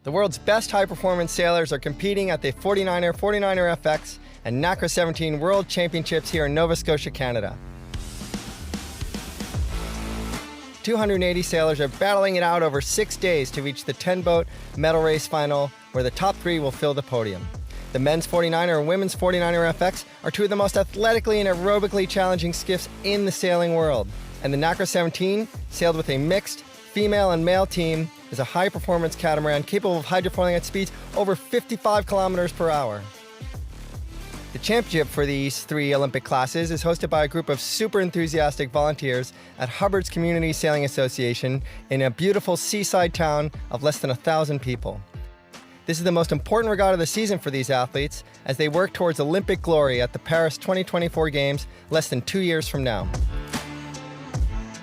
The world's best high-performance sailors are competing at the 49er, 49er FX, and Nacra 17 World Championships here in Nova Scotia, Canada. 280 sailors are battling it out over 6 days to reach the 10-boat medal race final, where the top 3 will fill the podium. The men's 49er and women's 49er FX are two of the most athletically and aerobically challenging skiffs in the sailing world. And the Nacra 17, sailed with a mixed female and male team, is a high-performance catamaran capable of hydrofoiling at speeds over 55 kilometers per hour. The championship for these 3 Olympic classes is hosted by a group of super enthusiastic volunteers at Hubbard's Community Sailing Association in a beautiful seaside town of less than 1,000 people. This is the most important regatta of the season for these athletes as they work towards Olympic glory at the Paris 2024 Games less than 2 years from now.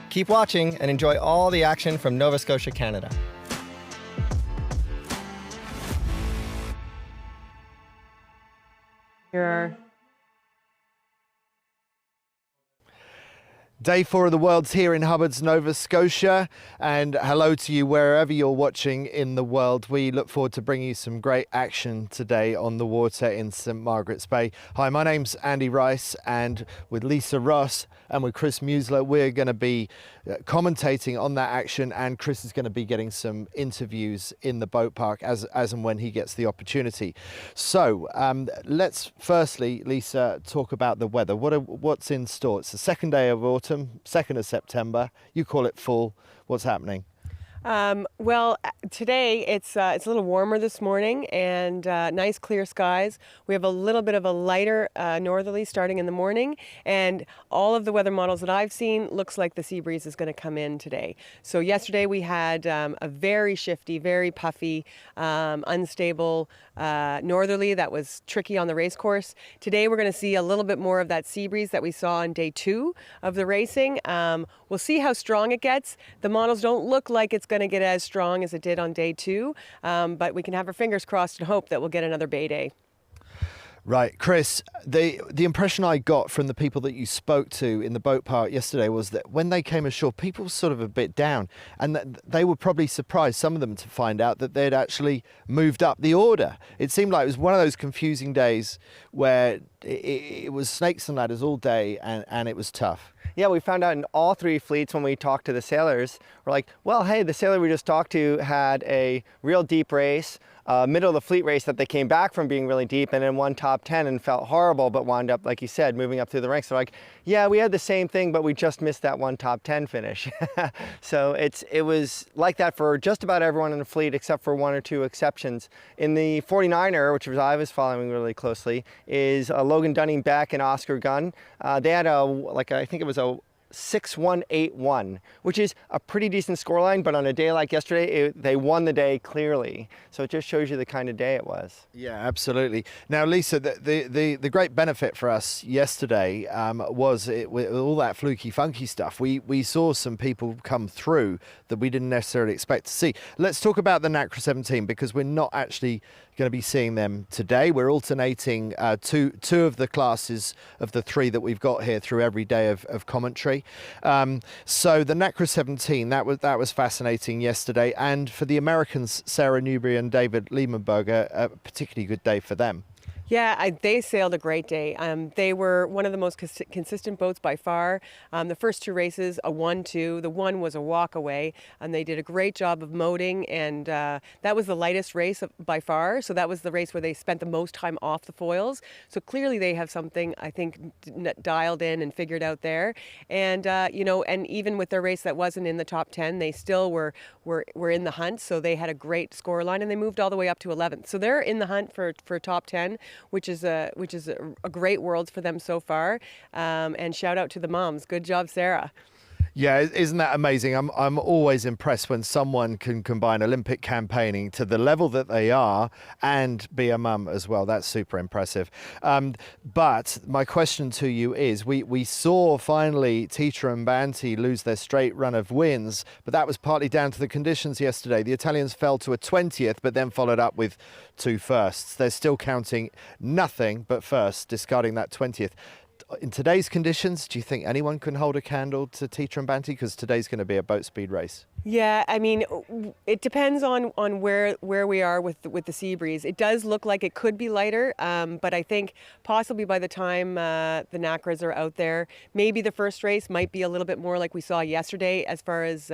Keep watching and enjoy all the action from Nova Scotia, Canada. Here. Day 4 of the Worlds here in Hubbard's, Nova Scotia, and hello to you wherever you're watching in the world. We look forward to bringing you some great action today on the water in St Margaret's Bay. Hi, my name's Andy Rice, and with Lisa Ross and with Chris Musler, we're going to be commentating on that action, and Chris is going to be getting some interviews in the boat park as and when he gets the opportunity. So let's firstly, Lisa, talk about the weather. What's in store? It's the second day of autumn, 2nd of September. You call it fall. What's happening? Well, today it's a little warmer this morning and nice clear skies. We have a little bit of a lighter northerly starting in the morning, and all of the weather models that I've seen looks like the sea breeze is going to come in today. So yesterday we had a very shifty, very puffy, unstable northerly that was tricky on the race course. Today we're going to see a little bit more of that sea breeze that we saw on day 2 of the racing. We'll see how strong it gets. The models don't look like it's going to get as strong as it did on day 2, but we can have our fingers crossed and hope that we'll get another bay day. Right, Chris, the impression I got from the people that you spoke to in the boat park yesterday was that when they came ashore, people were sort of a bit down, and that they were probably surprised, some of them, to find out that they'd actually moved up the order. It seemed like it was one of those confusing days where it was snakes and ladders all day, and it was tough. Yeah, we found out in all 3 fleets when we talked to the sailors. We're like, well, hey, the sailor we just talked to had a real deep race, middle of the fleet race that they came back from being really deep, and then won top 10 and felt horrible, but wound up, like you said, moving up through the ranks. They're like, yeah, we had the same thing, but we just missed that one top 10 finish. So it was like that for just about everyone in the fleet, except for 1 or 2 exceptions. In the 49er, which I was following really closely, is Logan Dunning-Beck and Oscar Gunn. They had I think it was a 6-1-8-1, which is a pretty decent scoreline, but on a day like yesterday, they won the day clearly. So it just shows you the kind of day it was. Yeah, absolutely. Now, Lisa, the great benefit for us yesterday was with all that fluky, funky stuff. We saw some people come through that we didn't necessarily expect to see. Let's talk about the Nacra 17, because we're not actually going to be seeing them today. We're alternating two of the classes of the 3 that we've got here through every day of commentary. So the Nacra 17, that was fascinating yesterday, and for the Americans, Sarah Newberry and David Liebenberger, a particularly good day for them. Yeah, they sailed a great day. They were one of the most consistent boats by far. The first 2 races, a 1-2. The 1 was a walk away, and they did a great job of moting, and that was the lightest race by far. So that was the race where they spent the most time off the foils. So clearly they have something, I think, dialed in and figured out there. And and even with their race that wasn't in the top 10, they still were in the hunt. So they had a great score line, and they moved all the way up to 11th. So they're in the hunt for top 10. Which is a great Worlds for them so far, and shout out to the moms. Good job, Sarah. Yeah, isn't that amazing? I'm always impressed when someone can combine Olympic campaigning to the level that they are and be a mum as well. That's super impressive. But my question to you is, we saw finally Tita and Banti lose their straight run of wins, but that was partly down to the conditions yesterday. The Italians fell to a 20th, but then followed up with 2 firsts. They're still counting nothing but firsts, discarding that 20th. In today's conditions, do you think anyone can hold a candle to Tita and Banti? Because today's going to be a boat speed race. Yeah, I mean, it depends on where we are with the sea breeze. It does look like it could be lighter, but I think possibly by the time the Nacras are out there, maybe the first race might be a little bit more like we saw yesterday as far as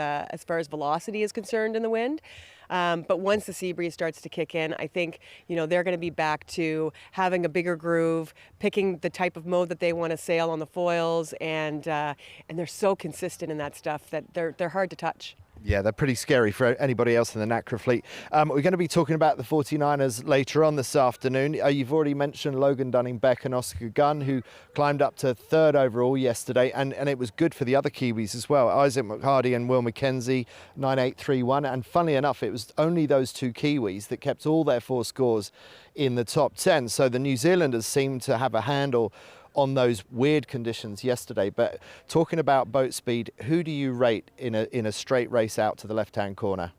velocity is concerned in the wind. But once the sea breeze starts to kick in, I think they're going to be back to having a bigger groove, picking the type of mode that they want to sail on the foils, and they're so consistent in that stuff that they're hard to touch. Yeah, they're pretty scary for anybody else in the Nacra fleet. We're going to be talking about the 49ers later on this afternoon. You've already mentioned Logan Dunning-Beck and Oscar Gunn, who climbed up to third overall yesterday, and it was good for the other Kiwis as well. Isaac McHardy and Will Mackenzie, 9.831, and funnily enough, it was only those two Kiwis that kept all their four scores in the top 10. So the New Zealanders seem to have a handle on those weird conditions yesterday. But talking about boat speed, who do you rate in a straight race out to the left-hand corner?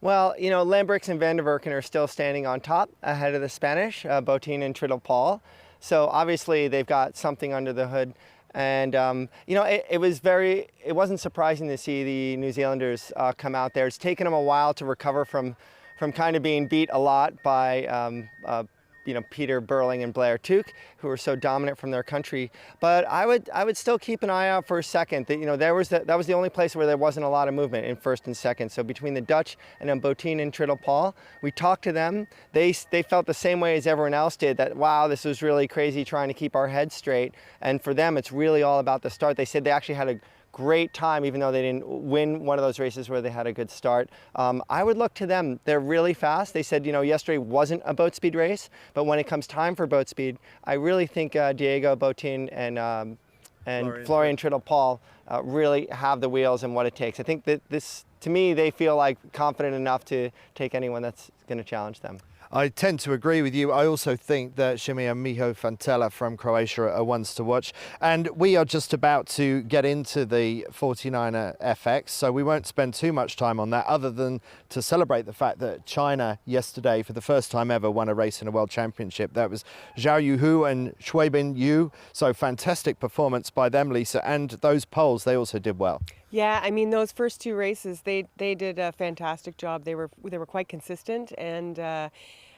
Well, Lambrix and Van der Werken are still standing on top ahead of the Spanish, Botín and Triddle Paul. So obviously they've got something under the hood. And, it wasn't surprising to see the New Zealanders come out there. It's taken them a while to recover from kind of being beat a lot by Peter Burling and Blair Tuke, who were so dominant from their country. But I would still keep an eye out for a second. That was the only place where there wasn't a lot of movement in first and second. So between the Dutch and then Botín and Triddle Paul, we talked to them. They felt the same way as everyone else did, that wow, this was really crazy trying to keep our heads straight. And for them, it's really all about the start. They said they actually had a great time, even though they didn't win one of those races where they had a good start. I would look to them. They're really fast. They said, yesterday wasn't a boat speed race, but when it comes time for boat speed, I really think Diego Botín and Florian Triddle Paul really have the wheels and what it takes. I think that to me, they feel like confident enough to take anyone that's going to challenge them. I tend to agree with you. I also think that Shimei and Miho Fantella from Croatia are ones to watch. And we are just about to get into the 49er FX, so we won't spend too much time on that other than to celebrate the fact that China yesterday, for the first time ever, won a race in a World Championship. That was Zhao Yuhu and Shuibin Yu. So fantastic performance by them, Lisa. And those Poles, they also did well. Yeah, I mean, those first two races, they did a fantastic job. They were quite consistent, and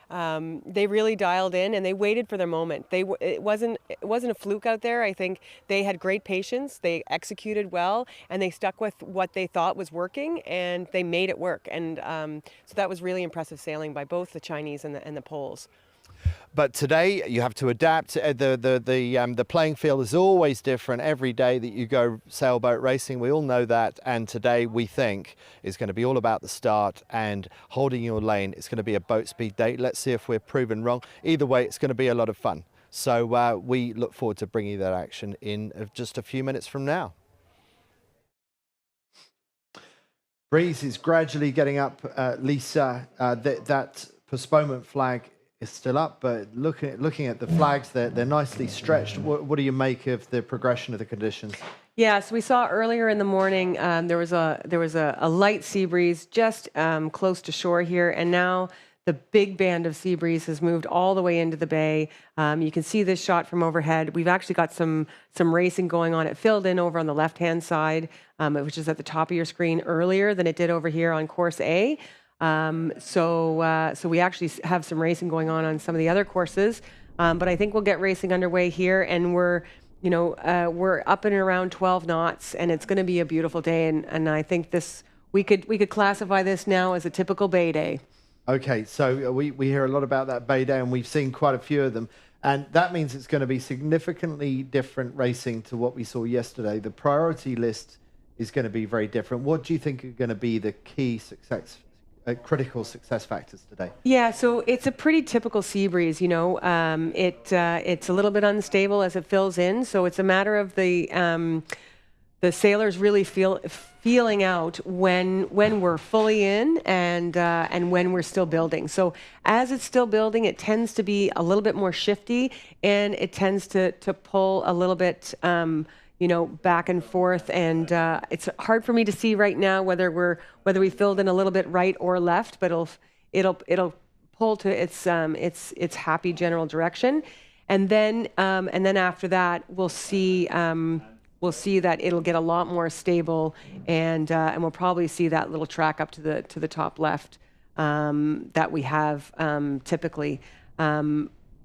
they really dialed in, and they waited for their moment. It wasn't a fluke out there. I think they had great patience. They executed well, and they stuck with what they thought was working, and they made it work. And so that was really impressive sailing by both the Chinese and the Poles. But today you have to adapt. The playing field is always different every day that you go sailboat racing. We all know that. And today we think is going to be all about the start and holding your lane. It's going to be a boat speed day. Let's see if we're proven wrong. Either way, it's going to be a lot of fun. So we look forward to bringing that action in just a few minutes from now. Breeze is gradually getting up, Lisa. That postponement flag is still up, but looking at the flags, they're nicely stretched. What do you make of the progression of the conditions? Yeah, so we saw earlier in the morning there was a light sea breeze just close to shore here, and now the big band of sea breeze has moved all the way into the bay. You can see this shot from overhead. We've actually got some racing going on. It filled in over on the left-hand side, which is at the top of your screen earlier than it did over here on course A. So we actually have some racing going on some of the other courses, but I think we'll get racing underway here, and we're up and around 12 knots, and it's going to be a beautiful day. And I think we could classify this now as a typical bay day. Okay, so we hear a lot about that bay day, and we've seen quite a few of them, and that means it's going to be significantly different racing to what we saw yesterday. The priority list is going to be very different. What do you think are going to be the key critical success factors today? Yeah, so it's a pretty typical sea breeze. It's a little bit unstable as it fills in, so it's a matter of the sailors really feeling out when we're fully in and when we're still building. So as it's still building, it tends to be a little bit more shifty, and it tends to pull a little bit back and forth, and it's hard for me to see right now whether we filled in a little bit right or left, but it'll pull to its happy general direction, and then after that we'll see we'll see that it'll get a lot more stable, and we'll probably see that little track up to the top left that we have typically.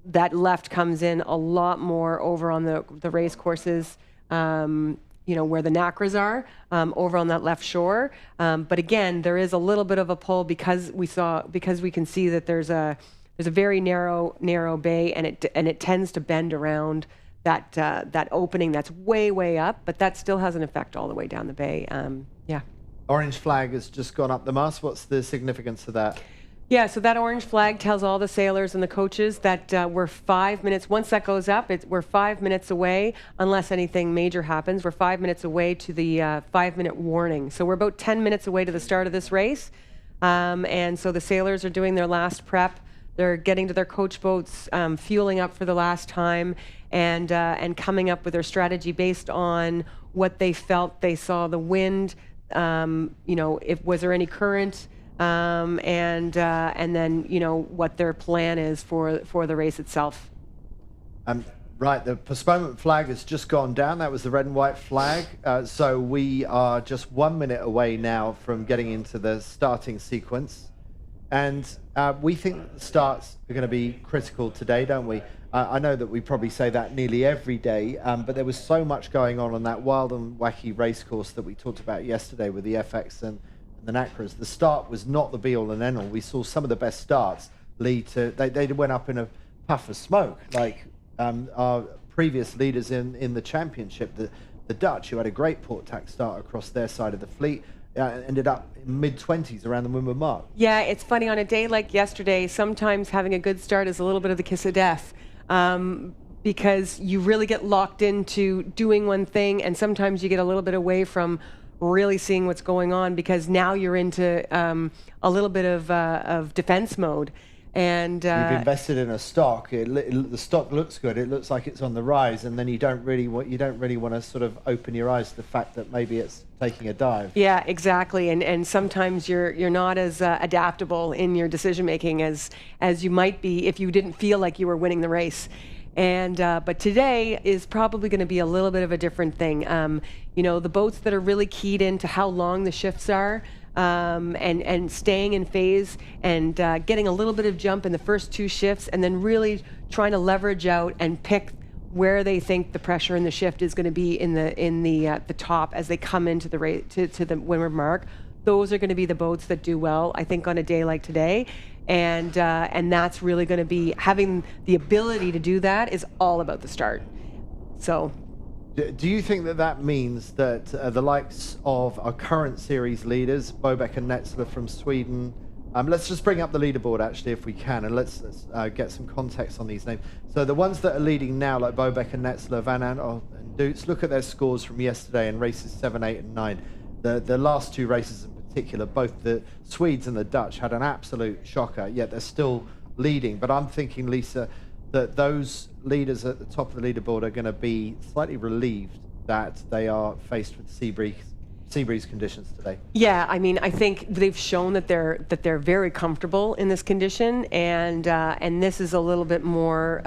That left comes in a lot more over on the race courses, where the Nacras are, over on that left shore. But again, there is a little bit of a pull because we can see that there's a very narrow bay, and it tends to bend around that opening that's way up, but that still has an effect all the way down the bay. Orange flag has just gone up the mast. What's the significance of that? Yeah, so that orange flag tells all the sailors and the coaches that we're 5 minutes. Once that goes up, we're 5 minutes away, unless anything major happens. We're 5 minutes away to the 5-minute warning. So we're about 10 minutes away to the start of this race. And so the sailors are doing their last prep. They're getting to their coach boats, fueling up for the last time, and coming up with their strategy based on what they felt they saw the wind. Was there any current? And then what their plan is for the race itself. Right, the postponement flag has just gone down. That was the red and white flag. So we are just 1 minute away now from getting into the starting sequence. And we think the starts are going to be critical today, don't we? I know that we probably say that nearly every day, but there was so much going on that wild and wacky race course that we talked about yesterday with the FX and the Nacras. The start was not the be-all and end-all. We saw some of the best starts lead to... They went up in a puff of smoke, like our previous leaders in the championship, the Dutch, who had a great port tack start across their side of the fleet, ended up in mid-20s around the windward mark. Yeah, it's funny, on a day like yesterday, sometimes having a good start is a little bit of the kiss of death, because you really get locked into doing one thing, and sometimes you get a little bit away from really seeing what's going on, because now you're into a little bit of defense mode. And you've invested in a stock. The stock looks good. It looks like it's on the rise, and then you don't really want to sort of open your eyes to the fact that maybe it's taking a dive. Yeah, exactly. And sometimes you're not as adaptable in your decision making as you might be if you didn't feel like you were winning the race. And but today is probably going to be a little bit of a different thing. The boats that are really keyed into how long the shifts are, and staying in phase, and getting a little bit of jump in the first 2 shifts, and then really trying to leverage out and pick where they think the pressure in the shift is going to be in the top as they come into the race to the windward mark. Those are going to be the boats that do well, I think, on a day like today. And that's really going to be, having the ability to do that is all about the start. So, do you think that means that the likes of our current series leaders, Bobek and Netzler from Sweden, let's just bring up the leaderboard actually if we can, and let's get some context on these names. So the ones that are leading now, like Bobek and Netzler, Van Aanholt and Dutz, look at their scores from yesterday in races 7, 8 and 9. The last 2 races in particular, both the Swedes and the Dutch had an absolute shocker, yet they're still leading. But I'm thinking, Lisa, that those leaders at the top of the leaderboard are going to be slightly relieved that they are faced with sea breeze conditions today. Yeah, I mean, I think they've shown that they're very comfortable in this condition, and this is a little bit more.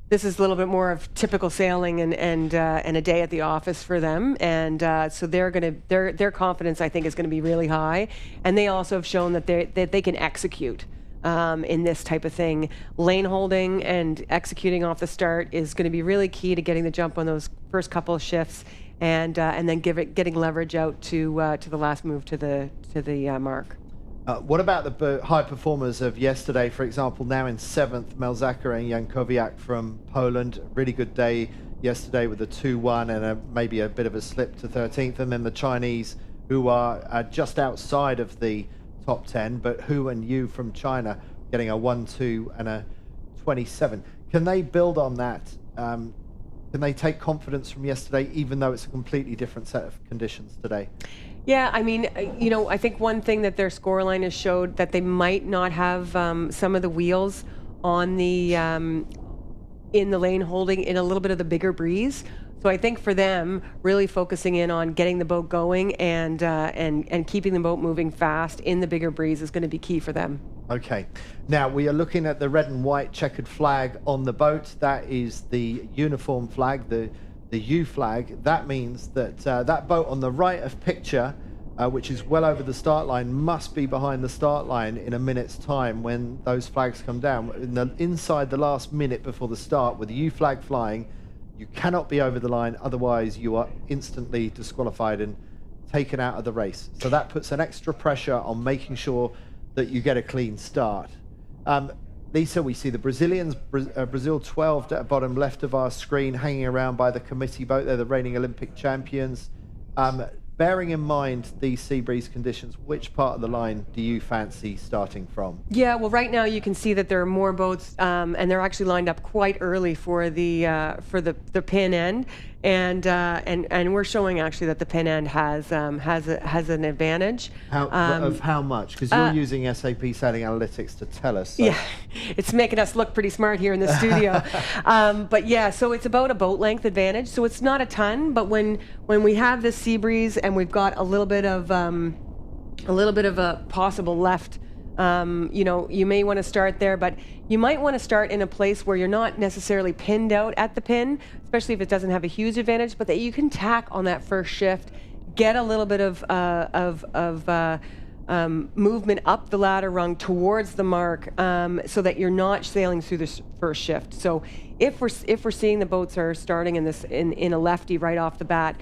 This is a little bit more of typical sailing and a day at the office for them, and so their confidence, I think, is going to be really high, and they also have shown that they can execute in this type of thing. Lane holding and executing off the start is going to be really key to getting the jump on those first couple of shifts, and then getting leverage out to the last move to the mark. What about the high performers of yesterday? For example, now in 7th, Melzaker and Jankowiak from Poland. Really good day yesterday with a 2-1 and maybe a bit of a slip to 13th. And then the Chinese, who are just outside of the top 10, but Hu and Yu from China getting a 1-2 and a 27. Can they build on that? Can they take confidence from yesterday, even though it's a completely different set of conditions today? Yeah, I mean, I think one thing that their scoreline has showed that they might not have some of the wheels on the in the lane holding in a little bit of the bigger breeze. So I think for them, really focusing in on getting the boat going and keeping the boat moving fast in the bigger breeze is going to be key for them. Okay. Now we are looking at the red and white checkered flag on the boat. That is the uniform flag, the the U flag, that means that that boat on the right of picture, which is well over the start line, must be behind the start line in a minute's time when those flags come down. Inside the last minute before the start, with the U flag flying, you cannot be over the line, otherwise you are instantly disqualified and taken out of the race. So that puts an extra pressure on making sure that you get a clean start. Lisa, we see the Brazilians, Brazil 12 at the bottom left of our screen, hanging around by the committee boat. They're the reigning Olympic champions. Bearing in mind these sea breeze conditions, which part of the line do you fancy starting from? Yeah, well, right now you can see that there are more boats, and they're actually lined up quite early for the pin end, and we're showing actually that the pin end has an advantage. Of how much? Because you're using SAP Sailing Analytics to tell us. So. Yeah, it's making us look pretty smart here in the studio. But yeah, so it's about a boat length advantage. So it's not a ton, but when we have this sea breeze and we've got a little bit of a possible left, you may want to start there, but you might want to start in a place where you're not necessarily pinned out at the pin, especially if it doesn't have a huge advantage, but that you can tack on that first shift, get a little bit of movement up the ladder rung towards the mark, so that you're not sailing through this first shift. So if we're seeing the boats are starting in a lefty right off the bat,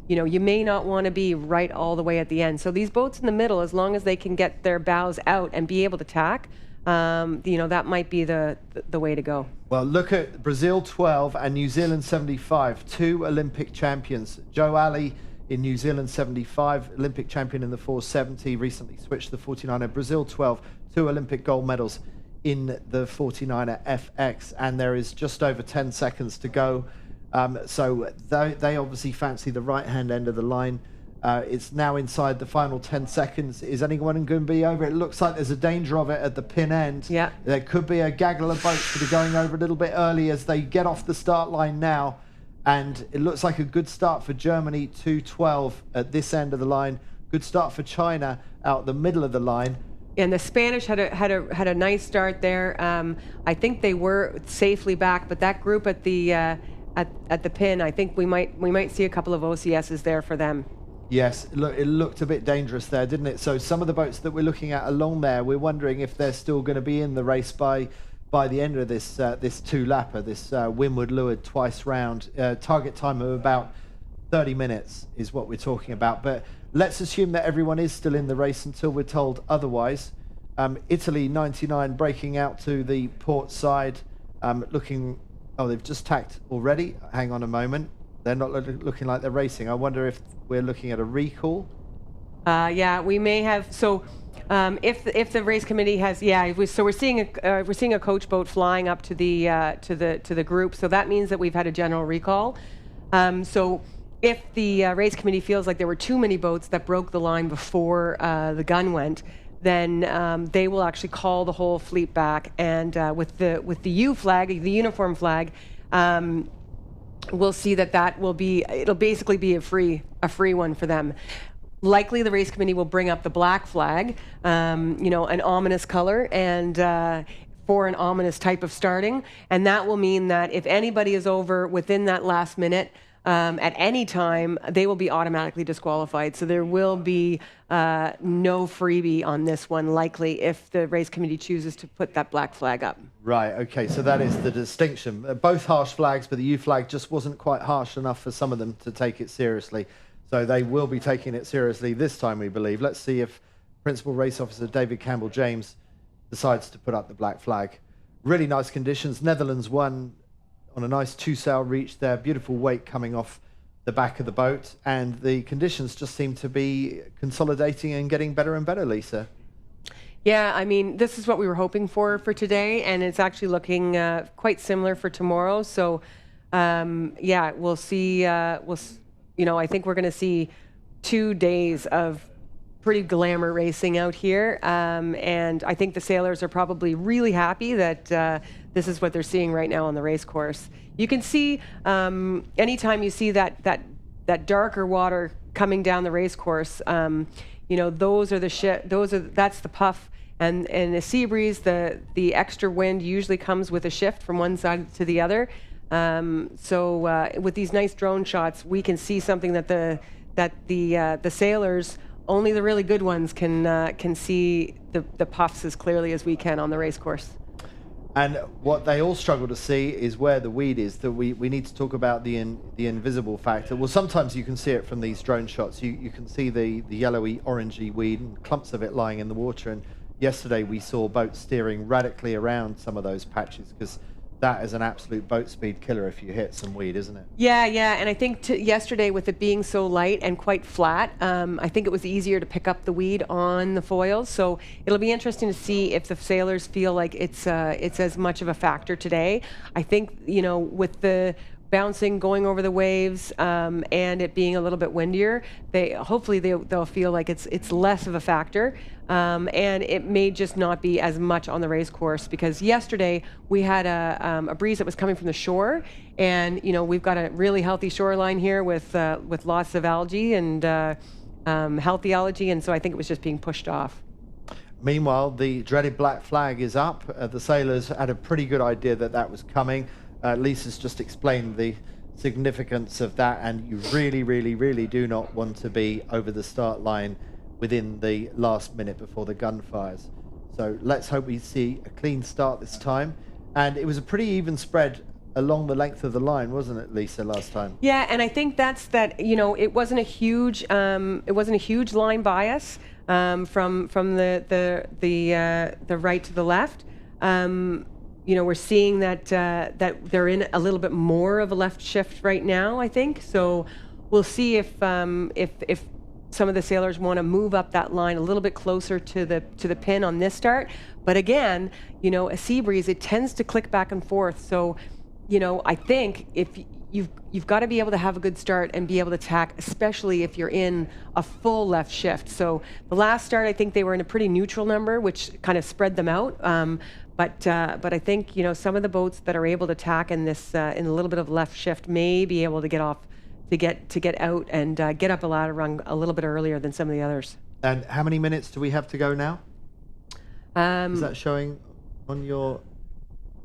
you may not want to be right all the way at the end. So these boats in the middle, as long as they can get their bows out and be able to tack, that might be the way to go. Well, look at Brazil 12 and New Zealand 75, two Olympic champions. Joe Alley in New Zealand 75, Olympic champion in the 470, recently switched to the 49er. Brazil 12, two Olympic gold medals in the 49er FX, and there is just over 10 seconds to go. So they obviously fancy the right-hand end of the line. It's now inside the final 10 seconds. Is anyone going to be over? It looks like there's a danger of it at the pin end. Yeah. There could be a gaggle of boats that are going over a little bit early as they get off the start line now. And it looks like a good start for Germany, 2:12 at this end of the line. Good start for China out the middle of the line. And the Spanish had a nice start there. I think they were safely back, but that group at the pin, I think we might see a couple of OCSs there for them. Yes, it looked a bit dangerous there, didn't it? So some of the boats that we're looking at along there, we're wondering if they're still going to be in the race by the end of this two-lapper, this windward-leeward twice round. Target time of about 30 minutes is what we're talking about. But let's assume that everyone is still in the race until we're told otherwise. Italy 99 breaking out to the port side, looking. Oh, they've just tacked already. Hang on a moment. They're not looking like they're racing. I wonder if we're looking at a recall. Yeah, we may have. So, if the race committee has, so we're seeing a coach boat flying up to the group. So that means that we've had a general recall. So if the race committee feels like there were too many boats that broke the line before the gun went, then they will actually call the whole fleet back, and with the U flag, the uniform flag, we'll see that it'll basically be a free one for them. Likely the race committee will bring up the black flag, an ominous color, and for an ominous type of starting, and that will mean that if anybody is over within that last minute, at any time, they will be automatically disqualified. So there will be no freebie on this one, likely, if the race committee chooses to put that black flag up. Right, okay, so that is the distinction. Both harsh flags, but the U flag just wasn't quite harsh enough for some of them to take it seriously. So they will be taking it seriously this time, we believe. Let's see if Principal Race Officer David Campbell-James decides to put up the black flag. Really nice conditions. Netherlands won on a nice two-sail reach there, beautiful wake coming off the back of the boat, and the conditions just seem to be consolidating and getting better and better, Lisa. Yeah, I mean, this is what we were hoping for today, and it's actually looking quite similar for tomorrow. So, we'll see. I think we're going to see 2 days of pretty glamour racing out here, and I think the sailors are probably really happy that this is what they're seeing right now on the race course. You can see anytime you see that darker water coming down the race course, that's the puff, and the sea breeze, the extra wind usually comes with a shift from one side to the other. With these nice drone shots, we can see something that the sailors, only the really good ones, can see the puffs as clearly as we can on the race course. And what they all struggle to see is where the weed is. That we need to talk about the invisible factor. Well, sometimes you can see it from these drone shots. You can see the yellowy, orangey weed and clumps of it lying in the water. And yesterday we saw boats steering radically around some of those patches, because that is an absolute boat speed killer if you hit some weed, isn't it? Yeah, and I think yesterday, with it being so light and quite flat, I think it was easier to pick up the weed on the foils. So it'll be interesting to see if the sailors feel like it's as much of a factor today. I think, with the bouncing, going over the waves, and it being a little bit windier, hopefully they'll feel like it's less of a factor. And it may just not be as much on the race course, because yesterday we had a breeze that was coming from the shore, and we've got a really healthy shoreline here with lots of algae and healthy algae, and so I think it was just being pushed off. Meanwhile, the dreaded black flag is up. The sailors had a pretty good idea that was coming. Lisa's just explained the significance of that, and you really, really, really do not want to be over the start line within the last minute before the gun fires. So let's hope we see a clean start this time. And it was a pretty even spread along the length of the line, wasn't it, Lisa, last time? Yeah, and I think it wasn't a huge line bias from the right to the left. We're seeing that they're in a little bit more of a left shift right now, I think. So we'll see if some of the sailors want to move up that line a little bit closer to the pin on this start. But again, a sea breeze, it tends to click back and forth. So, I think if you've got to be able to have a good start and be able to tack, especially if you're in a full left shift. So the last start, I think they were in a pretty neutral number, which kind of spread them out. But I think some of the boats that are able to tack in this in a little bit of left shift may be able to get off. To get out and get up a ladder rung a little bit earlier than some of the others. And how many minutes do we have to go now? Is that showing on your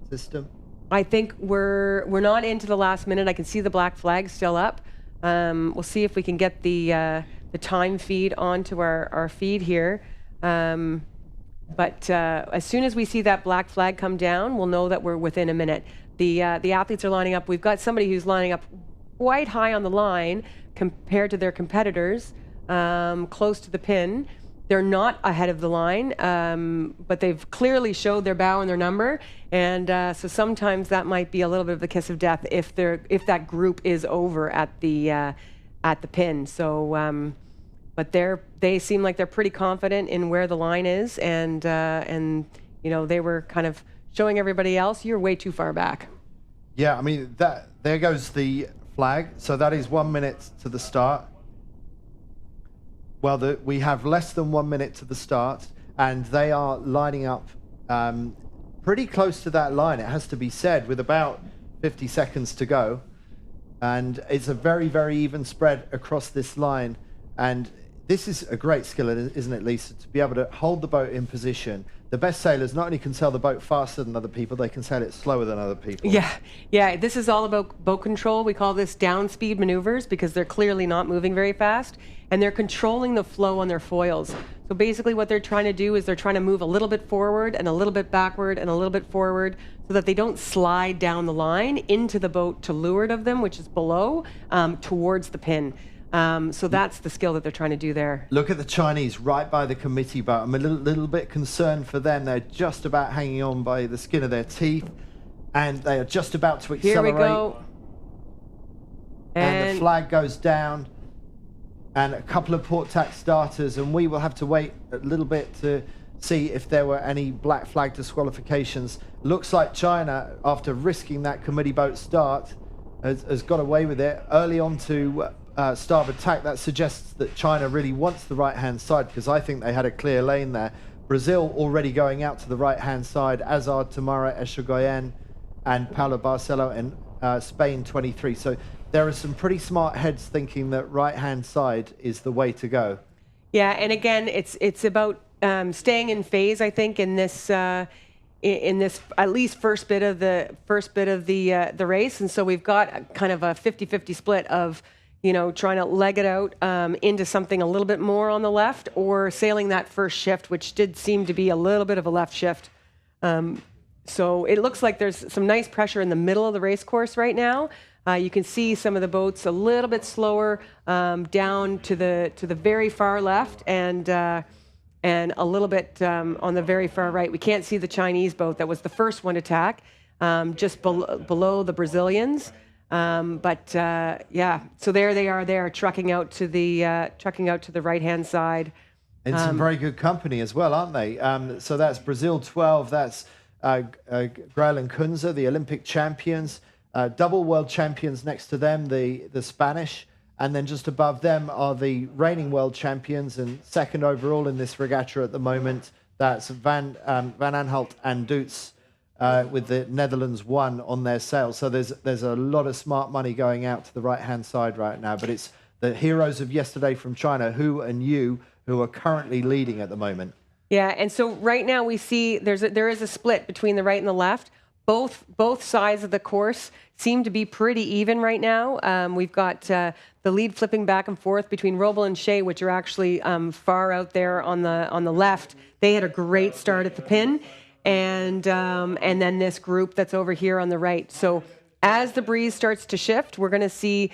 system? I think we're not into the last minute. I can see the black flag still up. We'll see if we can get the time feed onto our feed here. But as soon as we see that black flag come down, we'll know that we're within a minute. The athletes are lining up. We've got somebody who's lining up quite high on the line compared to their competitors, close to the pin. They're not ahead of the line, but they've clearly showed their bow and their number, and so sometimes that might be a little bit of the kiss of death if that group is over at the pin. So, but they seem like they're pretty confident in where the line is, and they were kind of showing everybody else, you're way too far back. Yeah, I mean there goes the flag. So that is 1 minute to the start. Well, we have less than 1 minute to the start, and they are lining up pretty close to that line, it has to be said, with about 50 seconds to go. And it's a very, very even spread across this line. And this is a great skill, isn't it, Lisa, to be able to hold the boat in position. The best sailors not only can sail the boat faster than other people, they can sail it slower than other people. Yeah. This is all about boat control. We call this down speed maneuvers because they're clearly not moving very fast, and they're controlling the flow on their foils. So basically what they're trying to do is they're trying to move a little bit forward and a little bit backward and a little bit forward so that they don't slide down the line into the boat to leeward of them, which is below, towards the pin. So that's the skill that they're trying to do there. Look at the Chinese right by the committee boat. I'm a little bit concerned for them. They're just about hanging on by the skin of their teeth, and they are just about to accelerate. Here we go. And the flag goes down, and a couple of port tack starters, and we will have to wait a little bit to see if there were any black flag disqualifications. Looks like China, after risking that committee boat start, has got away with it early on to starboard tack. That suggests that China really wants the right-hand side, because I think they had a clear lane there. Brazil already going out to the right-hand side, as are Tamara Echegoyen and Paula Barcelo in Spain 23. So there are some pretty smart heads thinking that right-hand side is the way to go. Yeah, and again, it's about staying in phase, I think, in this in this at least first bit of the race, and so we've got kind of a 50-50 split of trying to leg it out into something a little bit more on the left, or sailing that first shift, which did seem to be a little bit of a left shift. So it looks like there's some nice pressure in the middle of the race course right now. You can see some of the boats a little bit slower down to the very far left, and a little bit on the very far right. We can't see the Chinese boat that was the first one to tack, just below the Brazilians. Yeah, so there they are. They are trucking out to the right hand side. In some very good company as well, aren't they? So that's Brazil 12. That's Grael and Kunze, the Olympic champions, double world champions next to them, the Spanish. And then just above them are the reigning world champions and second overall in this regatta at the moment. That's Van Aanholt and Doets with the Netherlands 1 on their sail. So there's a lot of smart money going out to the right-hand side right now. But it's the heroes of yesterday from China, Hu and Yu, who are currently leading at the moment. Yeah, and so right now we see there is a split between the right and the left. Both sides of the course seem to be pretty even right now. We've got the lead flipping back and forth between Roble and Shea, which are actually far out there on the left. They had a great start at the pin, and then this group that's over here on the right. So as the breeze starts to shift, we're going to see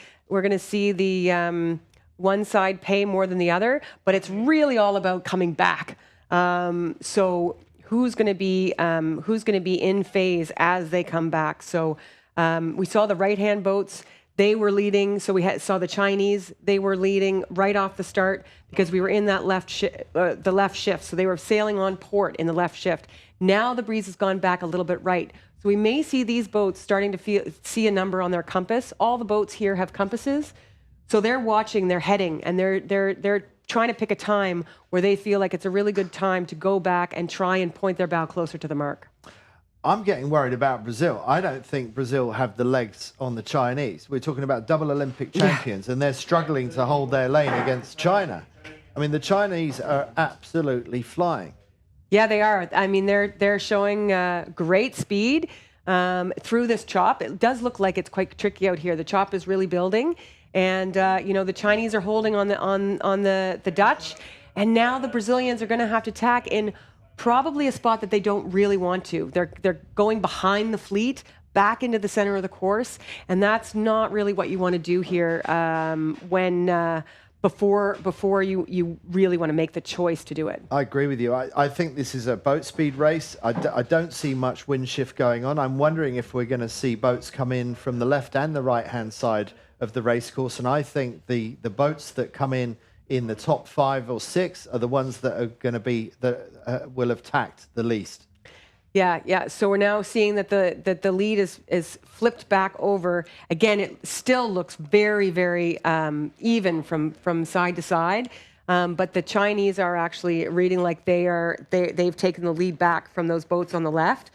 the one side pay more than the other, but it's really all about coming back. So who's going to be in phase as they come back? So we saw the right-hand boats; they were leading. So we saw the Chinese; they were leading right off the start because we were in that the left shift. So they were sailing on port in the left shift. Now the breeze has gone back a little bit right. So we may see these boats starting to see a number on their compass. All the boats here have compasses, so they're watching, they're heading, and they're trying to pick a time where they feel like it's a really good time to go back and try and point their bow closer to the mark. I'm getting worried about Brazil. I don't think Brazil have the legs on the Chinese. We're talking about double Olympic champions, and they're struggling to hold their lane against China. I mean, the Chinese are absolutely flying. Yeah, they are. I mean, they're showing great speed through this chop. It does look like it's quite tricky out here. The chop is really building. And the Chinese are holding on the Dutch, and now the Brazilians are going to have to tack in probably a spot that they don't really want to. They're going behind the fleet, back into the center of the course, and that's not really what you want to do here before you really want to make the choice to do it. I agree with you. I think this is a boat speed race. I don't see much wind shift going on. I'm wondering if we're going to see boats come in from the left and the right-hand side of the race course, and I think the boats that come in the top 5 or 6 are the ones that are going to be will have tacked the least. Yeah. So we're now seeing that the lead is flipped back over. Again, it still looks very, very even from side to side, but the Chinese are actually reading like they've taken the lead back from those boats on the left.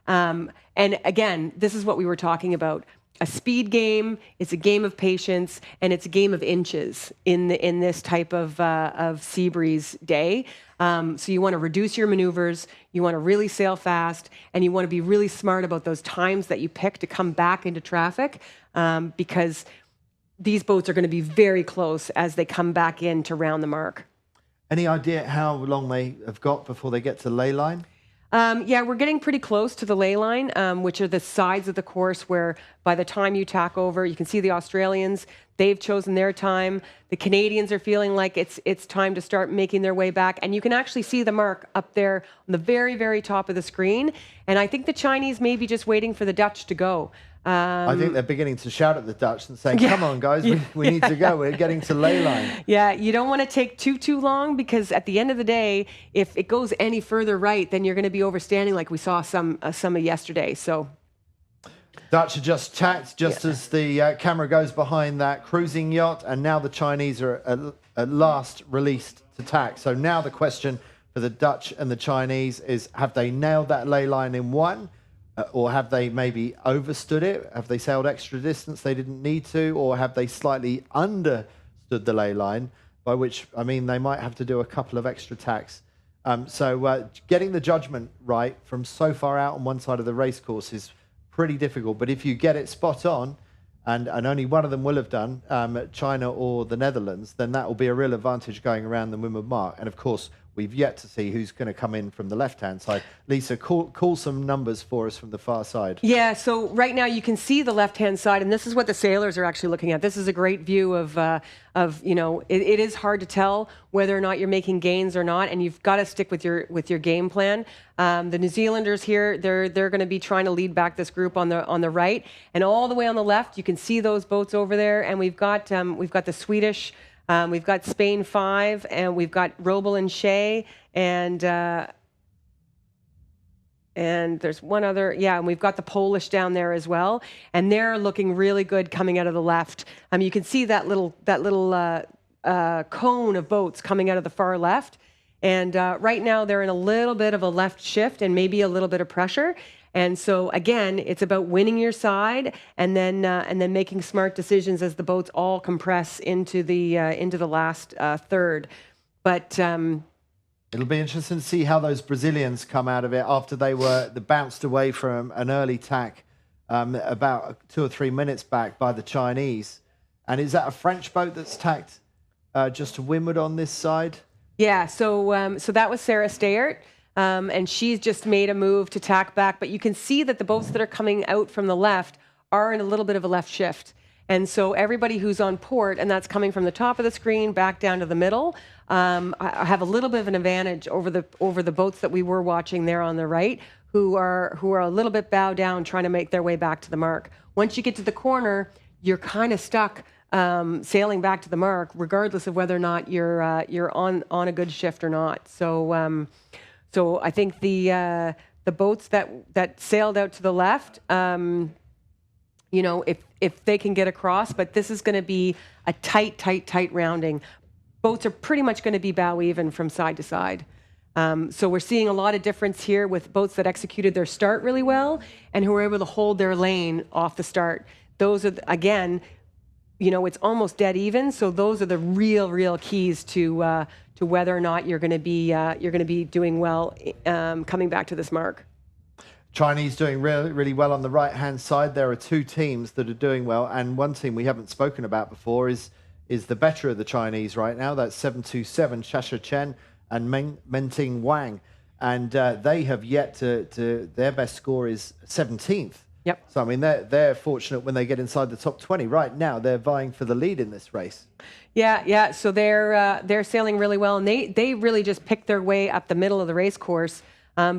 And again, this is what we were talking about. A speed game, it's a game of patience, and it's a game of inches in this type of sea breeze day. So you want to reduce your maneuvers, you want to really sail fast, and you want to be really smart about those times that you pick to come back into traffic, because these boats are going to be very close as they come back in to round the mark. Any idea how long they have got before they get to ley line? Yeah, we're getting pretty close to the ley line, which are the sides of the course where by the time you tack over, you can see the Australians, they've chosen their time. The Canadians are feeling like it's time to start making their way back. And you can actually see the mark up there on the very, very top of the screen. And I think the Chinese may be just waiting for the Dutch to go. I think they're beginning to shout at the Dutch and saying, come on, guys, we need to go. We're getting to ley line. Yeah, you don't want to take too long, because at the end of the day, if it goes any further right, then you're going to be overstanding like we saw some of yesterday. So Dutch are just tacked just as the camera goes behind that cruising yacht, and now the Chinese are at last released to tack. So now the question for the Dutch and the Chinese is, have they nailed that ley line in one? Or have they maybe overstood it? Have they sailed extra distance they didn't need to? Or have they slightly understood the ley line, by which, I mean, they might have to do a couple of extra tacks So getting the judgment right from so far out on one side of the race course is pretty difficult. But if you get it spot on, and only one of them will have done, China or the Netherlands, then that will be a real advantage going around the windward mark. And of course, we've yet to see who's going to come in from the left-hand side. Lisa, call some numbers for us from the far side. Yeah, so right now you can see the left-hand side, and this is what the sailors are actually looking at. This is a great view of it is hard to tell whether or not you're making gains or not, and you've got to stick with your game plan. The New Zealanders here, they're going to be trying to lead back this group on the right, and all the way on the left, you can see those boats over there, and we've got the Swedish. We've got Spain 5, and we've got Robel and Shea, and there's one other, and we've got the Polish down there as well, and they're looking really good coming out of the left. You can see that little cone of boats coming out of the far left, and right now they're in a little bit of a left shift and maybe a little bit of pressure. And so again, it's about winning your side and then making smart decisions as the boats all compress into the last third. But it'll be interesting to see how those Brazilians come out of it after they bounced away from an early tack about 2 or 3 minutes back by the Chinese. And is that a French boat that's tacked just to windward on this side? Yeah. So that was Sarah Stayert. And she's just made a move to tack back. But you can see that the boats that are coming out from the left are in a little bit of a left shift. And so everybody who's on port, and that's coming from the top of the screen back down to the middle, have a little bit of an advantage over the boats that we were watching there on the right, who are a little bit bowed down trying to make their way back to the mark. Once you get to the corner, you're kind of stuck sailing back to the mark, regardless of whether or not you're on a good shift or not. So I think the boats that sailed out to the left, if they can get across, but this is going to be a tight rounding. Boats are pretty much going to be bow even from side to side. So we're seeing a lot of difference here with boats that executed their start really well and who were able to hold their lane off the start. Those are, again, it's almost dead even. So those are the real keys to whether or not you're going to be doing well coming back to this mark. Chinese doing really well on the right-hand side. There are 2 teams that are doing well, and one team we haven't spoken about before is the better of the Chinese right now. That's 727 Shasha Chen and Menting Wang, and they have yet to their best score is 17th. Yep. So I mean they're fortunate when they get inside the top 20. Right now they're vying for the lead in this race. Yeah. So they're sailing really well, and they really just picked their way up the middle of the race course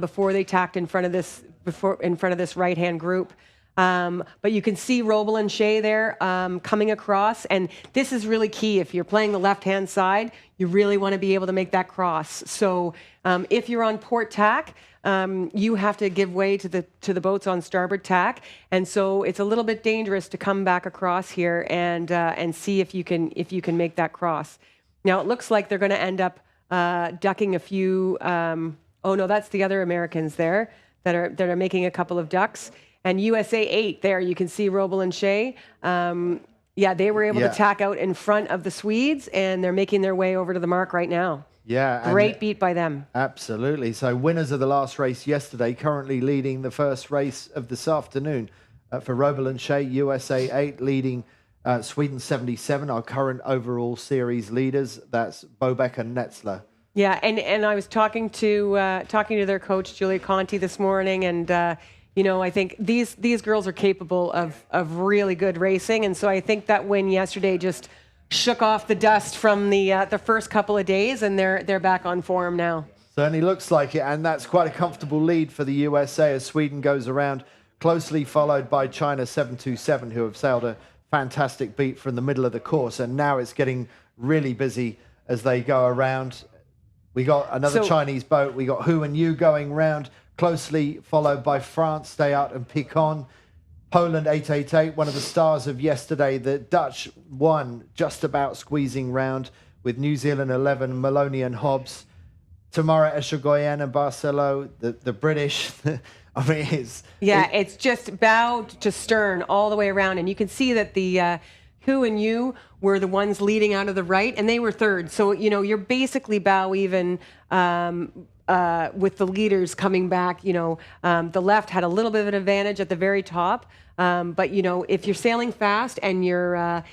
before they tacked in front of this right-hand group. But you can see Robel and Shea there coming across, and this is really key. If you're playing the left-hand side, you really want to be able to make that cross. So if you're on port tack, you have to give way to the boats on starboard tack, and so it's a little bit dangerous to come back across here and see if you can make that cross. Now it looks like they're going to end up ducking a few. Oh no, that's the other Americans there that are making a couple of ducks. And USA 8 there, you can see Robel and Shea. They were able to tack out in front of the Swedes, and they're making their way over to the mark right now. Yeah. Great beat by them. Absolutely. So winners of the last race yesterday, currently leading the first race of this afternoon. For Robel and Shea, USA 8 leading Sweden 77, our current overall series leaders. That's Bobek and Netzler. Yeah, and I was talking to their coach, Julia Conti, this morning, and I think these girls are capable of really good racing, and so I think that win yesterday just shook off the dust from the first couple of days, and they're back on form now. Certainly looks like it, and that's quite a comfortable lead for the USA as Sweden goes around, closely followed by China 727, who have sailed a fantastic beat from the middle of the course, and now it's getting really busy as they go around. We got another Chinese boat. We got Hu and Yu going round, closely followed by France, Stay Out and Picon. Poland 888, one of the stars of yesterday. The Dutch won, just about squeezing round with New Zealand 11, Maloney and Hobbs. Tamara Eshagoyen and Barcelo, the British. I mean, it's just bow to stern all the way around. And you can see that the Hu and Yu were the ones leading out of the right, and they were third. So, you're basically bow even with the leaders coming back, the left had a little bit of an advantage at the very top. But if you're sailing fast and you're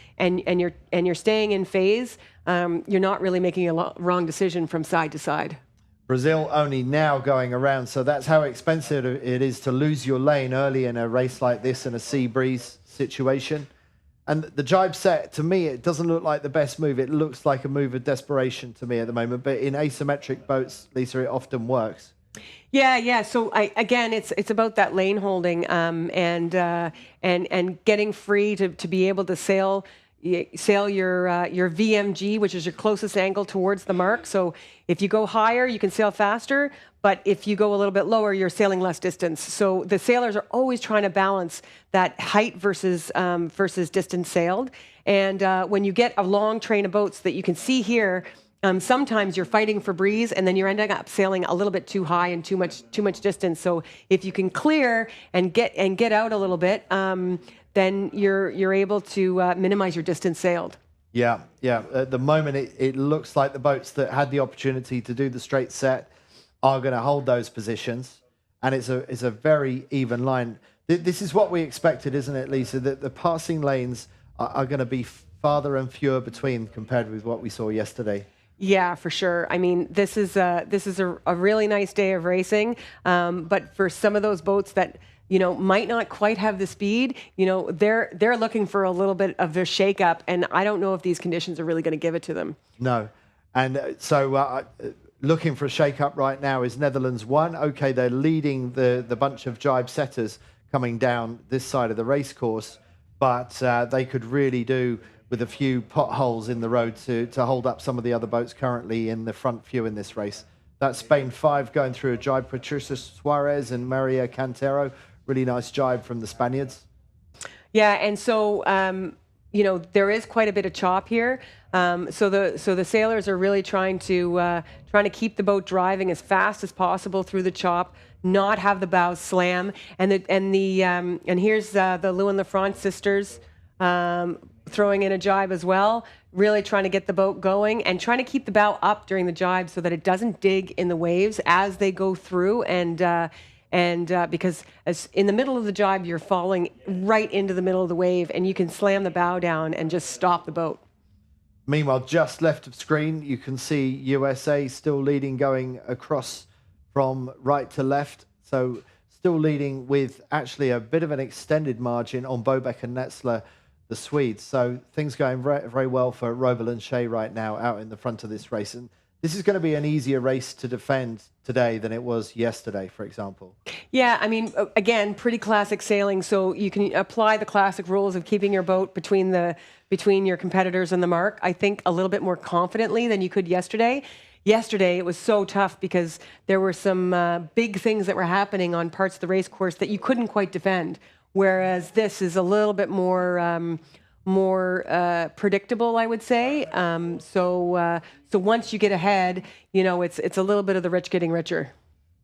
staying in phase, you're not really making a wrong decision from side to side. Brazil only now going around, so that's how expensive it is to lose your lane early in a race like this in a sea breeze situation. And the jibe set, to me, it doesn't look like the best move. It looks like a move of desperation to me at the moment. But in asymmetric boats, Lisa, it often works. Yeah. So again, it's about that lane holding and getting free to be able to sail your VMG, which is your closest angle towards the mark. So if you go higher, you can sail faster. But if you go a little bit lower, you're sailing less distance. So the sailors are always trying to balance that height versus distance sailed. And when you get a long train of boats that you can see here, sometimes you're fighting for breeze, and then you're ending up sailing a little bit too high and too much distance. So if you can clear and get out a little bit, then you're able to minimize your distance sailed. Yeah. At the moment, it looks like the boats that had the opportunity to do the straight set are going to hold those positions, and it's a very even line. This is what we expected, isn't it, Lisa? That the passing lanes are going to be farther and fewer between compared with what we saw yesterday. Yeah, for sure. I mean, this is a really nice day of racing, but for some of those boats that might not quite have the speed, they're looking for a little bit of a shake-up, and I don't know if these conditions are really going to give it to them. No, and so looking for a shake-up right now is Netherlands 1. Okay, they're leading the bunch of jibe setters coming down this side of the race course, but they could really do with a few potholes in the road to hold up some of the other boats currently in the front few in this race. That's Spain 5 going through a jibe, Patricia Suarez and Maria Cantero. Really nice jibe from the Spaniards. Yeah, and so there is quite a bit of chop here. So the sailors are really trying to keep the boat driving as fast as possible through the chop, not have the bows slam. And here's the Lou and LaFrance sisters throwing in a jibe as well, really trying to get the boat going and trying to keep the bow up during the jibe so that it doesn't dig in the waves as they go through. And because as in the middle of the jibe, you're falling right into the middle of the wave, and you can slam the bow down and just stop the boat. Meanwhile, just left of screen, you can see USA still leading, going across from right to left. So still leading with actually a bit of an extended margin on Bobek and Netzler, the Swedes. So things going very, very well for Robel and Shea right now out in the front of this race. And this is going to be an easier race to defend today than it was yesterday, for example. Yeah, I mean, again, pretty classic sailing. So you can apply the classic rules of keeping your boat between your competitors and the mark, I think, a little bit more confidently than you could yesterday. Yesterday, it was so tough because there were some big things that were happening on parts of the race course that you couldn't quite defend. Whereas this is a little bit more predictable, I would say. So once you get ahead, it's a little bit of the rich getting richer.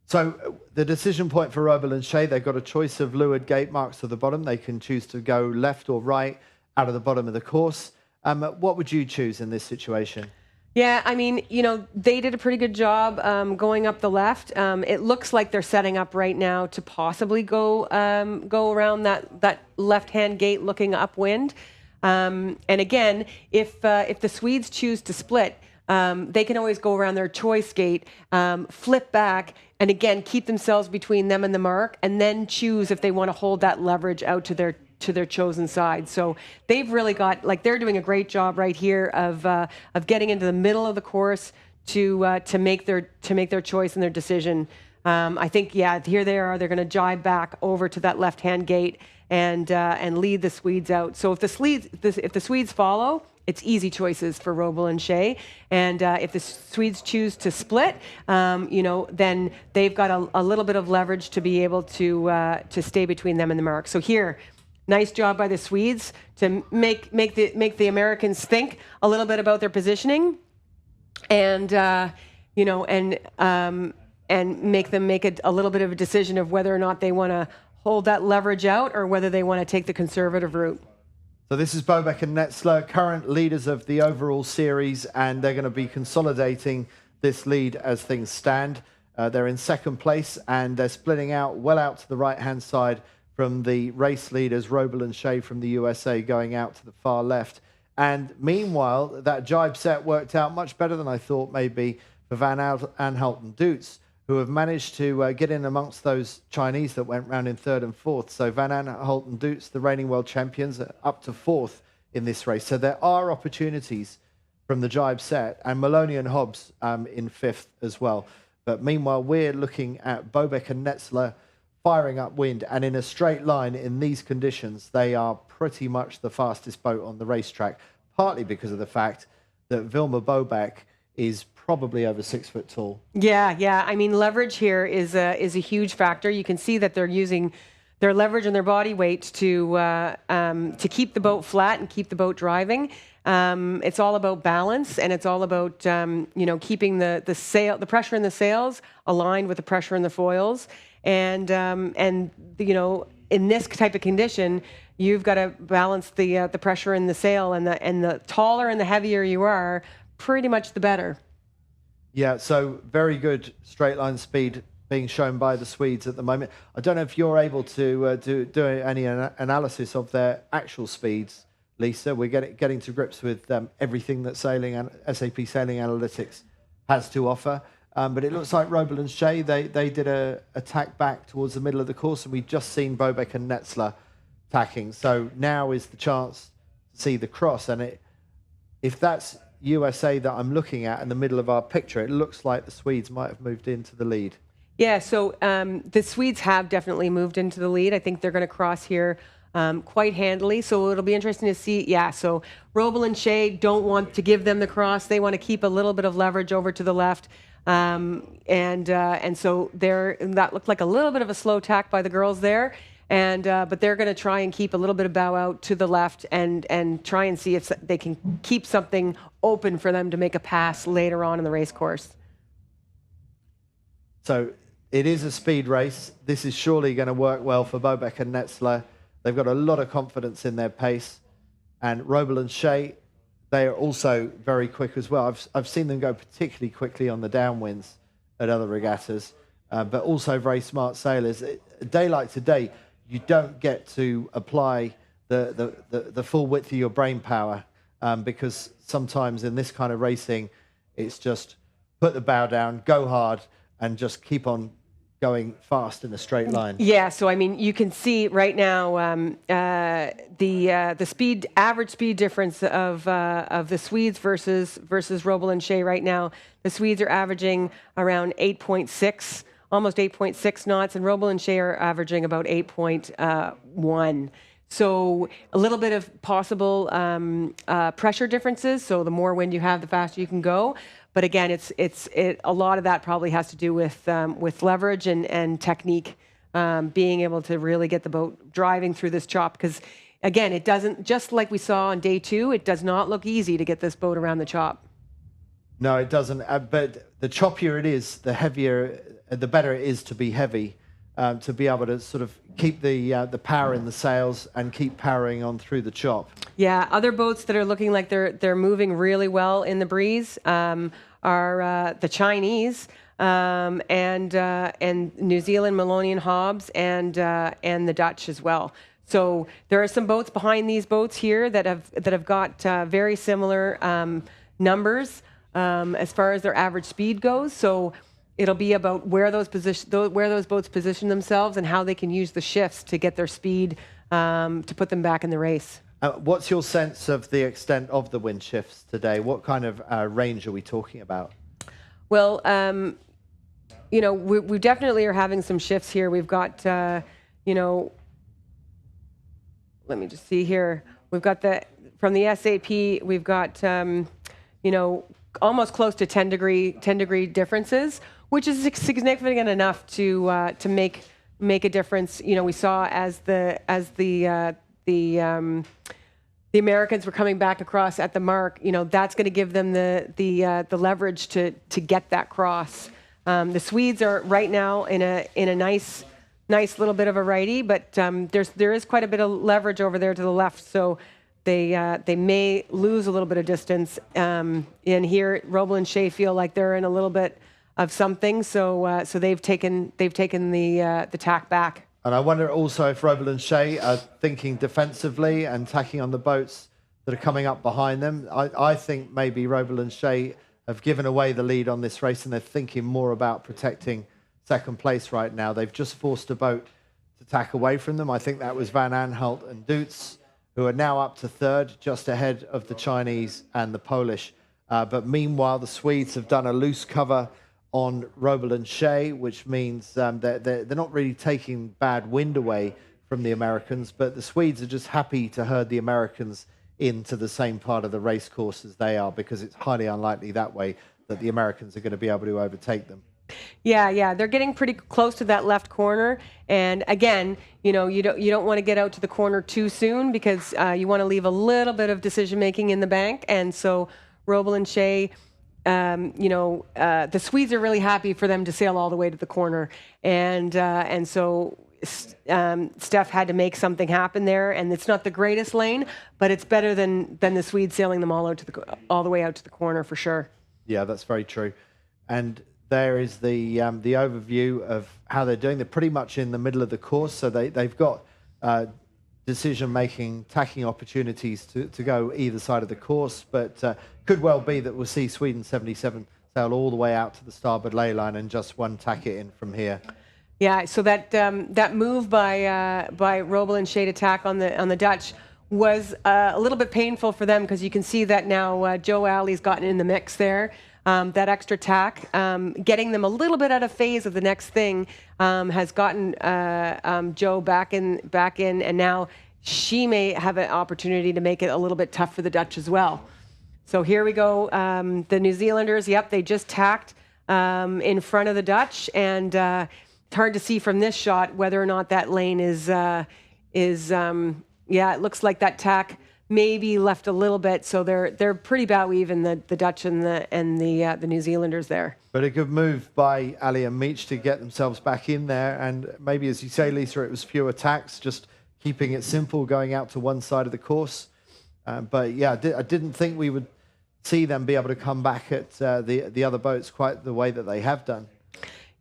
So the decision point for Robel and Shea, they've got a choice of leeward gate marks to the bottom. They can choose to go left or right out of the bottom of the course. What would you choose in this situation? Yeah, I mean, they did a pretty good job going up the left. It looks like they're setting up right now to possibly go around that left-hand gate looking upwind. And again, if the Swedes choose to split, they can always go around their choice gate, flip back, and again, keep themselves between them and the mark, and then choose if they want to hold that leverage out to their chosen side. So they've really got, they're doing a great job right here of getting into the middle of the course to make their choice and their decision. I think, here they are. They're going to jibe back over to that left-hand gate and lead the Swedes out. So if the Swedes follow, it's easy choices for Robel and Shea. And if the Swedes choose to split, then they've got a little bit of leverage to be able to stay between them and the mark. So here, nice job by the Swedes to make the Americans think a little bit about their positioning, and make them make a little bit of a decision of whether or not they want to hold that leverage out or whether they want to take the conservative route. So this is Bobek and Netzler, current leaders of the overall series, and they're going to be consolidating this lead as things stand. They're in second place, and they're splitting out well out to the right-hand side from the race leaders, Roble and Shea from the USA, going out to the far left. And meanwhile, that jibe set worked out much better than I thought maybe for Van Aanholt and Dutz, who have managed to get in amongst those Chinese that went round in third and fourth. So Van Aanholt and Dutz, the reigning world champions, are up to fourth in this race. So there are opportunities from the jibe set, and Maloney and Hobbs in fifth as well. But meanwhile, we're looking at Bobek and Netzler firing up wind, and in a straight line in these conditions, they are pretty much the fastest boat on the racetrack, partly because of the fact that Vilma Bobek is probably over 6 foot tall. Yeah. I mean, leverage here is a huge factor. You can see that they're using their leverage and their body weight to keep the boat flat and keep the boat driving. It's all about balance, and it's all about keeping the pressure in the sails aligned with the pressure in the foils. And in this type of condition, you've got to balance the pressure in the sail, and the taller and the heavier you are, pretty much the better. Yeah, so very good straight line speed being shown by the Swedes at the moment. I don't know if you're able to do any analysis of their actual speeds, Lisa. We're getting to grips with everything that SAP Sailing Analytics has to offer. But it looks like Roble and Shea, they did a tack back towards the middle of the course, and we've just seen Bobek and Netzler tacking. So now is the chance to see the cross. And if that's USA that I'm looking at in the middle of our picture, it looks like the Swedes might have moved into the lead. Yeah, so the Swedes have definitely moved into the lead. I think they're going to cross here quite handily. So it'll be interesting to see. Yeah, so Roble and Shea don't want to give them the cross. They want to keep a little bit of leverage over to the left. And so that looked like a little bit of a slow tack by the girls there. But they're going to try and keep a little bit of bow out to the left and try and see if they can keep something open for them to make a pass later on in the race course. So it is a speed race. This is surely going to work well for Bobek and Netzler. They've got a lot of confidence in their pace. And Roble and Shea, they are also very quick as well. I've seen them go particularly quickly on the downwinds at other regattas, but also very smart sailors. A day like today, you don't get to apply the full width of your brain power because sometimes in this kind of racing, it's just put the bow down, go hard, and just keep on going fast in a straight line. Yeah, so I mean, you can see right now the average speed difference of the Swedes versus Roble and Shea right now. The Swedes are averaging around 8.6, almost 8.6 knots, and Roble and Shea are averaging about 8.1. So a little bit of possible pressure differences. So the more wind you have, the faster you can go. But again, a lot of that probably has to do with leverage and technique, being able to really get the boat driving through this chop. Because again, it doesn't, just like we saw on day 2, it does not look easy to get this boat around the chop. No, it doesn't. But the choppier it is, the heavier, the better it is to be heavy, to be able to sort of keep the power in the sails and keep powering on through the chop. Yeah, other boats that are looking like they're moving really well in the breeze are the Chinese and New Zealand, Maloney and Hobbs, and the Dutch as well. So there are some boats behind these boats here that have got very similar numbers as far as their average speed goes. So it'll be about where those boats position themselves and how they can use the shifts to get their speed to put them back in the race. What's your sense of the extent of the wind shifts today? What kind of range are we talking about? Well, we definitely are having some shifts here. We've got, let me just see here. We've got from the SAP, we've got, almost close to 10 degree differences, which is significant enough to make a difference. We saw as the Americans were coming back across at the mark. That's going to give them the leverage to get that cross. The Swedes are right now in a nice little bit of a righty, but there is quite a bit of leverage over there to the left, so they may lose a little bit of distance. In here, Roble and Shea feel like they're in a little bit of something. So they've taken the tack back. And I wonder also if Roble and Shea are thinking defensively and tacking on the boats that are coming up behind them. I think maybe Roble and Shea have given away the lead on this race, and they're thinking more about protecting second place right now. They've just forced a boat to tack away from them. I think that was Van Aanholt and Doets, who are now up to third, just ahead of the Chinese and the Polish. But meanwhile, the Swedes have done a loose cover on Roble and Shea, which means they're not really taking bad wind away from the Americans, but the Swedes are just happy to herd the Americans into the same part of the race course as they are, because it's highly unlikely that way that the Americans are going to be able to overtake them. Yeah, they're getting pretty close to that left corner, and again, you don't want to get out to the corner too soon, because you want to leave a little bit of decision making in the bank. And so Roble and Shea, the Swedes are really happy for them to sail all the way to the corner, and so Steph had to make something happen there, and it's not the greatest lane, but it's better than the Swedes sailing them all the way out to the corner for sure. Yeah, that's very true. And there is the overview of how they're doing. They're pretty much in the middle of the course, so they've got decision-making, tacking opportunities to go either side of the course, but could well be that we'll see Sweden 77 sail all the way out to the starboard ley line and just one tack it in from here. Yeah, so that move by Roble and Shea to tack on the Dutch was a little bit painful for them, because you can see that now Joe Alley's gotten in the mix there. That extra tack, getting them a little bit out of phase of the next thing, has gotten Joe back in, and now she may have an opportunity to make it a little bit tough for the Dutch as well. So here we go. The New Zealanders, yep, they just tacked in front of the Dutch, and it's hard to see from this shot whether or not that lane is it looks like that tack maybe left a little bit, so they're pretty bow even, the Dutch and the New Zealanders there. But a good move by Ali and Meach to get themselves back in there, and maybe, as you say, Lisa, it was fewer tacks, just keeping it simple, going out to one side of the course. But yeah, I didn't think we would see them be able to come back at the other boats quite the way that they have done.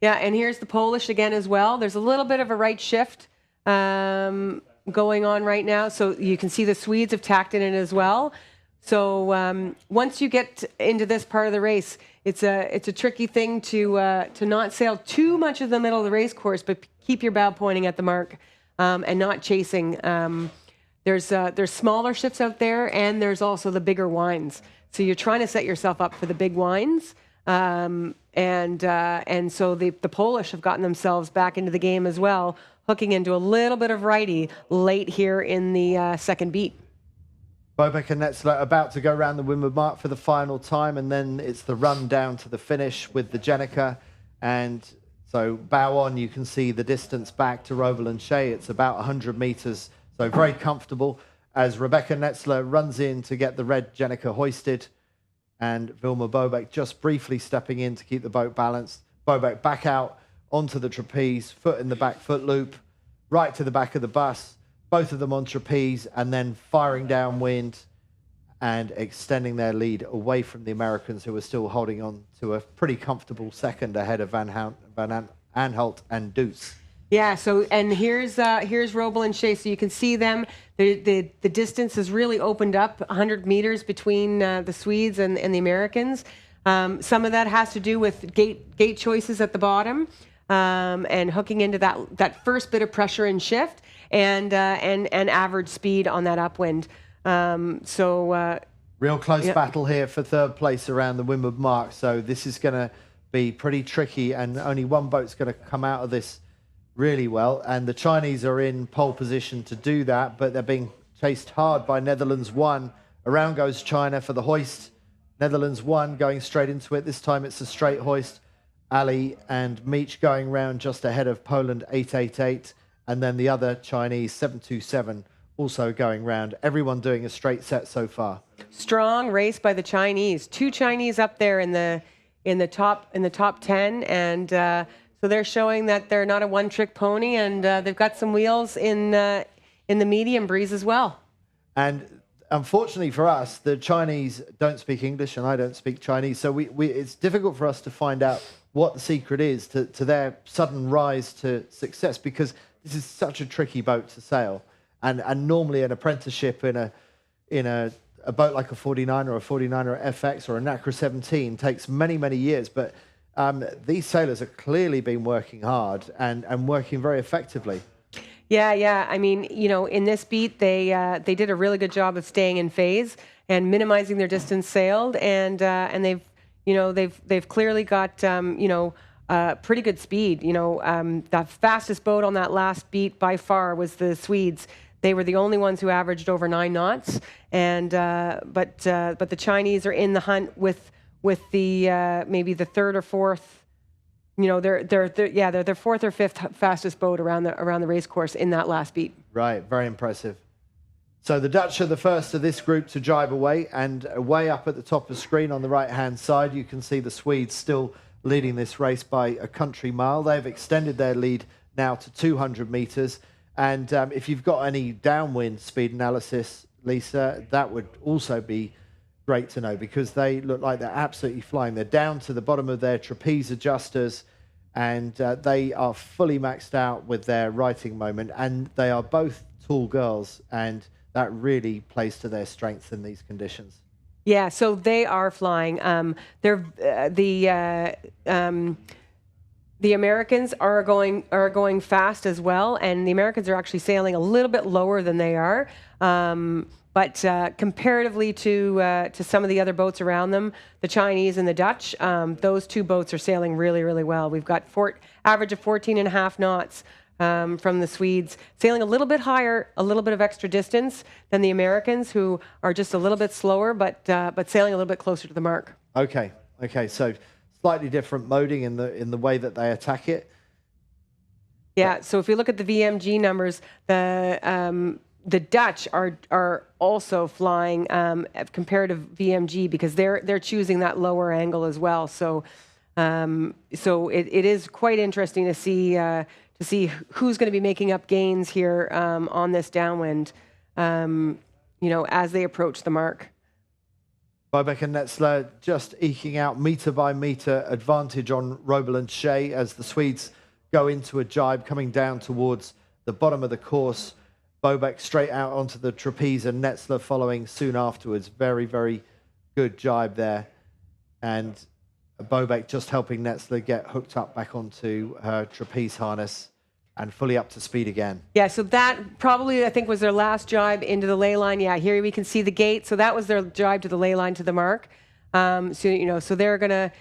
Yeah, and here's the Polish again as well. There's a little bit of a right shift going on right now. So you can see the Swedes have tacked in it as well. So once you get into this part of the race, it's a tricky thing to not sail too much of the middle of the race course, but keep your bow pointing at the mark and not chasing. There's smaller ships out there, and there's also the bigger winds. So you're trying to set yourself up for the big winds. And so the Polish have gotten themselves back into the game as well, hooking into a little bit of righty late here in the second beat. Bobek and Netzler about to go around the windward mark for the final time, and then it's the run down to the finish with the Jenica. And so bow on, you can see the distance back to Roble and Shea. It's about 100 meters, so very comfortable as Rebecca Netzler runs in to get the red Jenica hoisted, and Vilma Bobek just briefly stepping in to keep the boat balanced. Bobek back out onto the trapeze, foot in the back foot loop, right to the back of the bus, both of them on trapeze, and then firing downwind and extending their lead away from the Americans, who are still holding on to a pretty comfortable second ahead of Van Aanholt and Doets. Yeah, so, and here's Roble and Shea, so you can see them. The distance has really opened up, 100 meters between the Swedes and the Americans. Some of that has to do with gate choices at the bottom, and hooking into that first bit of pressure and shift, and average speed on that upwind. Real close battle here for third place around the windward mark. So this is going to be pretty tricky, and only one boat's going to come out of this really well. And the Chinese are in pole position to do that, but they're being chased hard by Netherlands 1. Around goes China for the hoist. Netherlands 1 going straight into it. This time it's a straight hoist. Ali and Meach going round just ahead of Poland 888, and then the other Chinese 727 also going round. Everyone doing a straight set so far. Strong race by the Chinese. 2 Chinese up there in the top 10, and so they're showing that they're not a one-trick pony, and they've got some wheels in the medium breeze as well. And unfortunately for us, the Chinese don't speak English and I don't speak Chinese. So it's difficult for us to find out what the secret is to their sudden rise to success, because this is such a tricky boat to sail. And normally an apprenticeship in a boat like a 49er or a 49er FX or a Nacra 17 takes many, many years. But these sailors have clearly been working hard and working very effectively. Yeah. I mean, in this beat, they did a really good job of staying in phase and minimizing their distance sailed, and they've clearly got pretty good speed. The fastest boat on that last beat by far was the Swedes. They were the only ones who averaged over 9 knots, and but the Chinese are in the hunt with the maybe the third or fourth. They're the fourth or fifth fastest boat around the race course in that last beat. Right, very impressive. So the Dutch are the first of this group to jibe away, and way up at the top of the screen on the right-hand side, you can see the Swedes still leading this race by a country mile. They've extended their lead now to 200 meters, and if you've got any downwind speed analysis, Lisa, that would also be great to know, because they look like they're absolutely flying. They're down to the bottom of their trapeze adjusters, and they are fully maxed out with their righting moment, and they are both tall girls, and that really plays to their strengths in these conditions. Yeah, so they are flying. The Americans are going fast as well, and the Americans are actually sailing a little bit lower than they are. But comparatively to some of the other boats around them, the Chinese and the Dutch, those two boats are sailing really, really well. We've got average of 14.5 knots from the Swedes, sailing a little bit higher, a little bit of extra distance than the Americans, who are just a little bit slower, but sailing a little bit closer to the mark. Okay. So slightly different moding in the way that they attack it. Yeah. So if you look at the VMG numbers, the Dutch are also flying at comparative VMG, because they're choosing that lower angle as well. So it is quite interesting to see who's going to be making up gains here on this downwind, as they approach the mark. Bobek and Netzler just eking out meter by meter advantage on Robel and Shea as the Swedes go into a jibe coming down towards the bottom of the course. Bobek straight out onto the trapeze, and Netzler following soon afterwards. Very, very good jibe there. And Bobek just helping Netzler get hooked up back onto her trapeze harness and fully up to speed again. Yeah, so that probably, I think, was their last jibe into the ley line. Yeah, here we can see the gate. So that was their jibe to the ley line to the mark. So they're gonna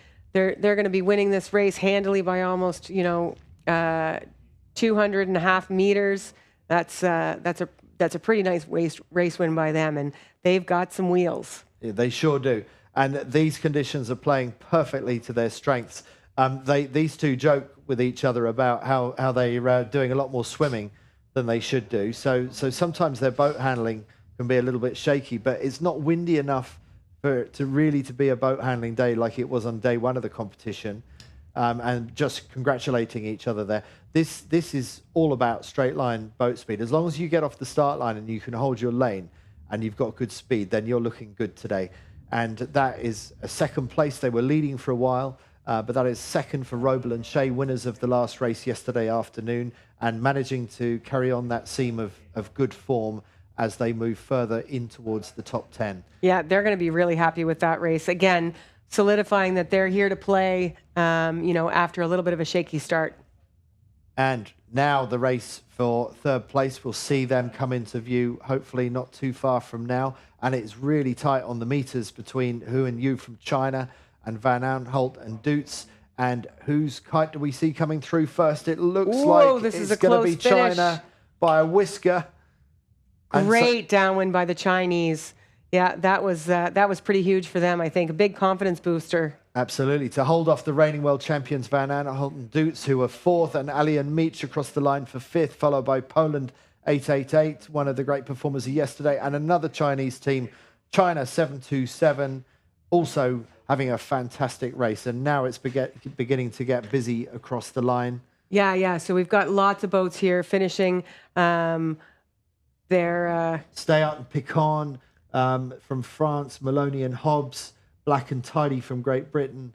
be winning this race handily by almost 200.5 meters. That's a pretty nice race win by them, and they've got some wheels. Yeah, they sure do. And these conditions are playing perfectly to their strengths. These two joke with each other about how they're doing a lot more swimming than they should do. So sometimes their boat handling can be a little bit shaky, but it's not windy enough for it to really be a boat handling day like it was on day one of the competition. And just congratulating each other there. This is all about straight line boat speed. As long as you get off the start line and you can hold your lane and you've got good speed, then you're looking good today. And that is a second place. They were leading for a while, but that is second for Robel and Shea, winners of the last race yesterday afternoon, and managing to carry on that seam of good form as they move further in towards the top 10. Yeah, they're going to be really happy with that race. Again, solidifying that they're here to play, after a little bit of a shaky start. And now the race for third place, we'll see them come into view, hopefully not too far from now. And it's really tight on the meters between Hu and Yu from China and Van Aanholt and Dutz. And whose kite do we see coming through first? It looks like it's going to be China by a whisker. Great downwind by the Chinese. Yeah, that was pretty huge for them, I think. A big confidence booster. Absolutely. To hold off the reigning world champions Van Aanholt and Dutz, who are fourth, and Ali and Meach across the line for fifth, followed by Poland 888, one of the great performers of yesterday, and another Chinese team, China 727, also having a fantastic race. And now it's beginning to get busy across the line. Yeah. So we've got lots of boats here finishing their... Stay Out and Pick On. From France, Maloney and Hobbs. Black and Tidy from Great Britain.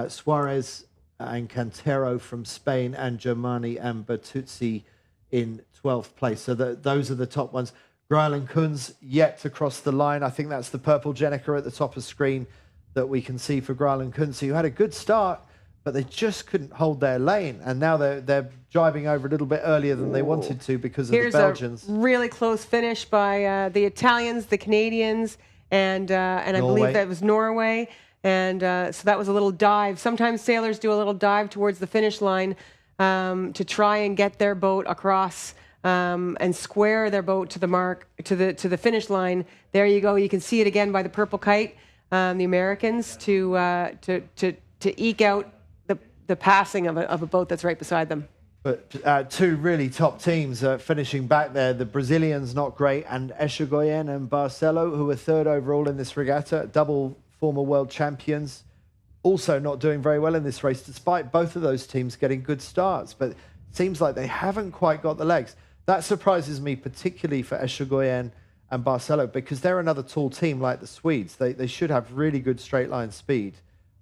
Suarez and Cantero from Spain, and Germani and Bertuzzi in 12th place. So those are the top ones. Graal and Kunz yet to cross the line. I think that's the purple Jenica at the top of the screen that we can see for Graal and Kunz, who had a good start, but they just couldn't hold their lane. And now they're driving over a little bit earlier than they wanted to because of the Belgians. A really close finish by the Italians, the Canadians, and I believe that was Norway. And so that was a little dive. Sometimes sailors do a little dive towards the finish line to try and get their boat across and square their boat to the mark, to the finish line. There you go. You can see it again by the purple kite, the Americans, to eke out the passing of a boat that's right beside them. But two really top teams finishing back there. The Brazilians, not great, and Echegoyen and Barcelo, who were third overall in this regatta, double former world champions, also not doing very well in this race, despite both of those teams getting good starts. But it seems like they haven't quite got the legs. That surprises me, particularly for Echegoyen and Barcelo, because they're another tall team like the Swedes. They should have really good straight line speed.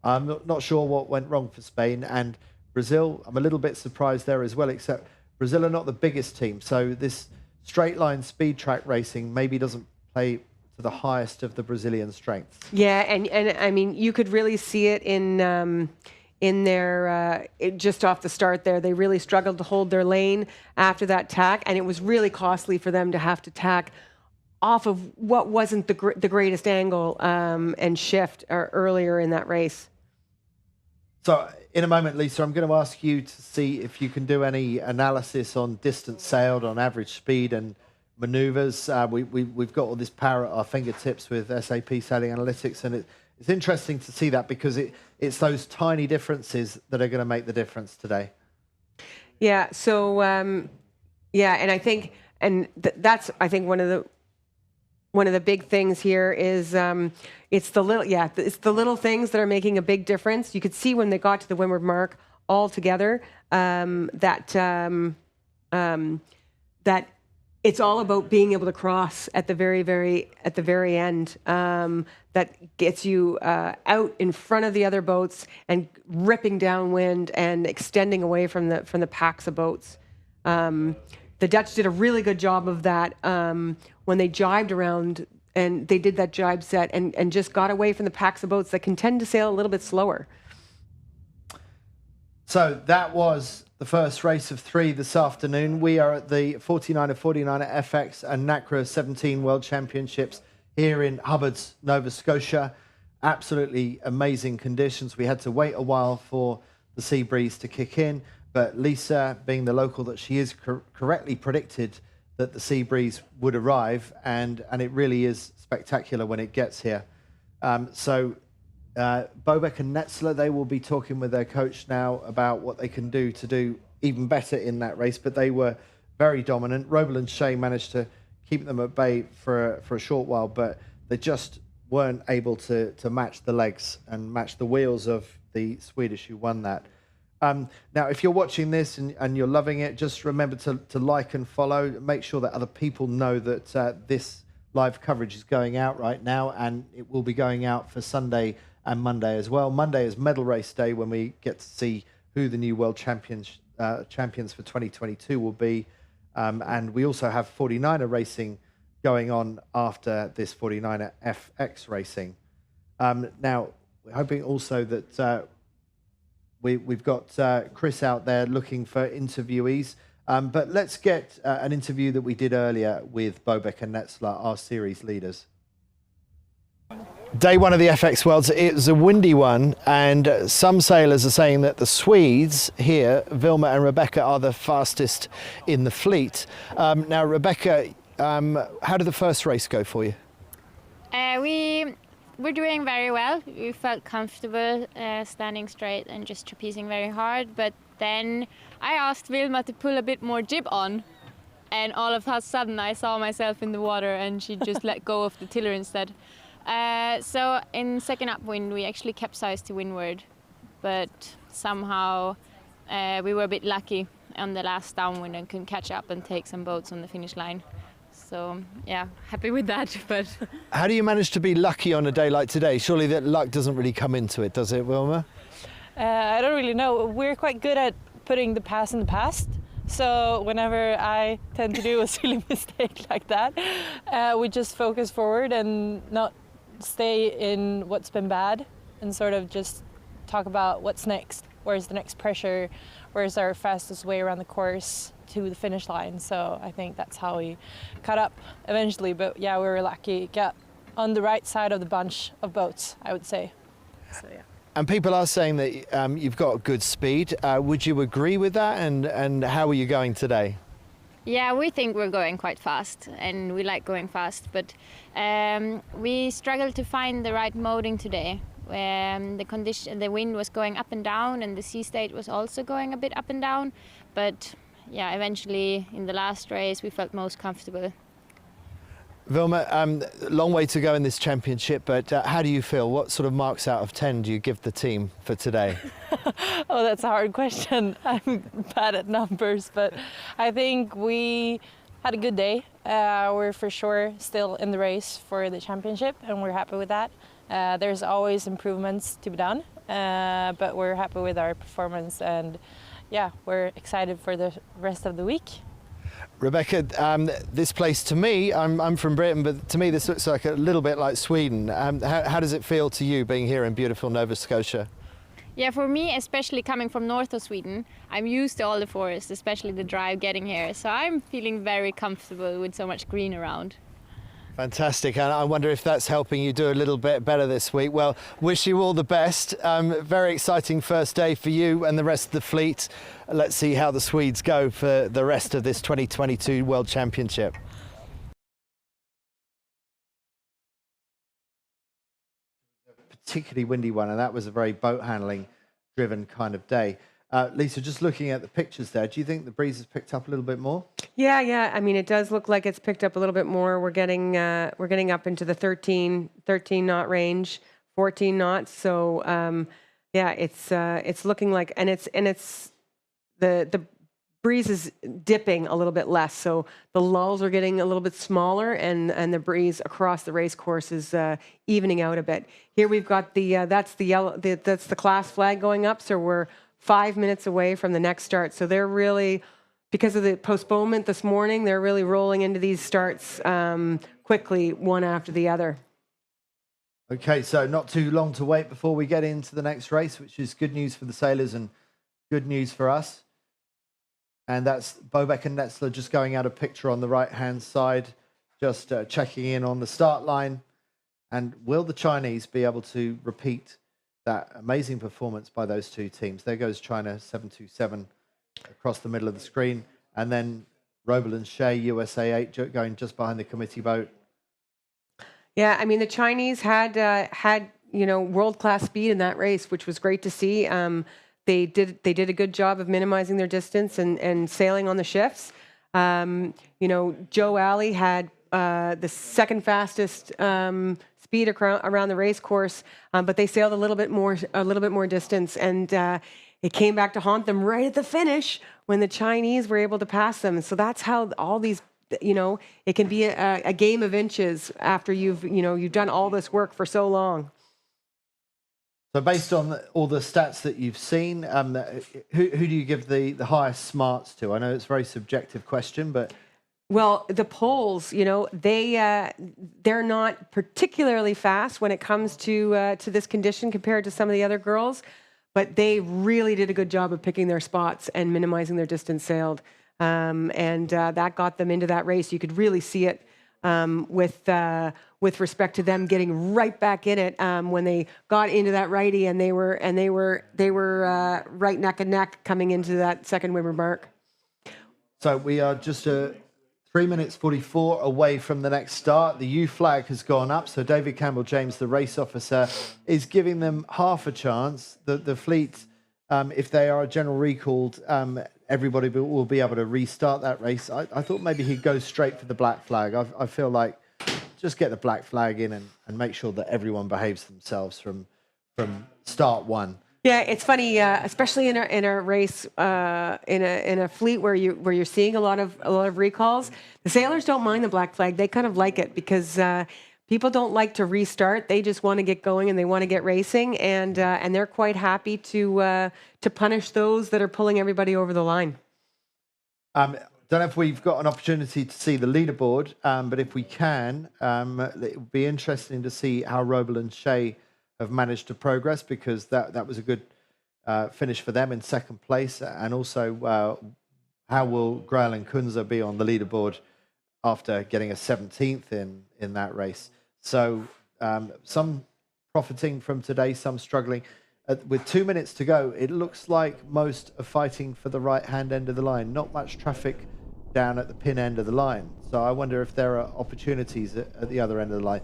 I'm not sure what went wrong for Spain. And Brazil, I'm a little bit surprised there as well, except Brazil are not the biggest team. So this straight line speed track racing maybe doesn't play to the highest of the Brazilian strengths. Yeah, and I mean, you could really see it in their, just off the start there, they really struggled to hold their lane after that tack, and it was really costly for them to have to tack off of what wasn't the greatest angle and shift earlier in that race. So in a moment, Lisa, I'm going to ask you to see if you can do any analysis on distance sailed, on average speed and maneuvers. We've got all this power at our fingertips with SAP Sailing Analytics, and it's interesting to see that because it's those tiny differences that are going to make the difference today. Yeah. So yeah, and I think that's I think one of the big things here is it's the little things that are making a big difference. You could see when they got to the windward mark all together that it's all about being able to cross at the very end. That gets you out in front of the other boats and ripping downwind and extending away from the packs of boats. The Dutch did a really good job of that when they jibed around, and they did that jibe set and just got away from the packs of boats that can tend to sail a little bit slower. So that was the first race of 3 this afternoon. We are at the 49er 49er FX and Nacra 17 World Championships here in Hubbards, Nova Scotia. Absolutely amazing conditions. We had to wait a while for the sea breeze to kick in, but Lisa, being the local that she is, correctly predicted that the sea breeze would arrive, and it really is spectacular when it gets here. Bobek and Netzler, they will be talking with their coach now about what they can do to do even better in that race, but they were very dominant. Robel and Shea managed to keep them at bay for a short while, but they just weren't able to match the legs and match the wheels of the Swedish who won that. Now, if you're watching this and you're loving it, just remember to like and follow. Make sure that other people know that this live coverage is going out right now, and it will be going out for Sunday and Monday as well. Monday is medal race day, when we get to see who the new world champions for 2022 will be. And we also have 49er racing going on after this 49er FX racing. Now, we're hoping also that we've got Chris out there looking for interviewees. But let's get an interview that we did earlier with Bobek and Netzler, our series leaders. Day 1 of the FX Worlds, it was a windy one, and some sailors are saying that the Swedes here, Vilma and Rebecca, are the fastest in the fleet. Now, Rebecca, how did the first race go for you? We were doing very well. We felt comfortable standing straight and just trapezing very hard, but then I asked Vilma to pull a bit more jib on, and all of a sudden I saw myself in the water and she just let go of the tiller instead. So in second upwind we actually capsized to windward, but somehow we were a bit lucky on the last downwind and couldn't catch up and take some boats on the finish line. So yeah, happy with that. But How do you manage to be lucky on a day like today? Surely that luck doesn't really come into it, does it, Wilma? I don't really know. We're quite good at putting the past in the past. So whenever I tend to do a silly mistake like that, we just focus forward and not stay in what's been bad and sort of just talk about what's next. Where's the next pressure? Where's our fastest way around the course to the finish line? So I think that's how we caught up eventually. But yeah, we were lucky. Got on the right side of the bunch of boats, I would say. So yeah. And people are saying that you've got good speed. Would you agree with that? And how are you going today? yeah, we think we're going quite fast, and we like going fast. But we struggled to find the right moding today. The wind was going up and down, and the sea state was also going a bit up and down. But yeah, eventually in the last race we felt most comfortable. Wilma, long way to go in this championship, but how do you feel? What sort of marks out of 10 do you give the team for today? Oh, that's a hard question. I'm bad at numbers, but I think we had a good day. We're for sure still in the race for the championship, and we're happy with that. There's always improvements to be done, but we're happy with our performance, and yeah, we're excited for the rest of the week. Rebecca, this place to me, I'm from Britain, but to me this looks like a little bit like Sweden. How does it feel to you being here in beautiful Nova Scotia? Yeah, for me, especially coming from north of Sweden, I'm used to all the forest, especially the drive getting here. So I'm feeling very comfortable with so much green around. Fantastic, and I wonder if that's helping you do a little bit better this week. Well, wish you all the best. Very exciting first day for you and the rest of the fleet. Let's see how the Swedes go for the rest of this 2022 World Championship. Particularly windy one, and that was a very boat handling driven kind of day. Lisa, just looking at the pictures there, do you think the breeze has picked up a little bit more? Yeah. I mean, it does look like it's picked up a little bit more. We're getting up into the 13 knot range, 14 knots. So yeah, it's looking like, and it's the breeze is dipping a little bit less. So the lulls are getting a little bit smaller, and the breeze across the race course is evening out a bit. Here we've got that's the class flag going up. So we're 5 minutes away from the next start. So they're really, because of the postponement this morning, they're really rolling into these starts quickly, one after the other. Okay, so not too long to wait before we get into the next race, which is good news for the sailors and good news for us. And that's Bobek and Netzler just going out of picture on the right-hand side, just checking in on the start line. And will the Chinese be able to repeat that amazing performance by those two teams? There goes China 727 across the middle of the screen, and then Roble and Shea, USA 8, going just behind the committee boat. Yeah, I mean, the Chinese had world-class speed in that race, which was great to see. They did a good job of minimizing their distance and sailing on the shifts. Joe Alley had the second fastest speed around the race course, but they sailed a little bit more distance, and it came back to haunt them right at the finish when the Chinese were able to pass them. So that's how all these, it can be a game of inches after you've done all this work for so long. So based on all the stats that you've seen, who do you give the highest smarts to? I know it's a very subjective question, but... Well, the Poles, they're not particularly fast when it comes to this condition compared to some of the other girls, but they really did a good job of picking their spots and minimizing their distance sailed, and that got them into that race. You could really see it with respect to them getting right back in it when they got into that righty, and they were right neck and neck coming into that second windward mark. So we are just 3 minutes 44 away from the next start. The U flag has gone up, so David Campbell-James, the race officer, is giving them half a chance. The fleet, if they are general recalled, everybody will be able to restart that race. I thought maybe he'd go straight for the black flag. I feel like just get the black flag in and make sure that everyone behaves themselves from start one. Yeah, it's funny, especially in a race, in a fleet where you're seeing a lot of recalls. The sailors don't mind the black flag; they kind of like it because people don't like to restart. They just want to get going and they want to get racing, and they're quite happy to punish those that are pulling everybody over the line. Don't know if we've got an opportunity to see the leaderboard, but if we can, it would be interesting to see how Roble and Shea have managed to progress, because that was a good finish for them in second place, and also how will Grail and Kunze be on the leaderboard after getting a 17th in that race. So some profiting from today, some struggling. With 2 minutes to go, it looks like most are fighting for the right-hand end of the line. Not much traffic down at the pin end of the line. So I wonder if there are opportunities at the other end of the line.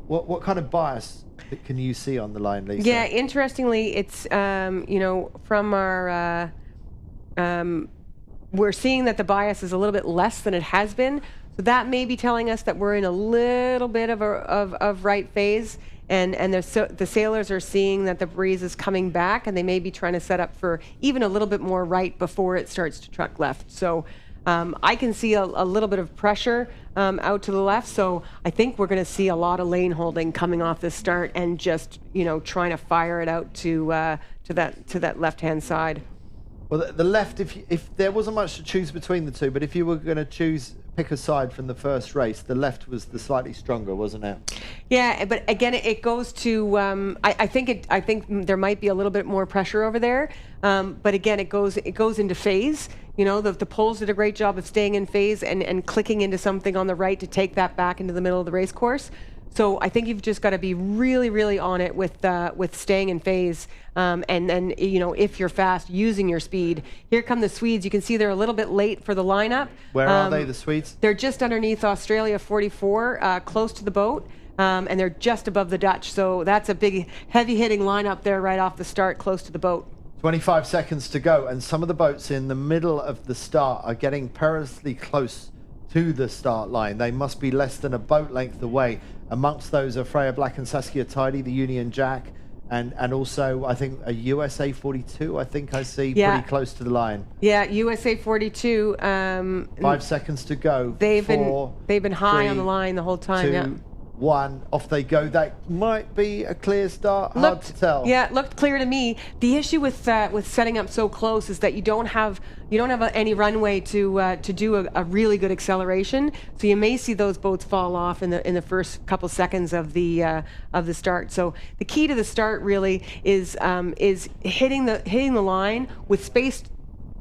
What kind of bias can you see on the line, Lisa? Yeah, interestingly, it's from our we're seeing that the bias is a little bit less than it has been. So that may be telling us that we're in a little bit of right phase, and the sailors are seeing that the breeze is coming back, and they may be trying to set up for even a little bit more right before it starts to truck left. So I can see a little bit of pressure out to the left, so I think we're going to see a lot of lane holding coming off the start, and just trying to fire it out to that left-hand side. Well, the left, if there wasn't much to choose between the two, but if you were going to pick a side from the first race, the left was the slightly stronger, wasn't it? Yeah, but again, it goes to I think there might be a little bit more pressure over there, but again, it goes into phase. The poles did a great job of staying in phase and clicking into something on the right to take that back into the middle of the race course. So I think you've just got to be really, really on it with staying in phase, and then if you're fast, using your speed. Here come the Swedes. You can see they're a little bit late for the lineup. Where are they, the Swedes? They're just underneath Australia 44, close to the boat, and they're just above the Dutch. So that's a big, heavy-hitting lineup there right off the start, close to the boat. 25 seconds to go, and some of the boats in the middle of the start are getting perilously close to the start line. They must be less than a boat length away. Amongst those are Freya Black and Saskia Tidy, the Union Jack, and also I think a USA 42. I think I see pretty close to the line. Yeah, USA 42. 5 seconds to go. They've been high on the line the whole time. 2, 1, off they go. That might be a clear start. Hard to tell. Yeah, it looked clear to me. The issue with setting up so close is that you don't have any runway to do a really good acceleration. So you may see those boats fall off in the first couple seconds of the start. So the key to the start really is hitting the line with space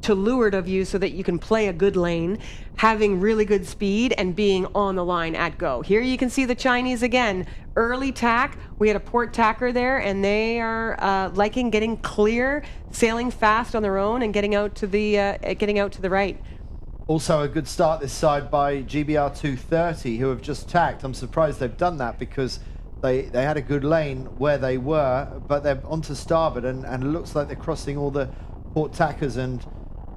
to leeward of you so that you can play a good lane, having really good speed, and being on the line at go. Here you can see the Chinese again. Early tack. We had a port tacker there, and they are liking getting clear, sailing fast on their own, and getting out to the right. Also a good start this side by GBR 230, who have just tacked. I'm surprised they've done that, because they had a good lane where they were, but they're onto starboard, and it looks like they're crossing all the port tackers. And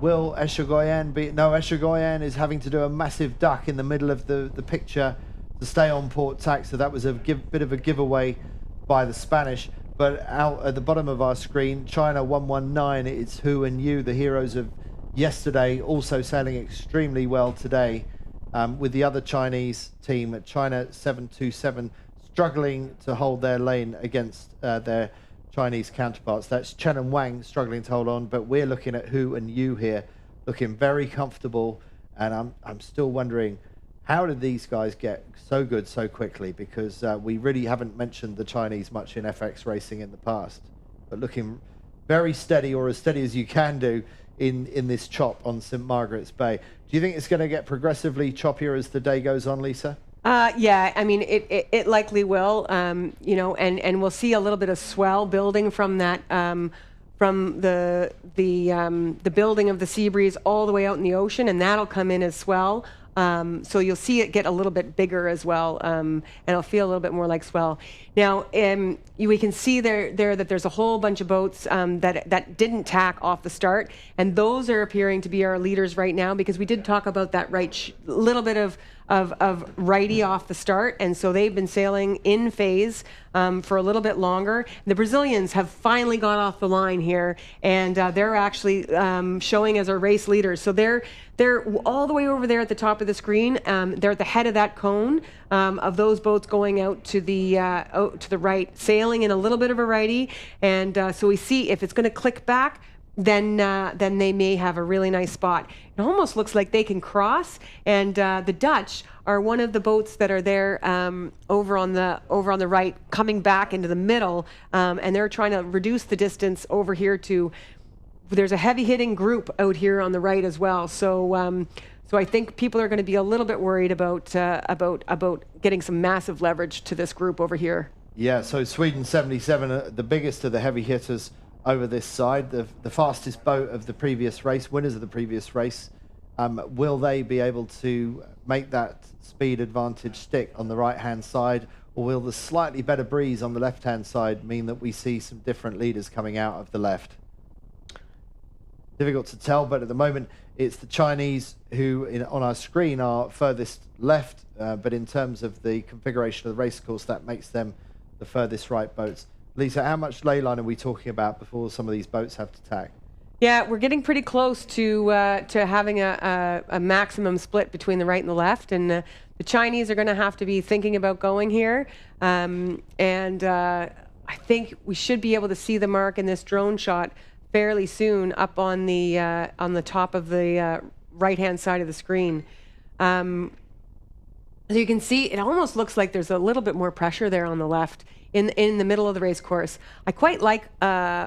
will Eschagoyen be? No, Eschagoyen is having to do a massive duck in the middle of the picture to stay on port tack, so that was a bit of a giveaway by the Spanish. But out at the bottom of our screen, China 119, it's Hu and Yu, the heroes of yesterday, also sailing extremely well today, with the other Chinese team at China 727 struggling to hold their lane against their Chinese counterparts. That's Chen and Wang struggling to hold on, but we're looking at Hu and Yu here, looking very comfortable, and I'm still wondering, how did these guys get so good so quickly? Because we really haven't mentioned the Chinese much in FX racing in the past, but looking very steady, or as steady as you can do in this chop on St. Margaret's Bay. Do you think it's going to get progressively choppier as the day goes on, Lisa? Yeah, I mean, it likely will, and we'll see a little bit of swell building from that, from the building of the sea breeze all the way out in the ocean, and that'll come in as swell. So you'll see it get a little bit bigger as well, and it'll feel a little bit more like swell. Now, we can see there that there's a whole bunch of boats that didn't tack off the start, and those are appearing to be our leaders right now, because we did talk about that little bit of righty off the start, and so they've been sailing in phase for a little bit longer. The Brazilians have finally got off the line here, and they're actually showing as our race leaders. So they're all the way over there at the top of the screen. They're at the head of that cone of those boats going out to the right, sailing in a little bit of a righty, and so we see if it's going to click back, then they may have a really nice spot. It almost looks like they can cross, and the Dutch are one of the boats that are there over on the right, coming back into the middle, and they're trying to reduce the distance over here to. There's a heavy hitting group out here on the right as well, so I think people are going to be a little bit worried about getting some massive leverage to this group over here. Yeah, so Sweden 77, the biggest of the heavy hitters over this side, the fastest boat of the previous race, winners of the previous race. Will they be able to make that speed advantage stick on the right-hand side, or will the slightly better breeze on the left-hand side mean that we see some different leaders coming out of the left? Difficult to tell, but at the moment it's the Chinese who on our screen are furthest left, but in terms of the configuration of the race course, that makes them the furthest right boats. Lisa, how much ley line are we talking about before some of these boats have to tack? Yeah, we're getting pretty close to having a maximum split between the right and the left, and the Chinese are going to have to be thinking about going here, and I think we should be able to see the mark in this drone shot fairly soon up on the top of the right-hand side of the screen. So you can see it almost looks like there's a little bit more pressure there on the left in the middle of the race course. I quite like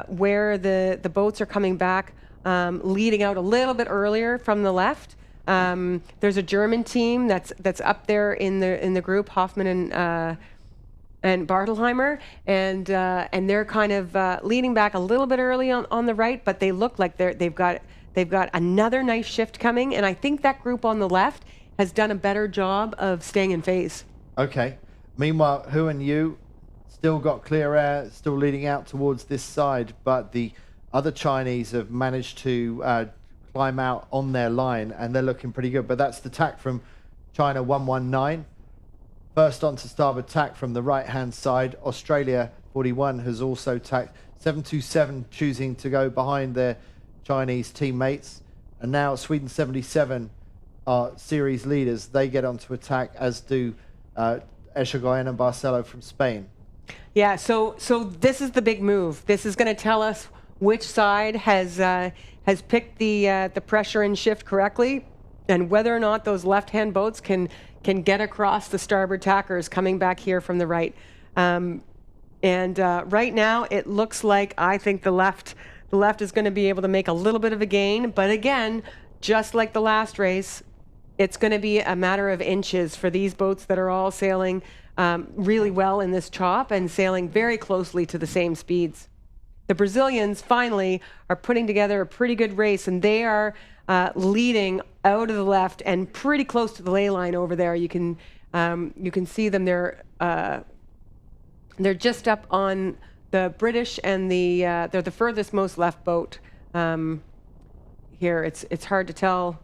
where the boats are coming back, leading out a little bit earlier from the left. There's a German team that's up there in the group, Hoffman and Bartelheimer, and they're kind of leading back a little bit early on the right, but they look like they've got another nice shift coming, and I think that group on the left has done a better job of staying in phase. Okay. Meanwhile, Hu and Yu still got clear air, still leading out towards this side, but the other Chinese have managed to climb out on their line, and they're looking pretty good. But that's the tack from China 119. First on to starboard tack from the right-hand side. Australia 41 has also tacked. 727 choosing to go behind their Chinese teammates. And now Sweden 77 are series leaders. They get onto attack, as do Echegoyen and Barcelo from Spain. Yeah, so this is the big move. This is going to tell us which side has picked the pressure and shift correctly, and whether or not those left-hand boats can get across the starboard tackers coming back here from the right. Right now, it looks like I think the left is going to be able to make a little bit of a gain, but again, just like the last race, it's going to be a matter of inches for these boats that are all sailing really well in this chop and sailing very closely to the same speeds. The Brazilians finally are putting together a pretty good race, and they are leading out of the left and pretty close to the ley line over there. You can see them there. They're just up on the British, and they're the furthest most left boat here. It's hard to tell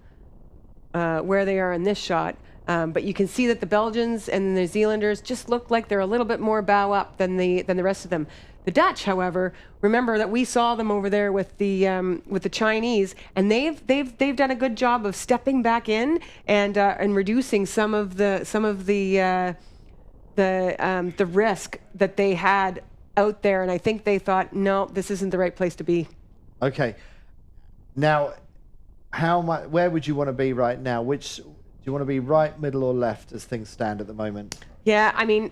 where they are in this shot, but you can see that the Belgians and the New Zealanders just look like they're a little bit more bow up than the rest of them. The Dutch, however, remember that we saw them over there with the Chinese, and they've done a good job of stepping back in and reducing some of the risk that they had out there, and I think they thought, no, this isn't the right place to be. Okay, now where would you want to be right now? Do you want to be right, middle, or left as things stand at the moment? Yeah, I mean,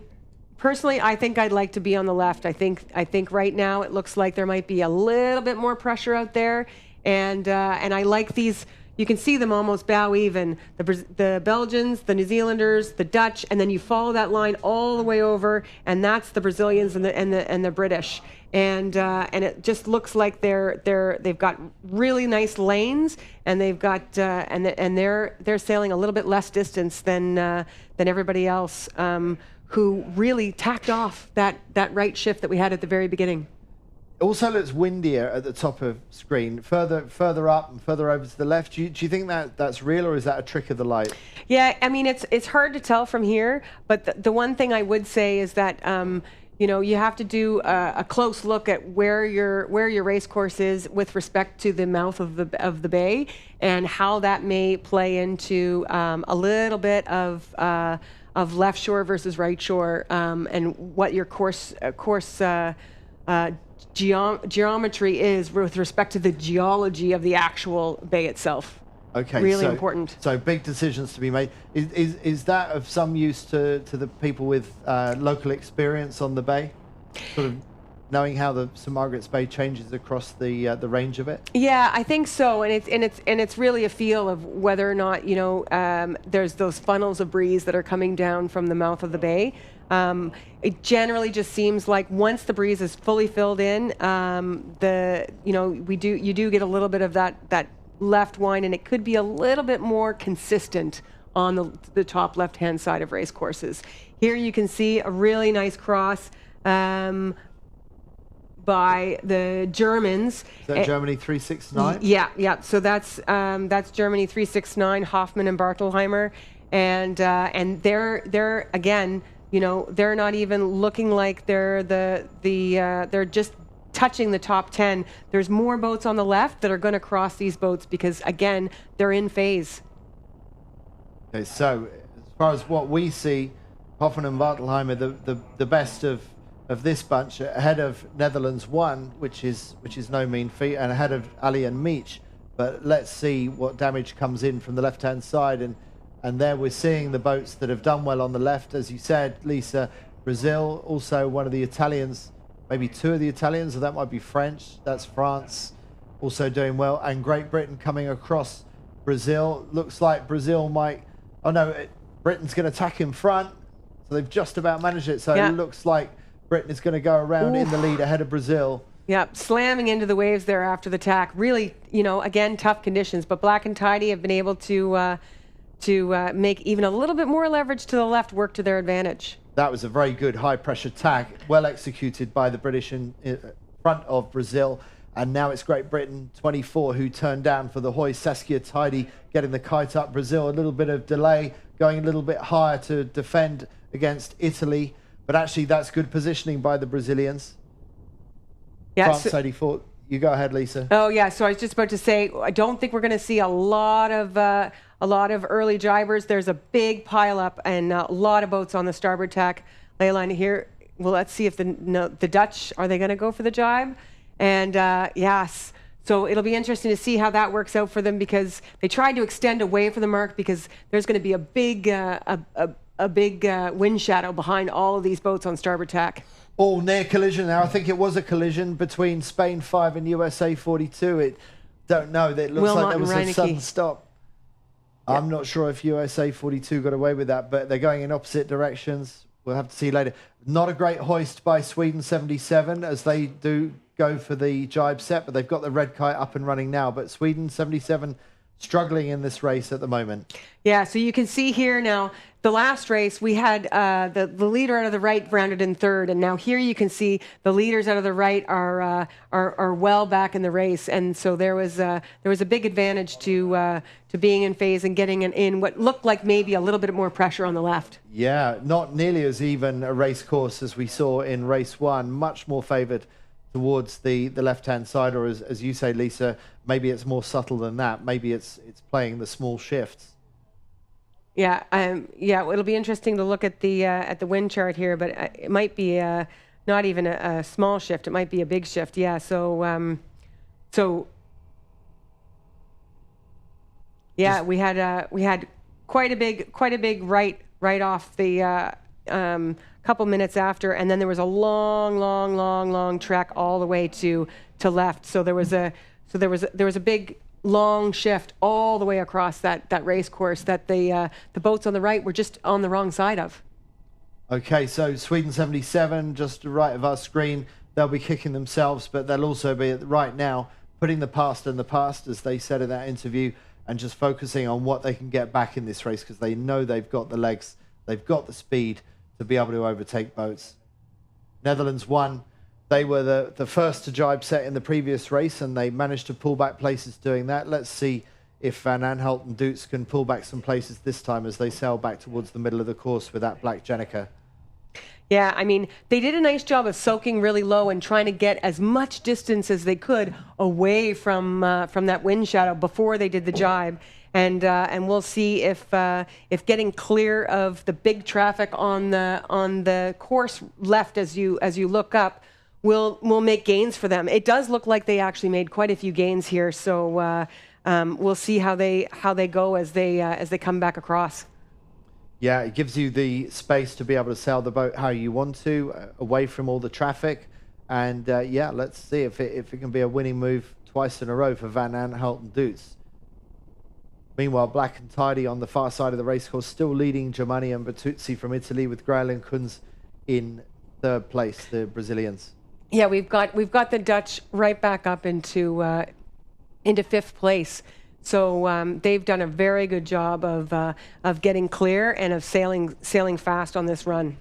personally, I think I'd like to be on the left. I think right now it looks like there might be a little bit more pressure out there, and I like these. You can see them almost bow even. The Belgians, the New Zealanders, the Dutch, and then you follow that line all the way over, and that's the Brazilians and the British. And it just looks like they've got really nice lanes, and they've got and they're sailing a little bit less distance than everybody else. who really tacked off that right shift that we had at the very beginning. It also looks windier at the top of screen, further up and further over to the left. Do you think that's real, or is that a trick of the light? Yeah, I mean, it's hard to tell from here, but the one thing I would say is that you know, you have to do a close look at where your race course is with respect to the mouth of the bay, and how that may play into a little bit of left shore versus right shore, and what your course geometry is with respect to the geology of the actual bay itself. Okay, really important. So big decisions to be made. Is that of some use to the people with local experience on the bay, sort of knowing how the St Margaret's Bay changes across the range of it? Yeah, I think so, and it's really a feel of whether or not, you know, there's those funnels of breeze that are coming down from the mouth of the bay. It generally just seems like once the breeze is fully filled in, you know, you do get a little bit of that left wind, and it could be a little bit more consistent on the top left-hand side of race courses. Here you can see a really nice cross by the Germans. Is that Germany 369? Yeah. So that's Germany 369, Hoffmann and Bartelheimer, and they're again, you know, they're not even looking like they're they're just touching the top 10. There's more boats on the left that are going to cross these boats because, again, they're in phase. Okay, so as far as what we see, Hoffmann and Bartelheimer, the best of this bunch, ahead of Netherlands 1, which is no mean feat, and ahead of Ali and Meech. But let's see what damage comes in from the left-hand side, and there we're seeing the boats that have done well on the left, as you said, Lisa. Brazil, also one of the Italians, maybe two of the Italians, or that might be French. That's France, also doing well. And Great Britain coming across Brazil. Looks like Brazil might... Oh, no, Britain's going to attack in front. So they've just about managed it. So yeah. It looks like Britain is going to go around in the lead ahead of Brazil. Yeah, slamming into the waves there after the tack. Really, you know, again, tough conditions. But Black and Tidy have been able to make even a little bit more leverage to the left work to their advantage. That was a very good high-pressure tack, well executed by the British in front of Brazil. And now it's Great Britain, 24, who turned down for the hoist. Saskia Tidy getting the kite up. Brazil, a little bit of delay, going a little bit higher to defend against Italy. But actually, that's good positioning by the Brazilians. Yeah, France 84. You go ahead, Lisa. Oh, yeah. So I was just about to say, I don't think we're going to see a lot of early jibers. There's a big pile up and a lot of boats on the starboard tack. Ley line here. Well, let's see if the Dutch, are they going to go for the jibe? And yes. So it'll be interesting to see how that works out for them, because they tried to extend away from the mark because there's going to be a big wind shadow behind all of these boats on starboard tack. Oh, near collision now. I think it was a collision between Spain 5 and USA 42. Don't know. It looks like there was a sudden stop. Yep. I'm not sure if USA 42 got away with that, but they're going in opposite directions. We'll have to see later. Not a great hoist by Sweden 77 as they do go for the jibe set, but they've got the red kite up and running now. But Sweden 77 struggling in this race at the moment. Yeah, so you can see here now, the last race, we had the leader out of the right rounded in third, and now here you can see the leaders out of the right are well back in the race, and so there was a big advantage to being in phase and getting in what looked like maybe a little bit more pressure on the left. Yeah, not nearly as even a race course as we saw in race one, much more favoured towards the left-hand side, or as you say, Lisa, maybe it's more subtle than that. Maybe it's playing the small shifts. Yeah, it'll be interesting to look at the wind chart here, but it might be not even a small shift. It might be a big shift. Yeah, so yeah, we had quite a big right off the couple minutes after, and then there was a long trek all the way to left. So there was a big long shift all the way across that race course that the boats on the right were just on the wrong side of. Okay, so Sweden 77 just to the right of our screen. They'll be kicking themselves, but they'll also be right now putting the past in the past, as they said in that interview, and just focusing on what they can get back in this race, because they know they've got the legs, they've got the speed to be able to overtake boats. Netherlands won. They were the first to jibe set in the previous race, and they managed to pull back places doing that. Let's see if Van Aanholt and Doets can pull back some places this time as they sail back towards the middle of the course with that black Jenica. Yeah, I mean, they did a nice job of soaking really low and trying to get as much distance as they could away from that wind shadow before they did the jibe. And we'll see if getting clear of the big traffic on the course left as you look up will make gains for them. It does look like they actually made quite a few gains here. So we'll see how they go as they come back across. Yeah, it gives you the space to be able to sail the boat how you want to, away from all the traffic. And yeah, let's see if it can be a winning move twice in a row for Van Aanholt and Doets. Meanwhile, Black and Tidy on the far side of the racecourse, still leading Germani and Bertuzzi from Italy, with Grail and Kunz in third place, the Brazilians. Yeah, we've got the Dutch right back up into fifth place. So they've done a very good job of getting clear and of sailing fast on this run.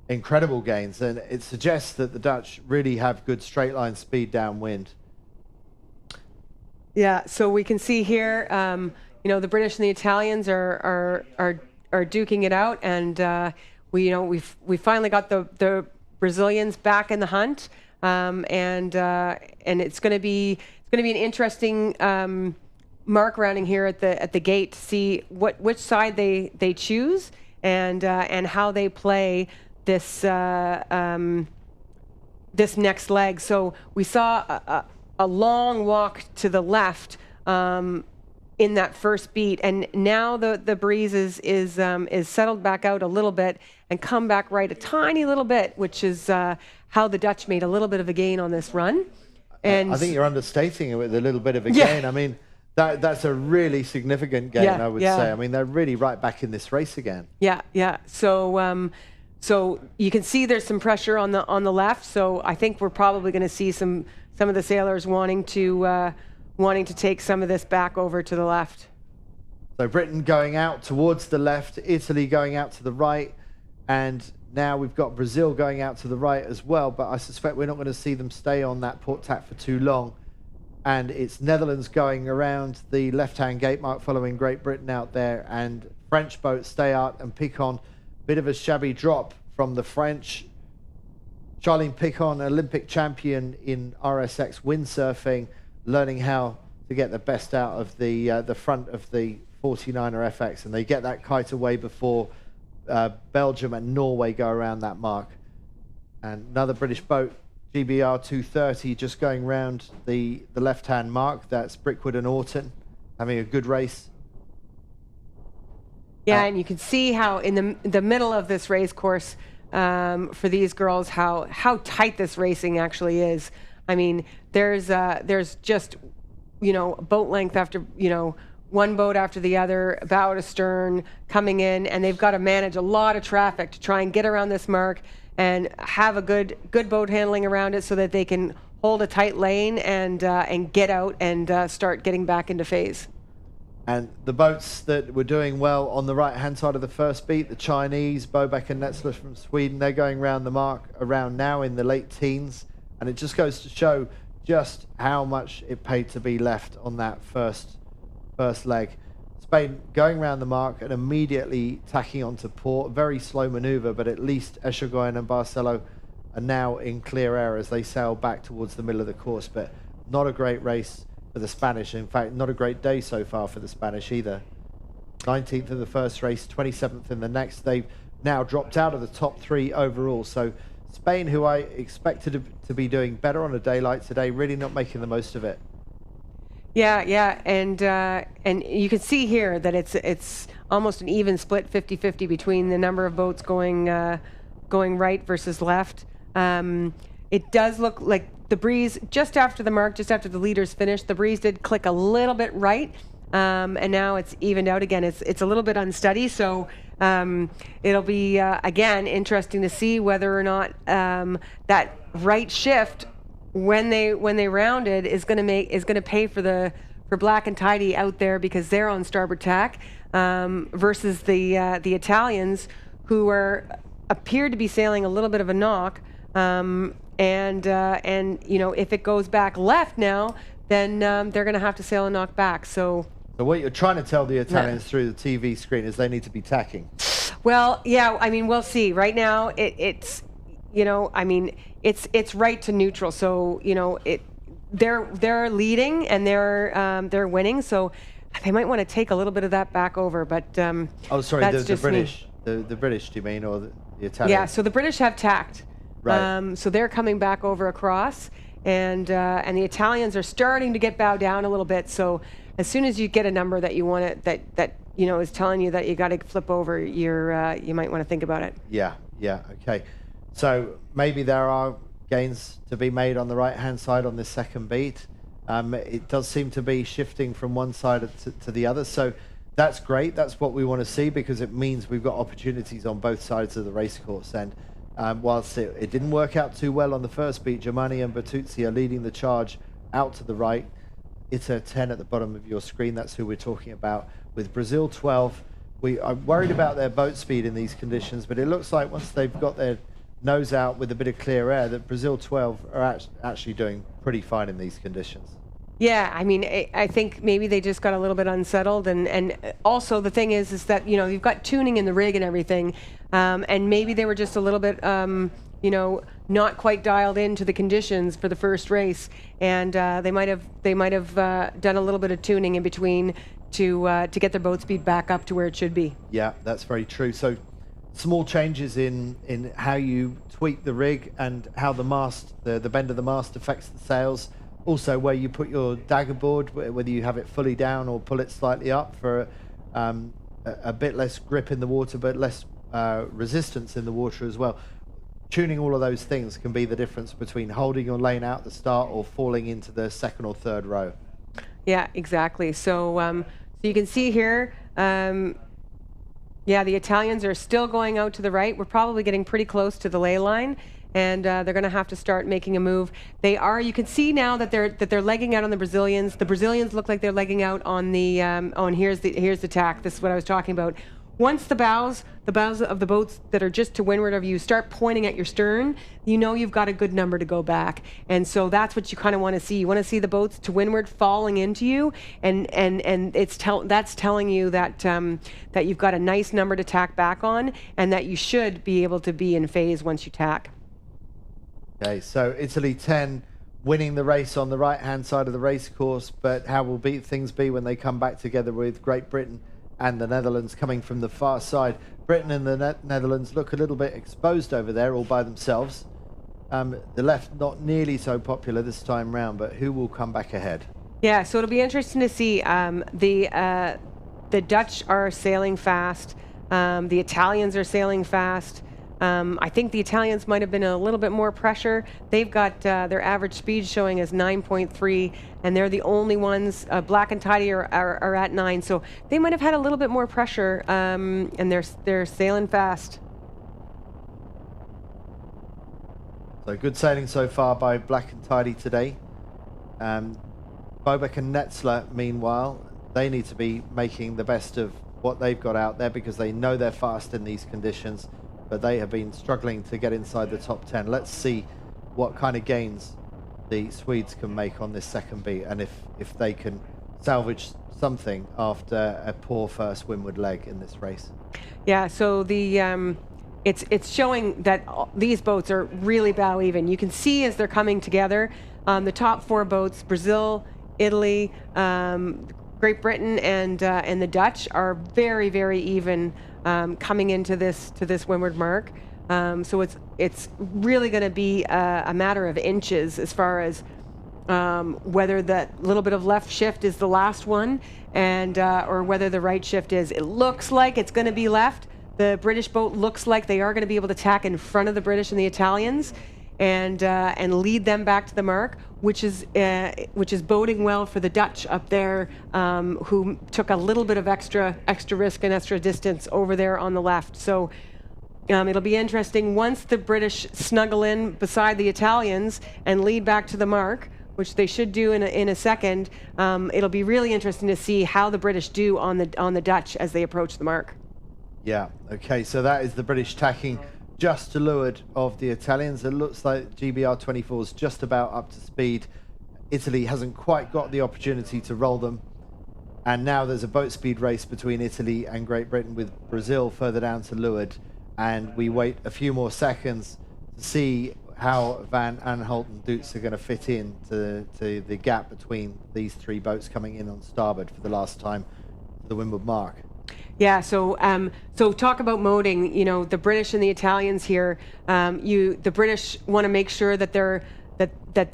Incredible gains, and it suggests that the Dutch really have good straight line speed downwind. Yeah, so we can see here, the British and the Italians are duking it out, and we finally got the Brazilians back in the hunt, and it's going to be an interesting mark rounding here at the gate to see which side they choose and how they play this this next leg. So we saw a long walk to the left in that first beat, and now the breeze is settled back out a little bit and come back right a tiny little bit, which is how the Dutch made a little bit of a gain on this run. And I think you're understating it with a little bit of a gain. I mean, that's a really significant gain, I would say. I mean, they're really right back in this race again. Yeah. So you can see there's some pressure on the left. So I think we're probably going to see some of the sailors wanting to take some of this back over to the left. So Britain going out towards the left, Italy going out to the right, and now we've got Brazil going out to the right as well, but I suspect we're not going to see them stay on that port tack for too long. And it's Netherlands going around the left-hand gate mark, following Great Britain out there, and French boats Stay Out and Picon. Bit of a shabby drop from the French. Charlene Picon, Olympic champion in RSX windsurfing, learning how to get the best out of the front of the 49er FX, and they get that kite away before Belgium and Norway go around that mark. And another British boat, GBR 230, just going round the left-hand mark. That's Brickwood and Orton having a good race. Yeah, and you can see how in the middle of this race course for these girls, how tight this racing actually is. I mean, there's just boat length after one boat after the other, bow to stern, coming in, and they've got to manage a lot of traffic to try and get around this mark and have a good boat handling around it so that they can hold a tight lane and get out and start getting back into phase. And the boats that were doing well on the right-hand side of the first beat, the Chinese, Bobeck and Netzler from Sweden, they're going round the mark around now in the late teens, and it just goes to show just how much it paid to be left on that first leg. Spain going round the mark and immediately tacking onto port. Very slow maneuver, but at least Echegoyen and Barcelo are now in clear air as they sail back towards the middle of the course. But not a great race for the Spanish. In fact, not a great day so far for the Spanish either. 19th in the first race, 27th in the next. They've now dropped out of the top three overall. So Spain, who I expected to be doing better on a day like today, really not making the most of it. Yeah, and you can see here that it's almost an even split, 50-50 between the number of boats going right versus left. It does look like the breeze just after the mark, just after the leaders finished, the breeze did click a little bit right, and now it's evened out again. It's a little bit unsteady, so it'll be again interesting to see whether or not that right shift when they rounded is going to pay for Black and Tidy out there because they're on starboard tack versus the Italians who appear to be sailing a little bit of a knock. And if it goes back left now, then they're going to have to sail a knock back. So what you're trying to tell the Italians through the TV screen is they need to be tacking. Well, yeah, I mean, we'll see. Right now, it's right to neutral. So they're leading and they're winning. So they might want to take a little bit of that back over. But sorry, the British, the British, do you mean, or the Italians? Yeah, so the British have tacked. Right. So they're coming back over across, and the Italians are starting to get bowed down a little bit. So as soon as you get a number that you want it, that is telling you that you got to flip over, you might want to think about it. Yeah, okay. So maybe there are gains to be made on the right-hand side on this second beat. It does seem to be shifting from one side to the other. So that's great. That's what we want to see, because it means we've got opportunities on both sides of the racecourse. And whilst it didn't work out too well on the first beat, Germani and Bertuzzi are leading the charge out to the right. It's a 10 at the bottom of your screen. That's who we're talking about. With Brazil 12, we are worried about their boat speed in these conditions, but it looks like once they've got their nose out with a bit of clear air, that Brazil 12 are actually doing pretty fine in these conditions. Yeah, I mean, I think maybe they just got a little bit unsettled, and also the thing is that you've got tuning in the rig and everything, and maybe they were just a little bit not quite dialed into the conditions for the first race, and they might have done a little bit of tuning in between to get their boat speed back up to where it should be. Yeah, that's very true. So small changes in how you tweak the rig and how the mast, the bend of the mast affects the sails. Also, where you put your dagger board, whether you have it fully down or pull it slightly up for a bit less grip in the water, but less resistance in the water as well. Tuning all of those things can be the difference between holding your lane out at the start or falling into the second or third row. Yeah, exactly. So you can see here, the Italians are still going out to the right. We're probably getting pretty close to the ley line, and they're going to have to start making a move. They are. You can see now that they're legging out on the Brazilians. The Brazilians look like they're legging out on the. And here's the tack. This is what I was talking about. Once the bows of the boats that are just to windward of you start pointing at your stern, you've got a good number to go back. And so that's what you kind of want to see. You want to see the boats to windward falling into you, and that's telling you that you've got a nice number to tack back on, and that you should be able to be in phase once you tack. Okay, so Italy 10 winning the race on the right-hand side of the race course, but how will things be when they come back together with Great Britain and the Netherlands coming from the far side? Britain and the Netherlands look a little bit exposed over there all by themselves. The left not nearly so popular this time round, but who will come back ahead? Yeah, so it'll be interesting to see. The Dutch are sailing fast. The Italians are sailing fast. I think the Italians might have been a little bit more pressure. They've got their average speed showing as 9.3, and they're the only ones. Black and Tidy are at 9, so they might have had a little bit more pressure, and they're sailing fast. So good sailing so far by Black and Tidy today. Bobek and Netzler, meanwhile, they need to be making the best of what they've got out there, because they know they're fast in these conditions, but they have been struggling to get inside the top 10. Let's see what kind of gains the Swedes can make on this second beat, and if they can salvage something after a poor first windward leg in this race. Yeah, so it's showing that these boats are really bow even. You can see as they're coming together, the top 4 boats, Brazil, Italy, Great Britain, and the Dutch are very, very even coming into this windward mark. So it's really going to be a matter of inches as far as whether that little bit of left shift is the last one, and or whether the right shift is. It looks like it's going to be left. The British boat looks like they are going to be able to tack in front of the British and the Italians, and lead them back to the mark, which is boding well for the Dutch up there, who took a little bit of extra risk and extra distance over there on the left. So it'll be interesting once the British snuggle in beside the Italians and lead back to the mark, which they should do in a second. It'll be really interesting to see how the British do on the Dutch as they approach the mark. Yeah, okay, so that is the British tacking just to leeward of the Italians. It looks like GBR 24 is just about up to speed. Italy hasn't quite got the opportunity to roll them. And now there's a boat speed race between Italy and Great Britain, with Brazil further down to leeward. And we wait a few more seconds to see how Van Aanholt and Doets are going to fit in to the gap between these three boats coming in on starboard for the last time to the windward mark. Yeah, so talk about moding. You know, the British and the Italians here. The British want to make sure that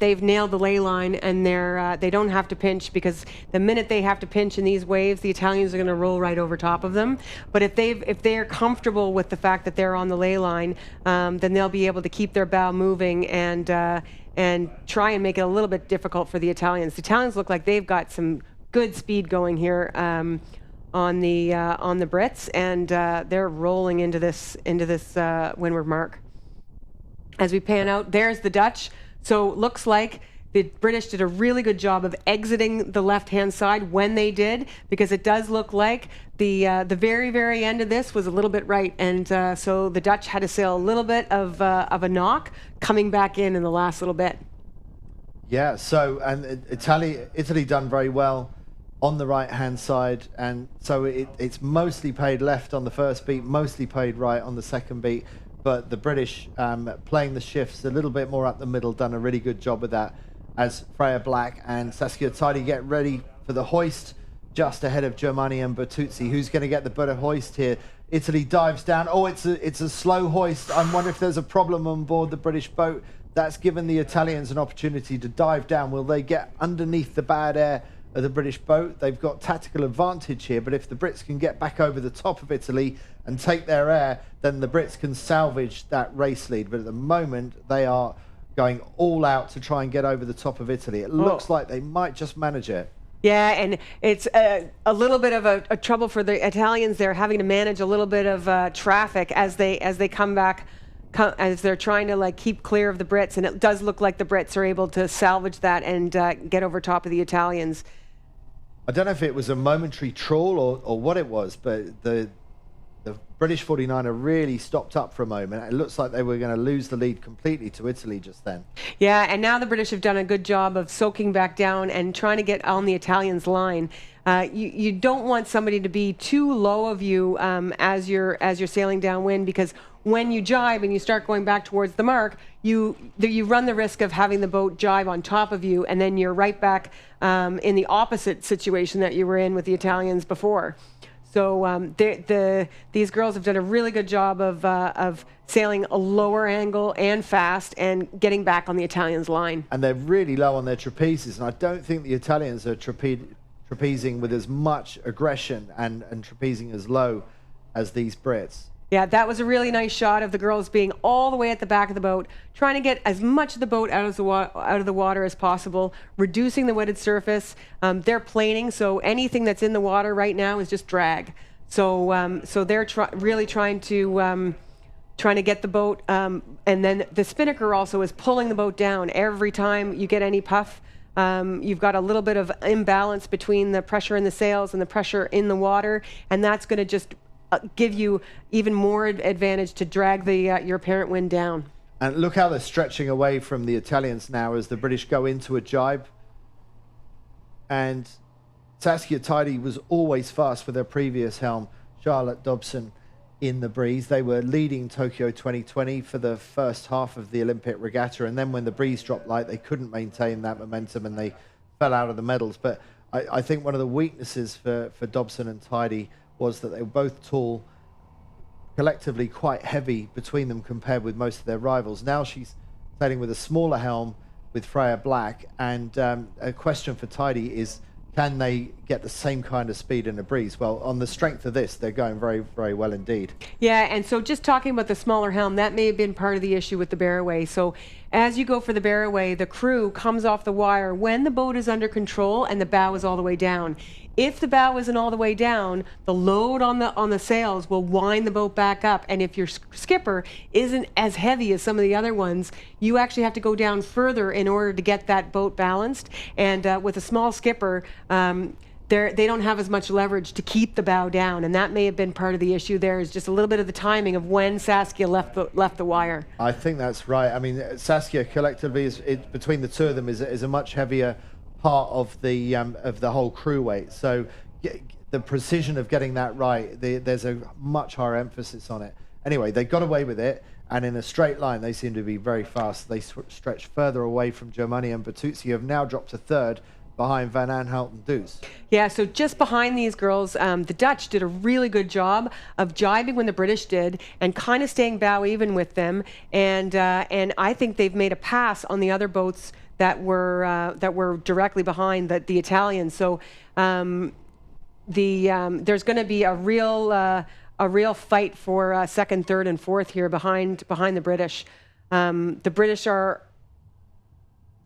they've nailed the ley line, and they don't have to pinch, because the minute they have to pinch in these waves, the Italians are going to roll right over top of them. But if they're comfortable with the fact that they're on the ley line, then they'll be able to keep their bow moving and try and make it a little bit difficult for the Italians. The Italians look like they've got some good speed going here on the Brits, and they're rolling into this windward mark. As we pan out, there's the Dutch. So it looks like the British did a really good job of exiting the left-hand side when they did, because it does look like the very, very end of this was a little bit right, and so the Dutch had to sail a little bit of a knock coming back in the last little bit. Yeah, so, and Italy done very well on the right-hand side, and so it's mostly paid left on the first beat, mostly paid right on the second beat, but the British playing the shifts a little bit more up the middle, done a really good job with that, as Freya Black and Saskia Tidy get ready for the hoist just ahead of Germani and Bertuzzi. Who's going to get the better hoist here? Italy dives down. Oh, it's a slow hoist. I wonder if there's a problem on board the British boat. That's given the Italians an opportunity to dive down. Will they get underneath the bad air of the British boat? They've got tactical advantage here, but if the Brits can get back over the top of Italy and take their air, then the Brits can salvage that race lead. But at the moment, they are going all out to try and get over the top of Italy. It looks like they might just manage it. Yeah, and it's a little bit of a trouble for the Italians. They're having to manage a little bit of traffic as they come back, as they're trying to keep clear of the Brits, and it does look like the Brits are able to salvage that and get over top of the Italians. I don't know if it was a momentary trawl or what it was, but the British 49er really stopped up for a moment. It looks like they were going to lose the lead completely to Italy just then. Yeah, and now the British have done a good job of soaking back down and trying to get on the Italians' line. You don't want somebody to be too low of you as you're sailing downwind, because when you jibe and you start going back towards the mark, you run the risk of having the boat jibe on top of you, and then you're right back in the opposite situation that you were in with the Italians before. So these girls have done a really good job of sailing a lower angle and fast and getting back on the Italians' line. And they're really low on their trapezes, and I don't think the Italians are trapezing with as much aggression and trapezing as low as these Brits. Yeah, that was a really nice shot of the girls being all the way at the back of the boat, trying to get as much of the boat out of the water as possible, reducing the wetted surface. They're planing, so anything that's in the water right now is just drag. So they're really trying to get the boat, and then the spinnaker also is pulling the boat down. Every time you get any puff, you've got a little bit of imbalance between the pressure in the sails and the pressure in the water, and that's going to just give you even more advantage to drag your apparent wind down. And look how they're stretching away from the Italians now as the British go into a jibe. And Saskia Tidy was always fast with her previous helm, Charlotte Dobson, in the breeze. They were leading Tokyo 2020 for the first half of the Olympic regatta, and then when the breeze dropped light, they couldn't maintain that momentum and they fell out of the medals. But I think one of the weaknesses for Dobson and Tidy was that they were both tall, collectively quite heavy between them compared with most of their rivals. Now she's sailing with a smaller helm with Freya Black, and a question for Tidy is, can they get the same kind of speed in a breeze? Well, on the strength of this, they're going very, very well indeed. Yeah, and so just talking about the smaller helm, that may have been part of the issue with the Barraway. So as you go for the Barraway, the crew comes off the wire when the boat is under control and the bow is all the way down. If the bow isn't all the way down, the load on the sails will wind the boat back up. And if your skipper isn't as heavy as some of the other ones, you actually have to go down further in order to get that boat balanced. And with a small skipper, they don't have as much leverage to keep the bow down, and that may have been part of the issue. There is just a little bit of the timing of when Saskia left the wire. I think that's right. I mean, Saskia collectively between the two of them is a much heavier part of the whole crew weight. So the precision of getting that right, there's a much higher emphasis on it. Anyway, they got away with it, and in a straight line, they seem to be very fast. They stretch further away from Germany, and Bertuzzi have now dropped to third, behind Van Aanholt and Does. Yeah, so just behind these girls, the Dutch did a really good job of jibing when the British did and kind of staying bow even with them. And I think they've made a pass on the other boats that were directly behind the Italians. So there's going to be a real fight for second, third, and fourth here behind the British. The British are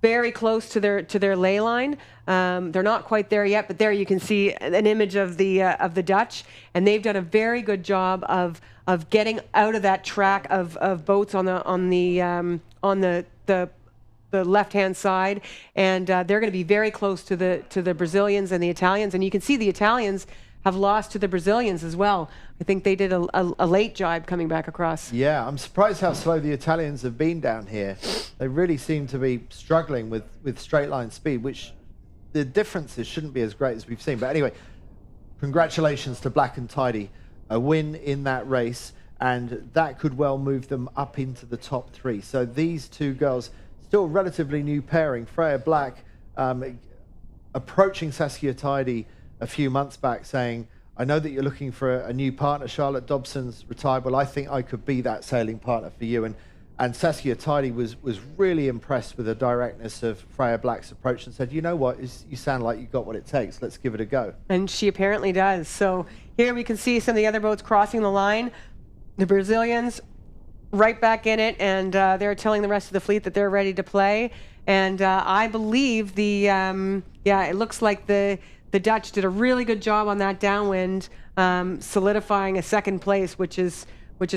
very close to their ley line. They're not quite there yet, but there you can see an image of the Dutch, and they've done a very good job of getting out of that track of boats on the left-hand side, and they're going to be very close to the Brazilians and the Italians, and you can see the Italians have lost to the Brazilians as well. I think they did a late jibe coming back across. Yeah, I'm surprised how slow the Italians have been down here. They really seem to be struggling with straight line speed, which the differences shouldn't be as great as we've seen. But anyway, congratulations to Black and Tidy, a win in that race, and that could well move them up into the top three. So these two girls, still relatively new pairing, Freya Black approaching Saskia Tidy a few months back saying, I know that you're looking for a new partner. Charlotte Dobson's retired. Well, I think I could be that sailing partner for you. And Saskia Tidy was really impressed with the directness of Freya Black's approach and said, you know what, you sound like you've got what it takes. Let's give it a go. And she apparently does. So here we can see some of the other boats crossing the line. The Brazilians right back in it, and they're telling the rest of the fleet that they're ready to play. And I believe it looks like the Dutch did a really good job on that downwind, solidifying a second place, which is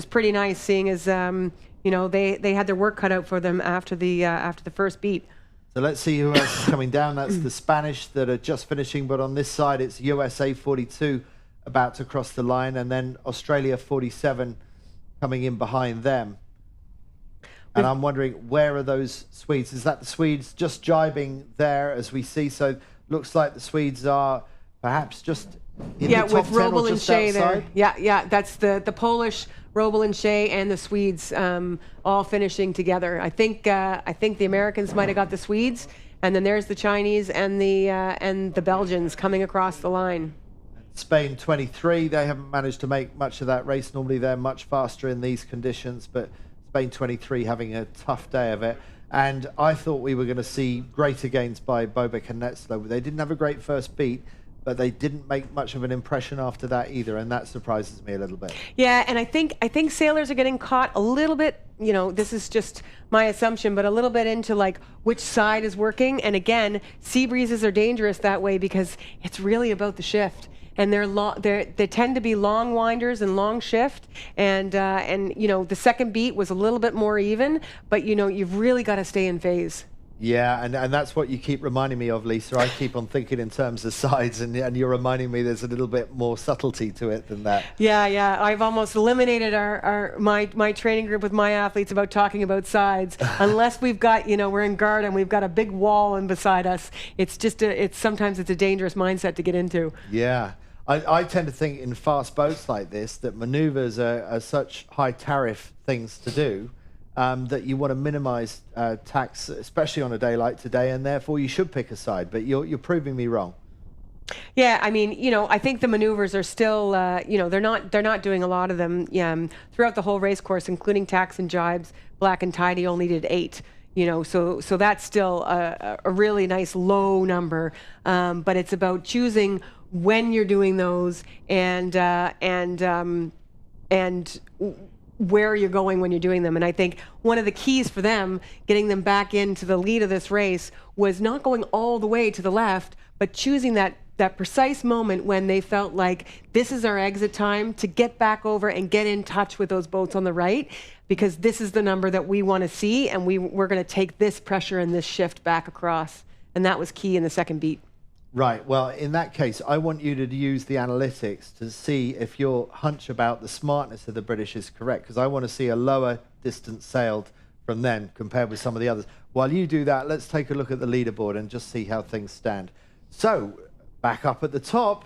pretty nice, seeing as they had their work cut out for them after the first beat. So let's see who else is coming down. That's the Spanish that are just finishing, but on this side it's USA 42 about to cross the line, and then Australia 47 coming in behind them. And I'm wondering, where are those Swedes? Is that the Swedes just jibing there as we see? So looks like the Swedes are perhaps just in the top with 10 Robel or and just Shea outside? there. Yeah, that's the Polish, Robel and Shea, and the Swedes all finishing together. I think the Americans might have got the Swedes, and then there's the Chinese and the Belgians coming across the line. Spain 23, they haven't managed to make much of that race. Normally they're much faster in these conditions, but Spain 23 having a tough day of it. And I thought we were going to see greater gains by Bobek and Netzler. They didn't have a great first beat, but they didn't make much of an impression after that either, and that surprises me a little bit. Yeah, and I think sailors are getting caught a little bit, this is just my assumption, but a little bit into like which side is working. And again, sea breezes are dangerous that way because it's really about the shift. And they tend to be long winders and long shift, and the second beat was a little bit more even, but you've really got to stay in phase. Yeah, and that's what you keep reminding me of, Lisa. I keep on thinking in terms of sides, and you're reminding me there's a little bit more subtlety to it than that. Yeah. I've almost eliminated my training group with my athletes about talking about sides, unless we've got we're in guard and we've got a big wall in beside us. It's just sometimes it's a dangerous mindset to get into. Yeah. I tend to think in fast boats like this that maneuvers are such high tariff things to do that you want to minimize tax, especially on a day like today, and therefore you should pick a side. But you're proving me wrong. Yeah, I mean, I think the maneuvers are still, they're not doing a lot of them throughout the whole race course, including tacks and jibes. Black and Tidy only did 8. So that's still a really nice low number, but it's about choosing when you're doing those and where you're going when you're doing them. And I think one of the keys for them, getting them back into the lead of this race, was not going all the way to the left, but choosing that precise moment when they felt like this is our exit time to get back over and get in touch with those boats on the right, because this is the number that we want to see, and we're going to take this pressure and this shift back across. And that was key in the second beat. Right. Well, in that case, I want you to use the analytics to see if your hunch about the smartness of the British is correct, because I want to see a lower distance sailed from them compared with some of the others. While you do that, let's take a look at the leaderboard and just see how things stand. So, back up at the top,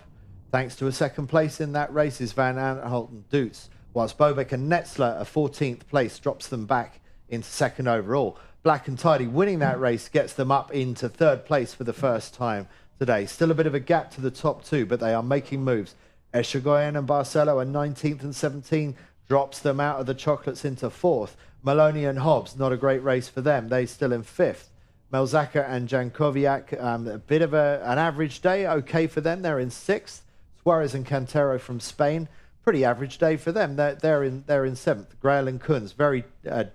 thanks to a second place in that race, is Van Aanholt and Doots, whilst Bobek and Netzler, a 14th place, drops them back into second overall. Black and Tidy winning that race gets them up into third place for the first time today. Still a bit of a gap to the top two, but they are making moves. Eschagoyen and Barcelo are 19th and 17th, drops them out of the chocolates into fourth. Maloney and Hobbs, not a great race for them. They're still in fifth. Melzaka and Jankoviak, a bit of an average day, okay for them. They're in sixth. Suarez and Cantero from Spain, pretty average day for them. They're in seventh. Grail and Kunz, very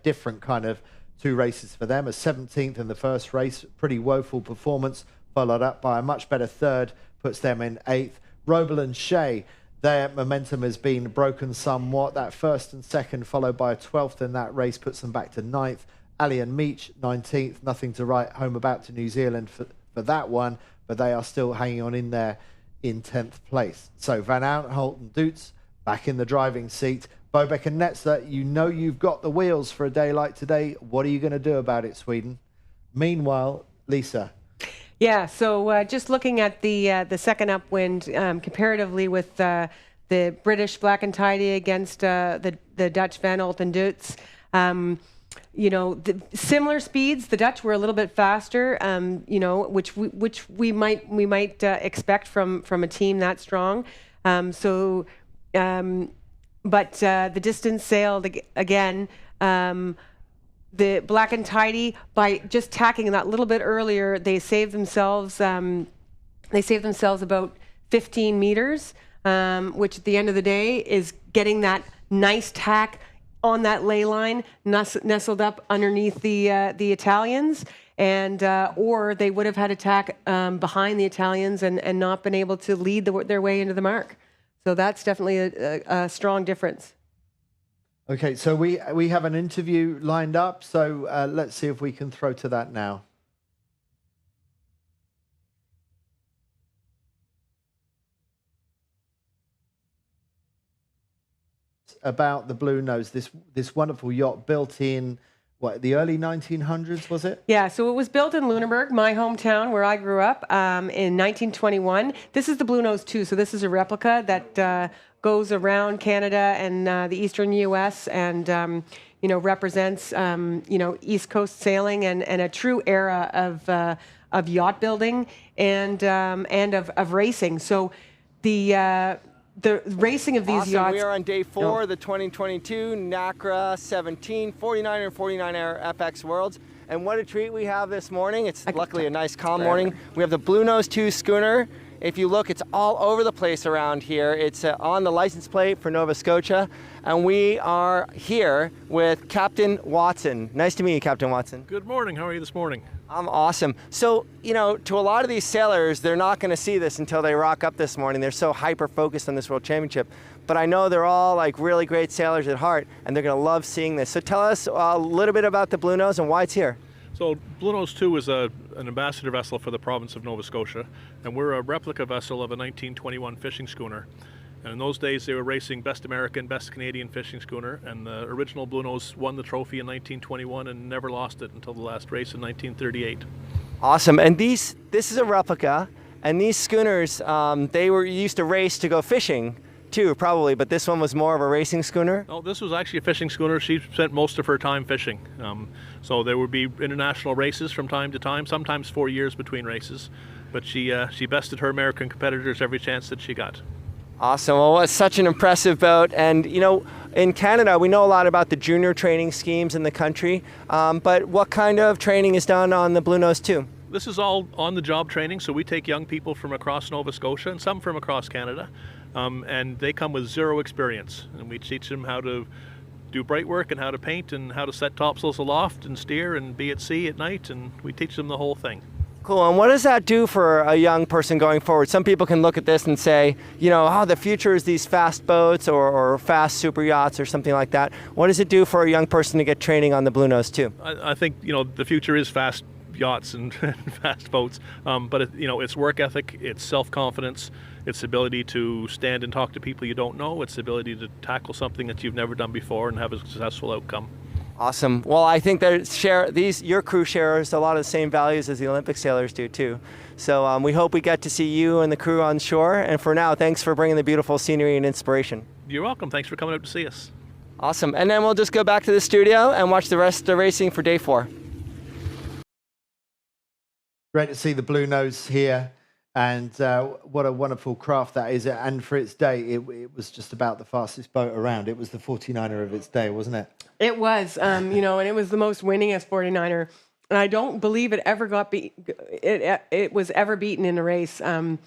different kind of two races for them. A 17th in the first race, pretty woeful performance, followed up by a much better third, puts them in eighth. Robel and Shea, their momentum has been broken somewhat. That first and second, followed by a 12th in that race, puts them back to ninth. Ali and Meach, 19th, nothing to write home about to New Zealand for that one, but they are still hanging on in there in 10th place. So Van Aanholt and Doots back in the driving seat. Bobek and Netzler, you know you've got the wheels for a day like today. What are you going to do about it, Sweden? Meanwhile, Lisa. Yeah, so just looking at the second upwind comparatively with the British Black and Tidy against the Dutch Van Aanholt and Doots, you know, similar speeds. The Dutch were a little bit faster, you know, which we might expect from a team that strong. But the distance sailed again. The Black and Tidy, by just tacking that little bit earlier, they saved themselves about 15 meters, which at the end of the day is getting that nice tack on that ley line, nestled up underneath the Italians, and or they would have had a tack behind the Italians and not been able to lead their way into the mark. So that's definitely a strong difference. Okay, so we have an interview lined up, so let's see if we can throw to that now. About the Blue Nose, this wonderful yacht built in, what, the early 1900s, was it? Yeah, so it was built in Lunenburg, my hometown where I grew up, in 1921. This is the Blue Nose 2, so this is a replica that goes around Canada and the eastern U.S. and you know, represents you know, East Coast sailing and a true era of yacht building and of racing. So the racing of these awesome. yachts. We are on day 4, the 2022 Nacra 17 49er and 49er FX Worlds. And what a treat we have this morning. It's luckily a nice calm morning. We have the Blue Nose 2 schooner. If you look, it's all over the place around here. It's on the license plate for Nova Scotia. And we are here with Captain Watson. Nice to meet you, Captain Watson. Good morning. How are you this morning? I'm awesome. So, you know, to a lot of these sailors, they're not going to see this until they rock up this morning. They're so hyper-focused on this World Championship. But I know they're all like really great sailors at heart, and they're going to love seeing this. So tell us a little bit about the Blue Nose and why it's here. So Blue Nose 2 is an ambassador vessel for the province of Nova Scotia, and we're a replica vessel of a 1921 fishing schooner. And in those days, they were racing Best American, Best Canadian fishing schooner, and the original Blue Nose won the trophy in 1921 and never lost it until the last race in 1938. Awesome. And this is a replica, and these schooners, they were used to race to go fishing too, probably, but this one was more of a racing schooner? No, this was actually a fishing schooner. She spent most of her time fishing. So there would be international races from time to time, sometimes 4 years between races, but she bested her American competitors every chance that she got. Awesome. Well, it's such an impressive boat. And, you know, in Canada, we know a lot about the junior training schemes in the country, but what kind of training is done on the Blue Nose 2? This is all on-the-job training, so we take young people from across Nova Scotia and some from across Canada, and they come with zero experience. And we teach them how to do bright work and how to paint and how to set topsails aloft and steer and be at sea at night, and we teach them the whole thing. Cool. And what does that do for a young person going forward? Some people can look at this and say, you know, oh, the future is these fast boats or fast super yachts or something like that. What does it do for a young person to get training on the Blue Nose 2? I think, you know, the future is fast yachts and fast boats. But it's work ethic, it's self-confidence, it's the ability to stand and talk to people you don't know, it's the ability to tackle something that you've never done before and have a successful outcome. Awesome. Well, I think that your crew shares a lot of the same values as the Olympic sailors do too. So we hope we get to see you and the crew on shore. And for now, thanks for bringing the beautiful scenery and inspiration. You're welcome. Thanks for coming out to see us. Awesome. And then we'll just go back to the studio and watch the rest of the racing for day 4. Great to see the Blue Nose here, and what a wonderful craft that is. And for its day, it was just about the fastest boat around. It was the 49er of its day, wasn't it? It was, and it was the most winningest 49er. And I don't believe it ever got it was ever beaten in a race. To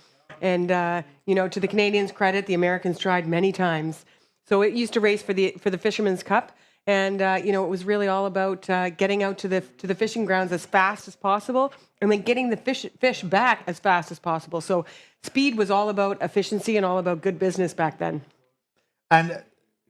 the Canadians' credit, the Americans tried many times. So it used to race for the Fisherman's Cup. And, it was really all about getting out to the fishing grounds as fast as possible and then getting the fish back as fast as possible. So speed was all about efficiency and all about good business back then. And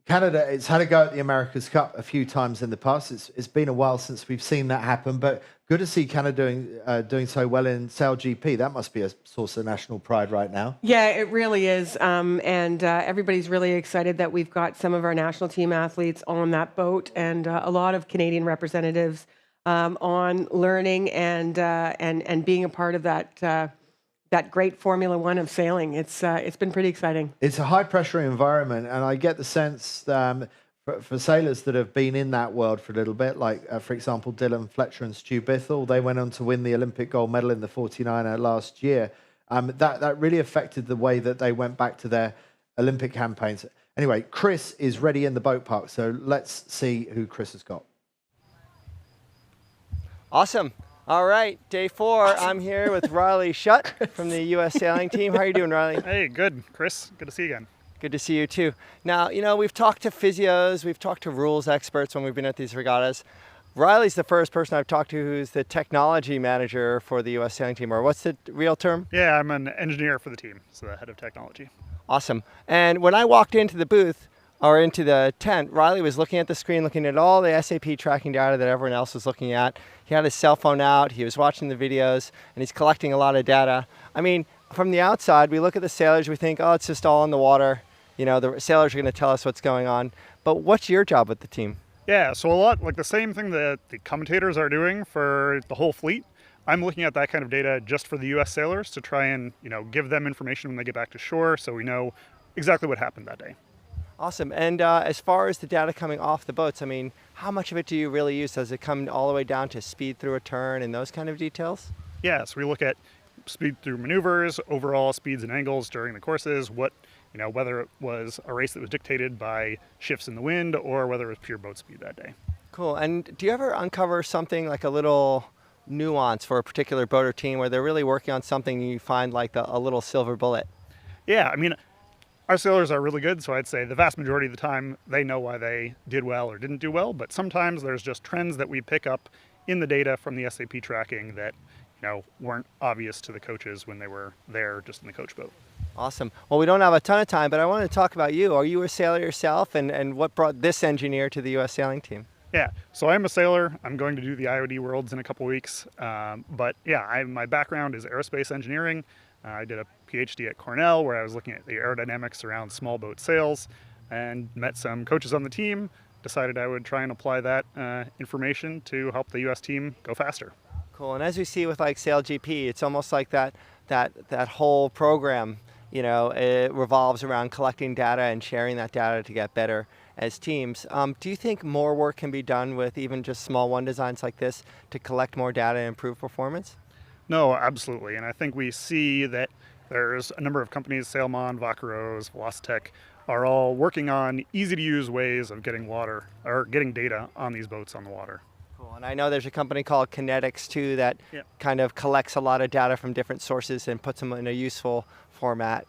Canada, it's had a go at the America's Cup a few times in the past. It's been a while since we've seen that happen, but good to see Canada doing so well in Sail GP. That must be a source of national pride right now. Yeah, it really is. Everybody's really excited that we've got some of our national team athletes on that boat and a lot of Canadian representatives on learning and being a part of that great Formula One of sailing. It's been pretty exciting. It's a high pressure environment, and I get the sense for sailors that have been in that world for a little bit, like for example Dylan Fletcher and Stu Bithell, they went on to win the Olympic gold medal in the 49er last year. That really affected the way that they went back to their Olympic campaigns. Anyway, Chris is ready in the boat park, so let's see who Chris has got. Awesome. All right, day 4. I'm here with Riley Shutt from the U.S. sailing team. How are you doing, Riley? Hey, good, Chris. Good to see you again. Good to see you too. Now, we've talked to physios, we've talked to rules experts when we've been at these regattas. Riley's the first person I've talked to who's the technology manager for the U.S. sailing team, or what's the real term? Yeah, I'm an engineer for the team, so the head of technology. Awesome. And when I walked into the booth, or into the tent, Riley was looking at the screen, looking at all the SAP tracking data that everyone else was looking at. He had his cell phone out, he was watching the videos, and he's collecting a lot of data. I mean, from the outside, we look at the sailors, we think, oh, it's just all in the water. The sailors are going to tell us what's going on. But what's your job with the team? Yeah, so a lot like the same thing that the commentators are doing for the whole fleet. I'm looking at that kind of data just for the U.S. sailors to try and, give them information when they get back to shore so we know exactly what happened that day. Awesome. And as far as the data coming off the boats, I mean, how much of it do you really use? Does it come all the way down to speed through a turn and those kind of details? Yeah, so we look at speed through maneuvers, overall speeds and angles during the courses, whether it was a race that was dictated by shifts in the wind or whether it was pure boat speed that day. Cool. And do you ever uncover something like a little nuance for a particular boat or team where they're really working on something and you find like a little silver bullet? Yeah, I mean, our sailors are really good, so I'd say the vast majority of the time they know why they did well or didn't do well, but sometimes there's just trends that we pick up in the data from the SAP tracking that weren't obvious to the coaches when they were there just in the coach boat. Awesome. Well, we don't have a ton of time, but I wanted to talk about you. Are you a sailor yourself, and what brought this engineer to the U.S. sailing team? Yeah, so I'm a sailor. I'm going to do the IOD Worlds in a couple weeks. But yeah, my background is aerospace engineering. I did a PhD at Cornell where I was looking at the aerodynamics around small boat sails and met some coaches on the team, decided I would try and apply that information to help the U.S. team go faster. Cool. And as we see with like Sail GP, it's almost like that whole program, it revolves around collecting data and sharing that data to get better as teams. Do you think more work can be done with even just small one designs like this to collect more data and improve performance? No, absolutely. And I think we see that there's a number of companies, Sailmon, Vaqueros, Velocitech, are all working on easy to use ways of getting data on these boats on the water. Cool. And I know there's a company called Kinetics too that kind of collects a lot of data from different sources and puts them in a useful format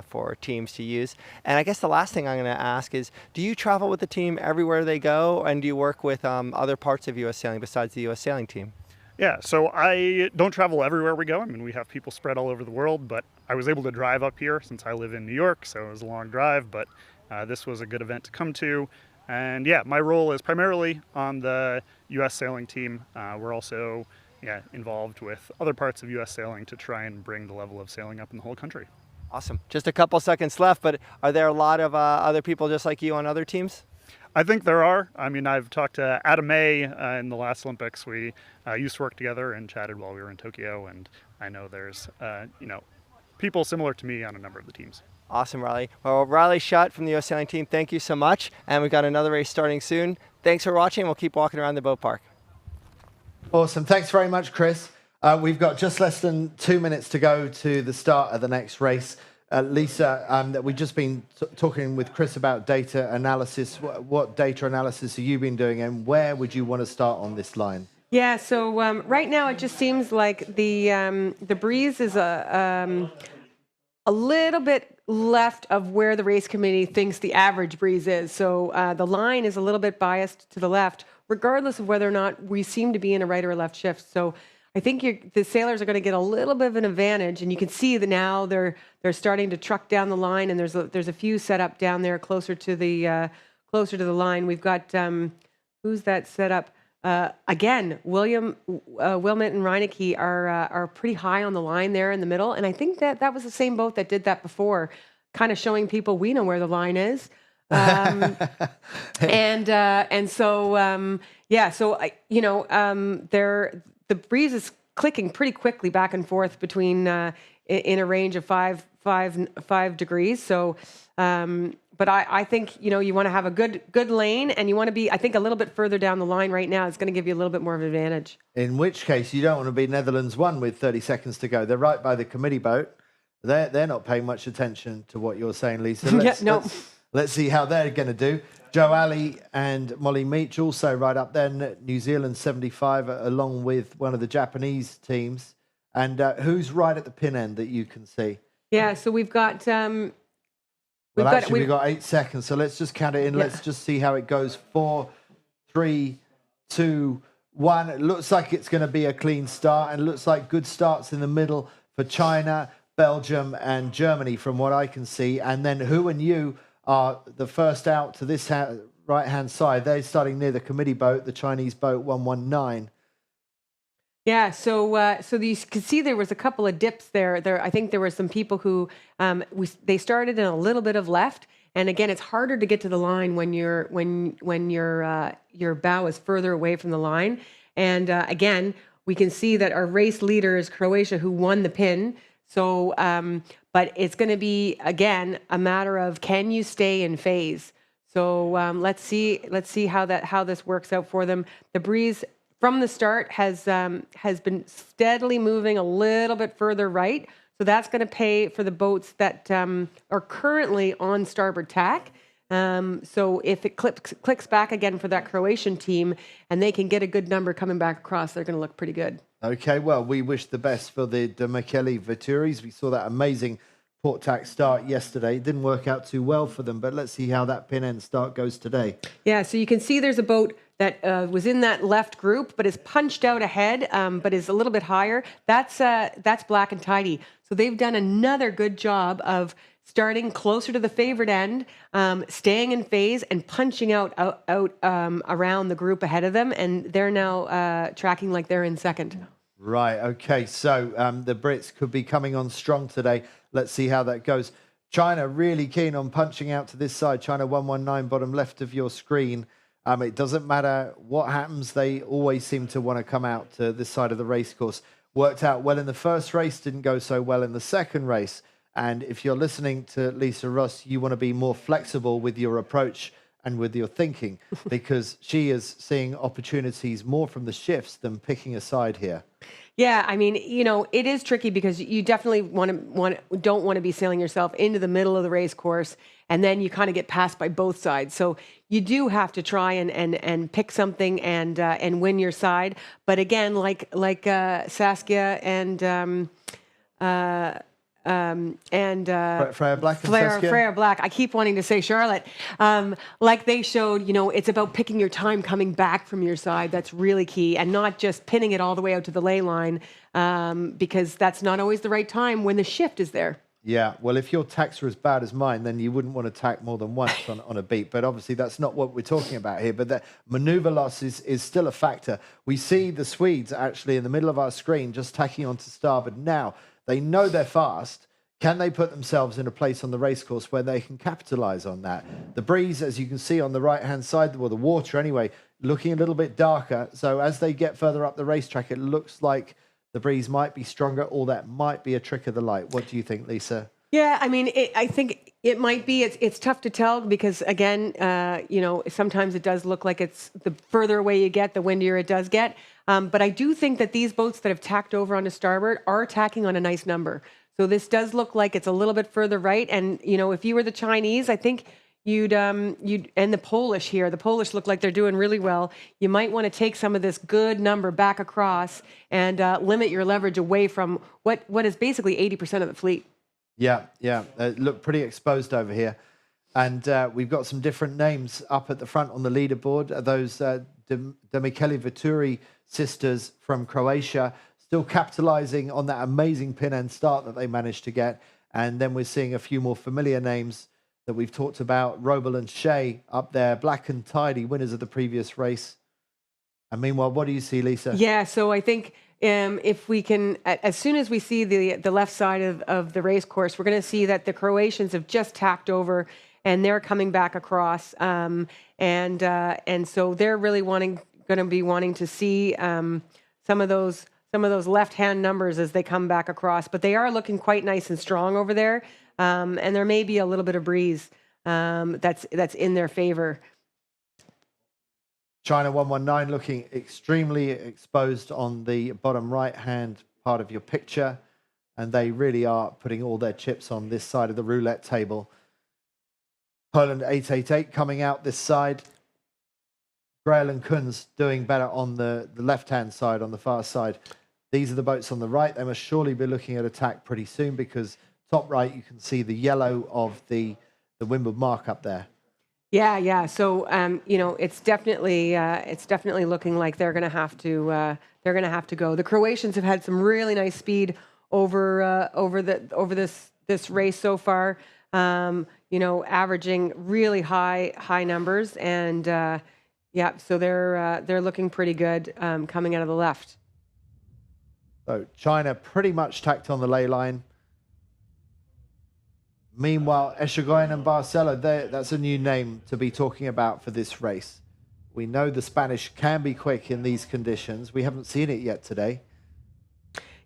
for teams to use. And I guess the last thing I'm going to ask is, do you travel with the team everywhere they go, and do you work with other parts of U.S. sailing besides the U.S. sailing team? Yeah, so I don't travel everywhere we go. I mean, we have people spread all over the world, but I was able to drive up here since I live in New York, so it was a long drive, but this was a good event to come to. And yeah, my role is primarily on the U.S. sailing team. We're also involved with other parts of U.S. sailing to try and bring the level of sailing up in the whole country. Awesome. Just a couple seconds left, but are there a lot of other people just like you on other teams? I think there are. I mean, I've talked to Adam May in the last Olympics. We used to work together and chatted while we were in Tokyo, and I know there's, people similar to me on a number of the teams. Awesome, Riley. Well, Riley Shutt from the U.S. Sailing Team, thank you so much. And we've got another race starting soon. Thanks for watching. We'll keep walking around the boat park. Awesome. Thanks very much, Chris. We've got just less than 2 minutes to go to the start of the next race. Lisa, we've just been talking with Chris about data analysis. What data analysis have you been doing, and where would you want to start on this line? Yeah, so right now it just seems like the breeze is a little bit left of where the race committee thinks the average breeze is. So the line is a little bit biased to the left, regardless of whether or not we seem to be in a right or a left shift. So I think the sailors are going to get a little bit of an advantage, and you can see that now they're starting to truck down the line, and there's a few set up down there closer to the line. We've got who's that set up? Again, Wilmot and Reinecke are pretty high on the line there in the middle, and I think that was the same boat that did that before, kind of showing people we know where the line is. The breeze is clicking pretty quickly back and forth between in a range of five degrees. So, but I think you want to have a good lane, and you want to be, I think, a little bit further down the line right now. It's going to give you a little bit more of an advantage. In which case, you don't want to be Netherlands 1 with 30 seconds to go. They're right by the committee boat. They're not paying much attention to what you're saying, Lisa. Let's see how they're going to do. Joe Alley and Molly Meach also right up there. New Zealand 75, along with one of the Japanese teams. And who's right at the pin end that you can see? Yeah, so we've got... we've got 8 seconds, so let's just count it in. Yeah. Let's just see how it goes. 4, 3, 2, 1. It looks like it's going to be a clean start, and it looks like good starts in the middle for China, Belgium, and Germany, from what I can see. And then Hu and Yu are the first out to this right-hand side. They're starting near the committee boat, the Chinese boat 119. Yeah, so you can see there was a couple of dips there. I think there were some people who they started in a little bit of left, and again, it's harder to get to the line when your bow is further away from the line. And again, we can see that our race leader is Croatia, who won the pin. So, but it's going to be again a matter of, can you stay in phase? So let's see how this works out for them. The breeze from the start has been steadily moving a little bit further right. So that's going to pay for the boats that are currently on starboard tack. So if it clicks back again for that Croatian team, and they can get a good number coming back across, they're going to look pretty good. Okay, well, we wish the best for the De Michele Vetturis. We saw that amazing port tack start yesterday. It didn't work out too well for them, but let's see how that pin end start goes today. Yeah, so you can see there's a boat that was in that left group, but is punched out ahead, but is a little bit higher. That's Black and Tidy. So they've done another good job of starting closer to the favored end, staying in phase, and punching out around the group ahead of them, and they're now tracking like they're in second. Right, okay, so the Brits could be coming on strong today. Let's see how that goes. China really keen on punching out to this side. China 119, bottom left of your screen. It doesn't matter what happens, they always seem to want to come out to this side of the race course. Worked out well in the first race, didn't go so well in the second race. And if you're listening to Lisa Ross, you want to be more flexible with your approach and with your thinking, because she is seeing opportunities more from the shifts than picking a side here. Yeah, I mean, it is tricky because you definitely don't want to be sailing yourself into the middle of the race course, and then you kind of get passed by both sides. So you do have to try and pick something and win your side. But again, like Saskia and Freya Black and Saskia? Freya Black. I keep wanting to say Charlotte. Like they showed, it's about picking your time coming back from your side. That's really key, and not just pinning it all the way out to the ley line, because that's not always the right time when the shift is there. Yeah, well, if your tacks are as bad as mine, then you wouldn't want to tack more than once on a beat. But obviously, that's not what we're talking about here. But the maneuver loss is still a factor. We see the Swedes actually in the middle of our screen just tacking onto starboard now. They know they're fast. Can they put themselves in a place on the racecourse where they can capitalize on that? The breeze, as you can see on the right-hand side, or the water anyway, looking a little bit darker. So as they get further up the racetrack, it looks like the breeze might be stronger, or that might be a trick of the light. What do you think, Lisa? Yeah, I mean, I think it might be. It's tough to tell because, again, sometimes it does look like it's the further away you get, the windier it does get. But I do think that these boats that have tacked over onto starboard are tacking on a nice number. So this does look like it's a little bit further right. And, if you were the Chinese, I think you'd and the Polish here, the Polish look like they're doing really well. You might want to take some of this good number back across and limit your leverage away from what is basically 80% of the fleet. Yeah. Look pretty exposed over here. And we've got some different names up at the front on the leaderboard. Those Demicheli Vituri sisters from Croatia, still capitalizing on that amazing pin end start that they managed to get. And then we're seeing a few more familiar names that we've talked about. Roble and Shea up there, black and tidy, winners of the previous race. And meanwhile, what do you see, Lisa? Yeah, so I think if we can, as soon as we see the left side of the race course, we're going to see that the Croatians have just tacked over and they're coming back across. And so they're really going to be wanting to see some of those left-hand numbers as they come back across. But they are looking quite nice and strong over there. And there may be a little bit of breeze that's in their favor. China 119 looking extremely exposed on the bottom right-hand part of your picture. And they really are putting all their chips on this side of the roulette table. Poland 888 coming out this side. Grail and Kunz doing better on the left-hand side, on the far side. These are the boats on the right. They must surely be looking at attack pretty soon because top right, you can see the yellow of the windward mark up there. Yeah. So it's definitely looking like they're going to have to go. The Croatians have had some really nice speed over this race so far. Averaging really high numbers, and so they're looking pretty good coming out of the left. So China pretty much tacked on the ley line. Meanwhile, Echegoyen and Barcelo, that's a new name to be talking about for this race. We know the Spanish can be quick in these conditions. We haven't seen it yet today.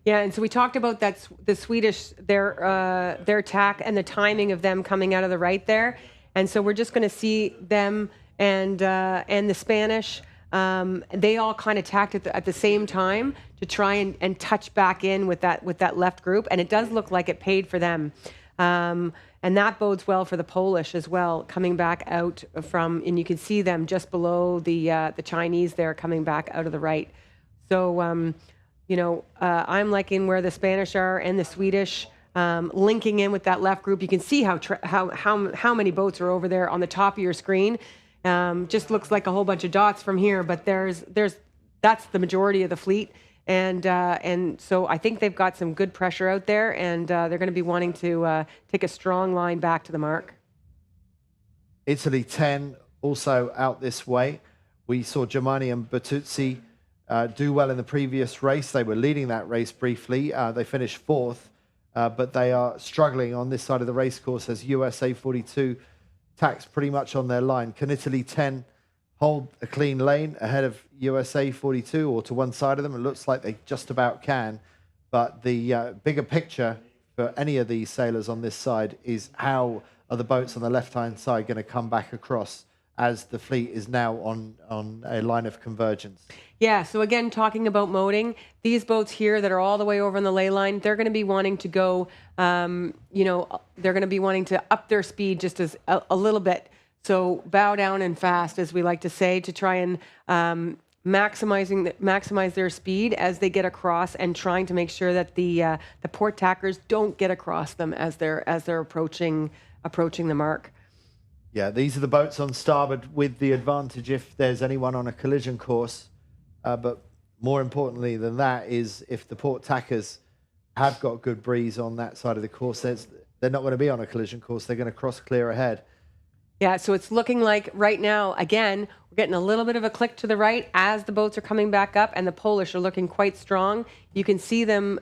Yeah, and so we talked about that the Swedish, their tack and the timing of them coming out of the right there. And so we're just going to see them and the Spanish. They all kind of tacked at the same time to try and touch back in with that left group. And it does look like it paid for them. And that bodes well for the Polish as well, coming back out from, and you can see them just below the Chinese there coming back out of the right. So, I'm liking where the Spanish are and the Swedish linking in with that left group. You can see how many boats are over there on the top of your screen. Just looks like a whole bunch of dots from here, but that's the majority of the fleet. And so I think they've got some good pressure out there, and they're going to be wanting to take a strong line back to the mark. Italy 10 also out this way. We saw Germani and Bertuzzi do well in the previous race. They were leading that race briefly. They finished fourth, but they are struggling on this side of the race course as USA 42 tacks pretty much on their line. Can Italy 10 hold a clean lane ahead of USA 42 or to one side of them? It looks like they just about can. But the bigger picture for any of these sailors on this side is how are the boats on the left-hand side going to come back across as the fleet is now on a line of convergence. Yeah, so again, talking about moding, these boats here that are all the way over on the ley line, they're going to be wanting to go, they're going to be wanting to up their speed just as a little bit. So bow down and fast, as we like to say, to try and maximize their speed as they get across, and trying to make sure that the port tackers don't get across them as they're approaching the mark. Yeah, these are the boats on starboard with the advantage if there's anyone on a collision course. But more importantly than that is if the port tackers have got good breeze on that side of the course, they're not going to be on a collision course. They're going to cross clear ahead. Yeah, so it's looking like right now, again, we're getting a little bit of a click to the right as the boats are coming back up, and the Polish are looking quite strong. You can see them;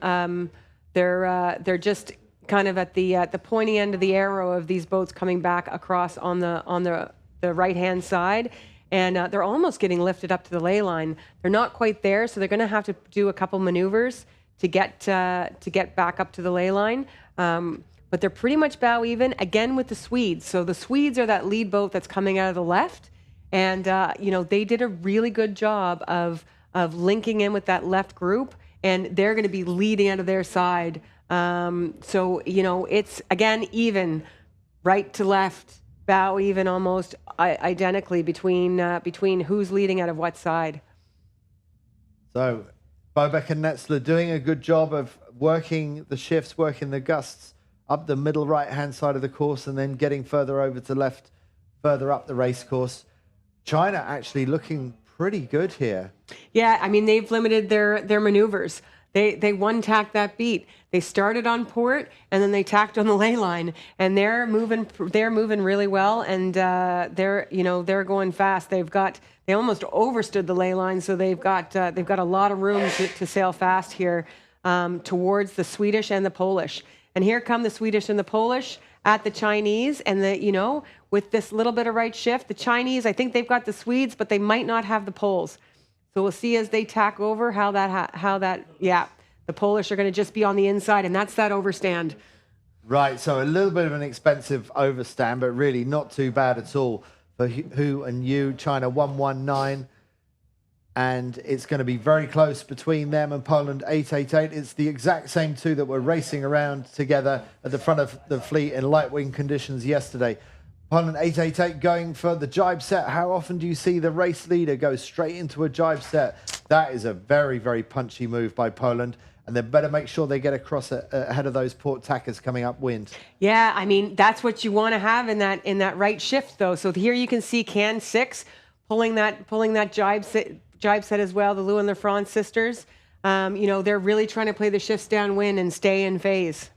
they're just kind of at the pointy end of the arrow of these boats coming back across on the right hand side, and they're almost getting lifted up to the ley line. They're not quite there, so they're going to have to do a couple maneuvers to get back up to the ley line. But they're pretty much bow even, again with the Swedes. So the Swedes are that lead boat that's coming out of the left. And, they did a really good job of linking in with that left group. And they're going to be leading out of their side. It's, again, even, right to left, bow even almost identically between who's leading out of what side. So Bobek and Netzler doing a good job of working the shifts, working the gusts up the middle right-hand side of the course and then getting further over to left, further up the race course. China actually looking pretty good here. Yeah, I mean, they've limited their maneuvers. They one-tacked that beat. They started on port, and then they tacked on the ley line, and they're moving really well, and they're going fast. They almost overstood the ley line, so they've got a lot of room to sail fast here towards the Swedish and the Polish. And here come the Swedish and the Polish at the Chinese, and with this little bit of right shift, the Chinese, I think they've got the Swedes, but they might not have the Poles. So we'll see as they tack over how that the Polish are going to just be on the inside, and that's that overstand. Right, so a little bit of an expensive overstand, but really not too bad at all for Hu and Yu. China 119. And it's going to be very close between them and Poland 888. It's the exact same two that were racing around together at the front of the fleet in light wind conditions yesterday. Poland 888 going for the jibe set. How often do you see the race leader go straight into a jibe set? That is a very, very punchy move by Poland. And they better make sure they get across ahead of those port tackers coming upwind. Yeah, I mean, that's what you want to have in that right shift, though. So here you can see Can 6 pulling that jibe set as well, the Lou and LaFrance sisters. They're really trying to play the shifts downwind and stay in phase.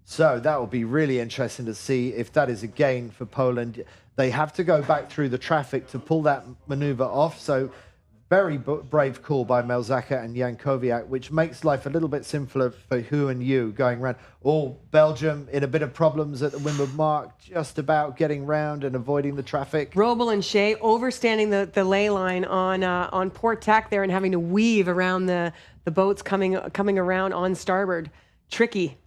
So that will be really interesting to see if that is a gain for Poland. They have to go back through the traffic to pull that maneuver off. So very brave call by Melzaka and Jankowiak, which makes life a little bit simpler for Hu and Yu going round. Belgium in a bit of problems at the Windward Mark, just about getting round and avoiding the traffic. Robel and Shea overstanding the ley line on port tack there and having to weave around the boats coming around on starboard. Tricky.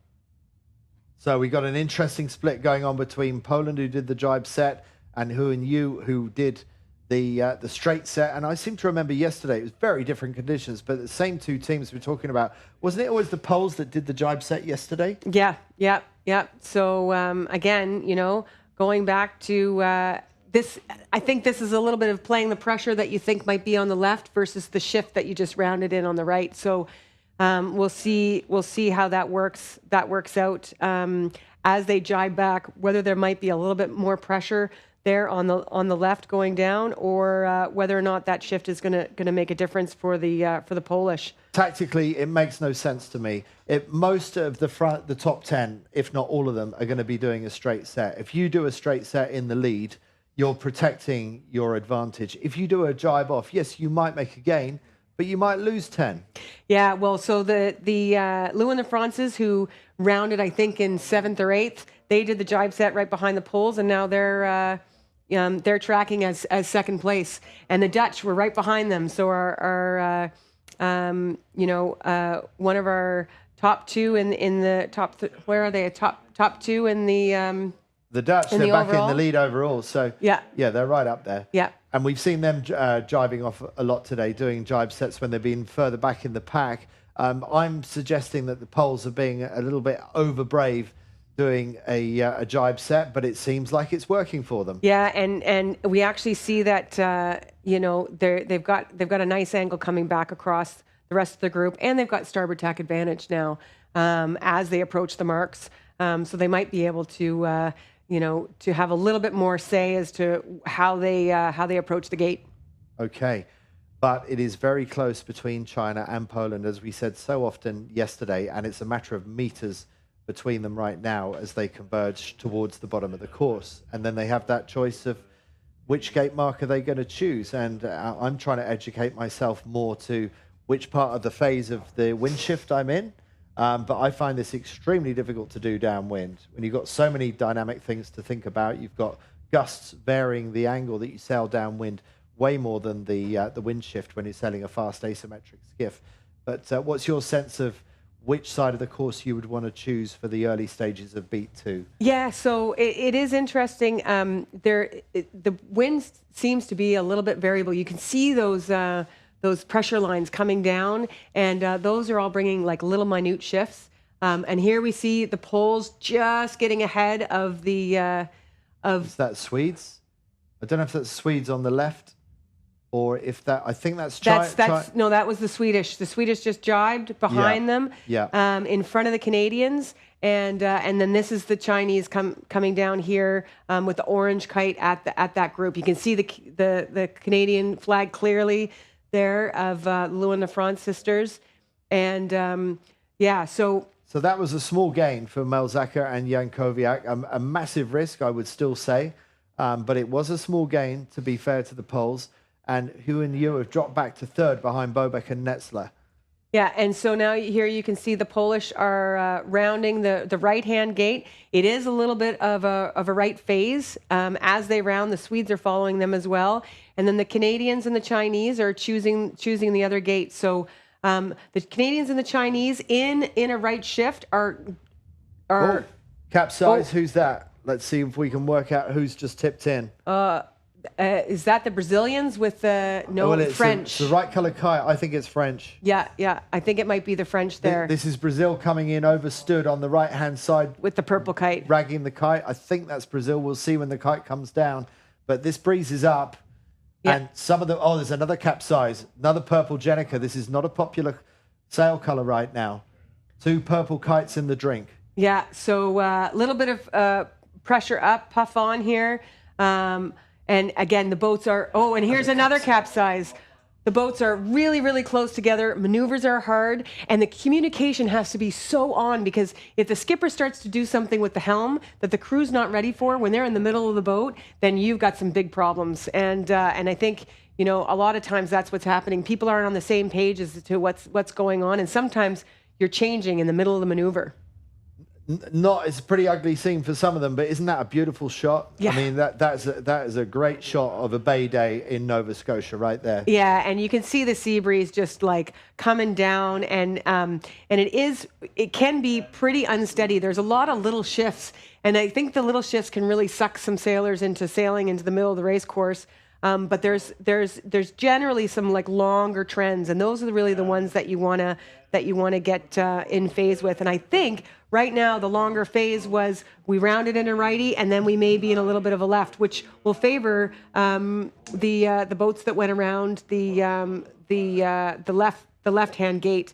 So we got an interesting split going on between Poland, who did the jibe set, and Hu and Yu, who did the straight set. And I seem to remember yesterday, it was very different conditions, but the same two teams we're talking about. Wasn't it always the Poles that did the jibe set yesterday? Yeah. So again, going back to this, I think this is a little bit of playing the pressure that you think might be on the left versus the shift that you just rounded in on the right. So we'll see how that works out as they jibe back, whether there might be a little bit more pressure there on the left going down, or whether or not that shift is going to make a difference for the Polish. Tactically, it makes no sense to me. Most of the top 10, if not all of them, are going to be doing a straight set. If you do a straight set in the lead, you're protecting your advantage. If you do a jibe off, yes, you might make a gain, but you might lose 10. Yeah, well, so the Lou and the Frances, who rounded, I think, in 7th or 8th, they did the jibe set right behind the Poles, and now they're tracking as second place. And the Dutch were right behind them. So our one of our top two in the top, where are they? Top two in the Dutch, they're back in the lead overall. So yeah, they're right up there. Yeah. And we've seen them jibing off a lot today, doing jibe sets when they've been further back in the pack. I'm suggesting that the Poles are being a little bit over brave doing a jibe set, but it seems like it's working for them. Yeah, and we actually see that they've got a nice angle coming back across the rest of the group, and they've got starboard tack advantage now as they approach the marks. So they might be able to have a little bit more say as to how they approach the gate. Okay. But it is very close between China and Poland, as we said so often yesterday, and it's a matter of meters between them right now as they converge towards the bottom of the course. And then they have that choice of which gate mark are they going to choose. And I'm trying to educate myself more to which part of the phase of the wind shift I'm in. But I find this extremely difficult to do downwind. When you've got so many dynamic things to think about, you've got gusts varying the angle that you sail downwind way more than the wind shift when you're sailing a fast asymmetric skiff. But what's your sense of which side of the course you would want to choose for the early stages of beat 2? Yeah, so it is interesting. The wind seems to be a little bit variable. You can see those pressure lines coming down, and those are all bringing like little minute shifts. And here we see the poles just getting ahead of the Is that Swedes? I don't know if that's Swedes on the left, or if that. I think that's no, that was the Swedish. The Swedish just jibed behind them, in front of the Canadians, and then this is the Chinese coming down here with the orange kite at that group. You can see the Canadian flag clearly there of Lou and the France sisters, and So that was a small gain for Melzacker and Jankowiak, a massive risk, I would still say, but it was a small gain, to be fair to the Poles, and Hu and Yu have dropped back to third behind Bobek and Netzler. Yeah, and so now here you can see the Polish are rounding the right-hand gate. It is a little bit of a right phase. As they round, the Swedes are following them as well, and then the Canadians and the Chinese are choosing the other gate. So the Canadians and the Chinese in a right shift are capsize. Who's that? Let's see if we can work out who's just tipped in. Is that the Brazilians with the French? It's the right color kite. I think it's French. Yeah. I think it might be the French there. This is Brazil coming in overstood on the right-hand side. With the purple kite. Ragging the kite. I think that's Brazil. We'll see when the kite comes down. But this breeze is up. Yeah. And some of the... Oh, there's another capsize. Another purple Jenica. This is not a popular sail color right now. 2 purple kites in the drink. Yeah, so a little bit of pressure up, puff on here. And again, the boats are... Oh, and here's another capsize. The boats are really, really close together. Maneuvers are hard. And the communication has to be so on, because if the skipper starts to do something with the helm that the crew's not ready for, when they're in the middle of the boat, then you've got some big problems. And I think, a lot of times that's what's happening. People aren't on the same page as to what's going on. And sometimes you're changing in the middle of the maneuver. It's a pretty ugly scene for some of them, but isn't that a beautiful shot? Yeah. I mean, that is a great shot of a bay day in Nova Scotia right there. Yeah, and you can see the sea breeze just like coming down, and it can be pretty unsteady. There's a lot of little shifts, and I think the little shifts can really suck some sailors into sailing into the middle of the race course. But there's generally some like longer trends, and those are really the ones that you want to get in phase with. And I think right now the longer phase was we rounded in a righty, and then we may be in a little bit of a left, which will favor the boats that went around the left-hand gate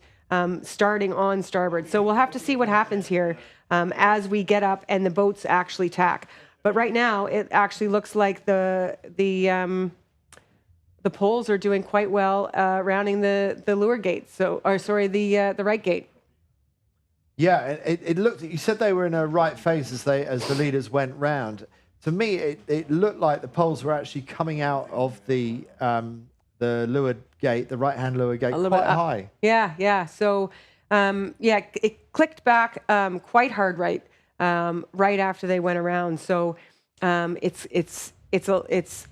starting on starboard. So we'll have to see what happens here as we get up and the boats actually tack. But right now, it actually looks like the poles are doing quite well rounding the leeward gate. The right gate. Yeah, it looked. You said they were in a right phase as the leaders went round. To me, it looked like the poles were actually coming out of the leeward gate, the right-hand leeward gate, quite high. Yeah. So it clicked back quite hard right after they went around. So it's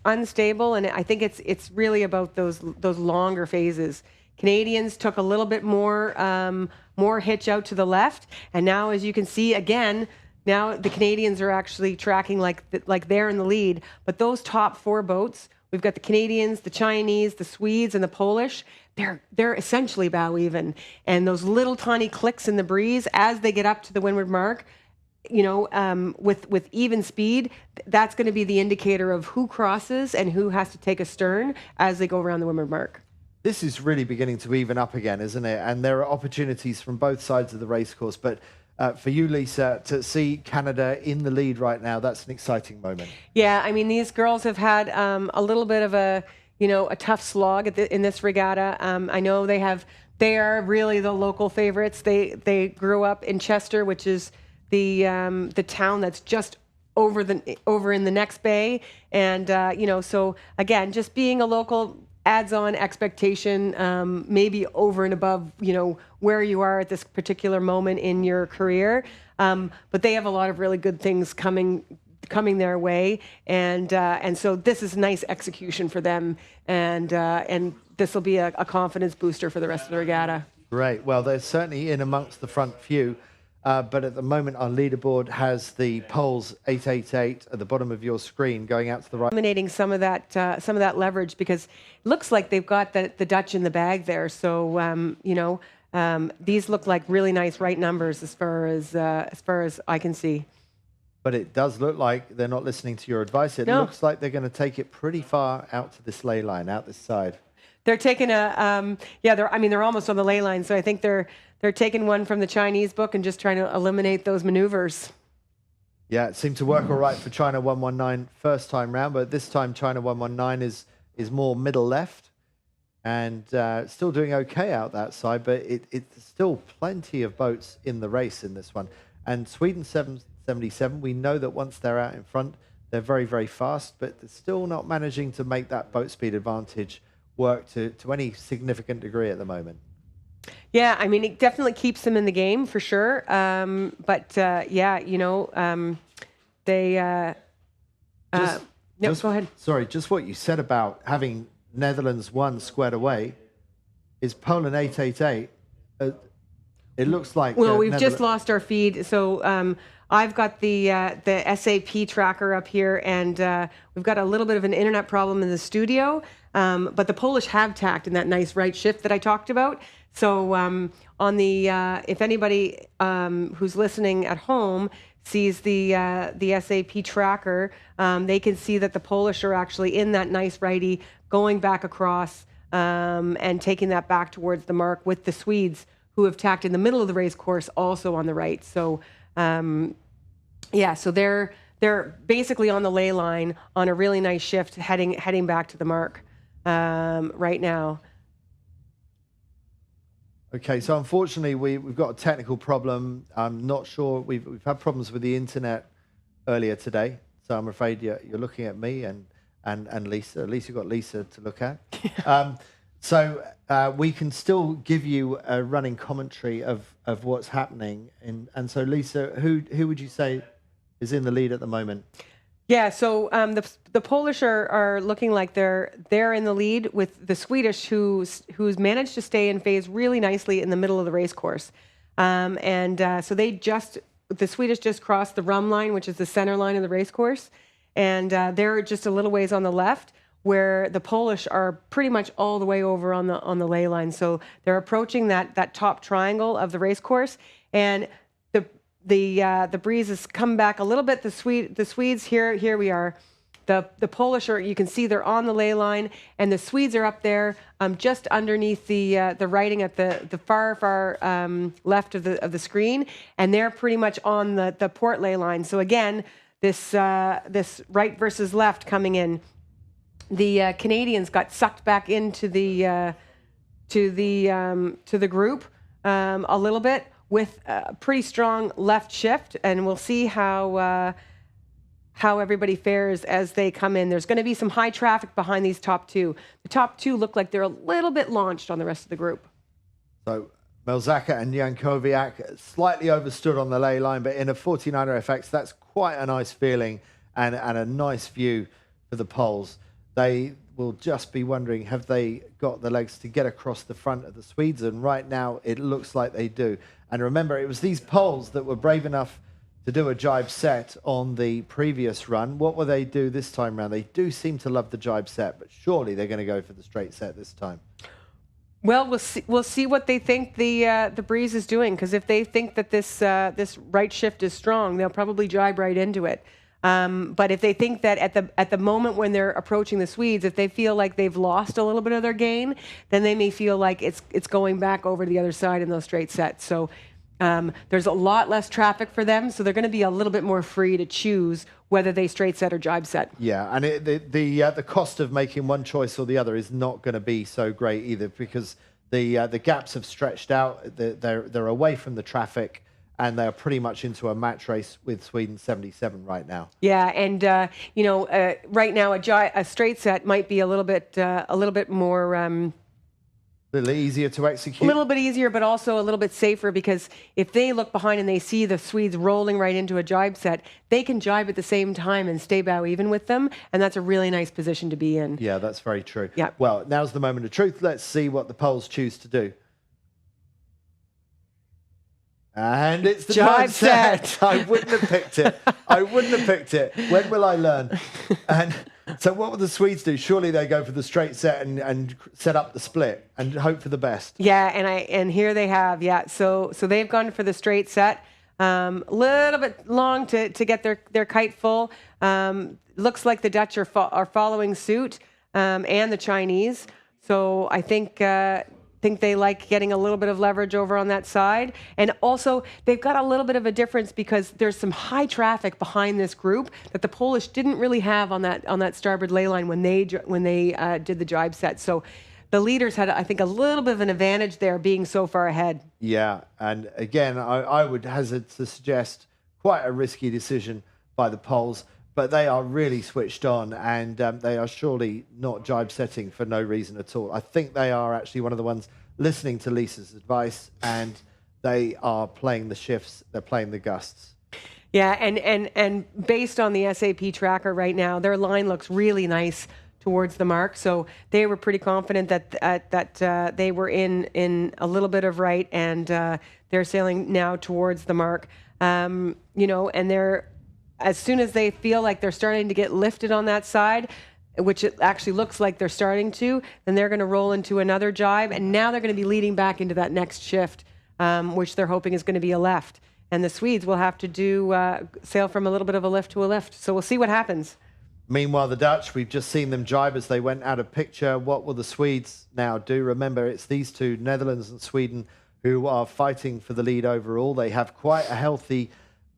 unstable, and I think it's really about those longer phases. Canadians took a little bit more hitch out to the left, and now, as you can see again, now the Canadians are actually tracking like they're in the lead. But those top 4 boats, we've got the Canadians, the Chinese, the Swedes, and the Polish. They're essentially bow even, and those little tiny clicks in the breeze as they get up to the windward mark, with even speed, that's going to be the indicator of who crosses and who has to take a stern as they go around the windward mark. This is really beginning to even up again, isn't it? And there are opportunities from both sides of the racecourse. But for you, Lisa, to see Canada in the lead right now, that's an exciting moment. Yeah, I mean, these girls have had a little bit of a tough slog in this regatta. I know they are really the local favorites. They grew up in Chester, which is the town that's just over in the next bay. And so again, just being a local adds on expectation, maybe over and above where you are at this particular moment in your career. But they have a lot of really good things coming their way, and so this is nice execution for them, and this will be a confidence booster for the rest of the regatta. Great. Well, they're certainly in amongst the front few, but at the moment our leaderboard has the poles 888 at the bottom of your screen going out to the right. Eliminating some of that leverage, because it looks like they've got the Dutch in the bag there. So these look like really nice right numbers as far as I can see. But it does look like they're not listening to your advice. It looks like they're going to take it pretty far out to this ley line, out this side. They're taking they're almost on the ley line. So I think they're taking one from the Chinese book and just trying to eliminate those maneuvers. Yeah, it seemed to work all right for China 119 first time round, but this time China 119 is more middle left, and still doing okay out that side, but it's still plenty of boats in the race in this one. And Sweden 777, we know that once they're out in front, they're very, very fast, but they're still not managing to make that boat speed advantage work to any significant degree at the moment. Yeah, I mean, it definitely keeps them in the game for sure. They. Go ahead. Sorry, just what you said about having Netherlands 1 squared away is Poland 888. It looks like. Well, we've just lost our feed, so I've got the SAP tracker up here, and we've got a little bit of an internet problem in the studio. But the Polish have tacked in that nice right shift that I talked about. So on the if anybody who's listening at home sees the SAP tracker, they can see that the Polish are actually in that nice righty, going back across and taking that back towards the mark, with the Swedes who have tacked in the middle of the race course also on the right. So so they're basically on the ley line on a really nice shift, heading back to the mark right now. Okay, so unfortunately we've got a technical problem. I'm not sure. We've had problems with the internet earlier today, so I'm afraid you're looking at me and Lisa. At least you've got Lisa to look at. So we can still give you a running commentary of what's happening. And so Lisa, who would you say is in the lead at the moment? Yeah, so the Polish are looking like they're in the lead, with the Swedish who's managed to stay in phase really nicely in the middle of the race course. So the Swedish just crossed the rum line, which is the center line of the race course, and they're just a little ways on the left, where the Polish are pretty much all the way over on the ley line. So they're approaching that top triangle of the race course, and the breeze has come back a little bit. The Swedes here we are. The Polish are, you can see they're on the ley line, and the Swedes are up there just underneath the writing at the far left of the screen, and they're pretty much on the port ley line. So again, this right versus left coming in. The Canadians got sucked back into the group a little bit, with a pretty strong left shift, and we'll see how everybody fares as they come in. There's going to be some high traffic behind these top two. The top two look like they're a little bit launched on the rest of the group. So Melzaka and Jankowiak slightly overstood on the ley line, but in a 49er FX, that's quite a nice feeling and a nice view for the Poles. They will just be wondering, have they got the legs to get across the front of the Swedes? And right now, it looks like they do. And remember, it was these Poles that were brave enough to do a jibe set on the previous run. What will they do this time round? They do seem to love the jibe set, but surely they're going to go for the straight set this time. Well, we'll see what they think the breeze is doing, because if they think that this right shift is strong, they'll probably jibe right into it. But if they think that at the moment when they're approaching the Swedes, if they feel like they've lost a little bit of their gain, then they may feel like it's going back over to the other side in those straight sets. So there's a lot less traffic for them, so they're going to be a little bit more free to choose whether they straight set or jibe set. Yeah, and the cost of making one choice or the other is not going to be so great either, because the gaps have stretched out. They're away from the traffic, and they're pretty much into a match race with Sweden 77 right now. Yeah, and right now a straight set might be a little bit more. A little easier to execute. A little bit easier, but also a little bit safer, because if they look behind and they see the Swedes rolling right into a jibe set, they can jibe at the same time and stay bow even with them, and that's a really nice position to be in. Yeah, that's very true. Yeah. Well, now's the moment of truth. Let's see what the Poles choose to do. And it's the jibe set. I wouldn't have picked it. I wouldn't have picked it. When will I learn? And so what will the Swedes do? Surely they go for the straight set and set up the split and hope for the best. Yeah, and here they have, yeah. So they've gone for the straight set. Little bit long to get their kite full. Looks like the Dutch are following suit, and the Chinese. So I think they like getting a little bit of leverage over on that side. And also, they've got a little bit of a difference because there's some high traffic behind this group that the Polish didn't really have on that starboard ley line when they did the jibe set. So the leaders had, I think, a little bit of an advantage there being so far ahead. Yeah, and again, I would hazard to suggest quite a risky decision by the Poles, but they are really switched on, and they are surely not jibe setting for no reason at all. I think they are actually one of the ones listening to Lisa's advice, and they are playing the shifts, they're playing the gusts. Yeah, and based on the SAP tracker right now, their line looks really nice towards the mark. So they were pretty confident that they were in a little bit of right, and they're sailing now towards the mark. And they're, as soon as they feel like they're starting to get lifted on that side, which it actually looks like they're starting to, then they're going to roll into another jibe, and now they're going to be leading back into that next shift, which they're hoping is going to be a left. And the Swedes will have to do sail from a little bit of a lift to a lift. So we'll see what happens. Meanwhile, the Dutch, we've just seen them jibe as they went out of picture. What will the Swedes now do? Remember, it's these two, Netherlands and Sweden, who are fighting for the lead overall. They have quite a healthy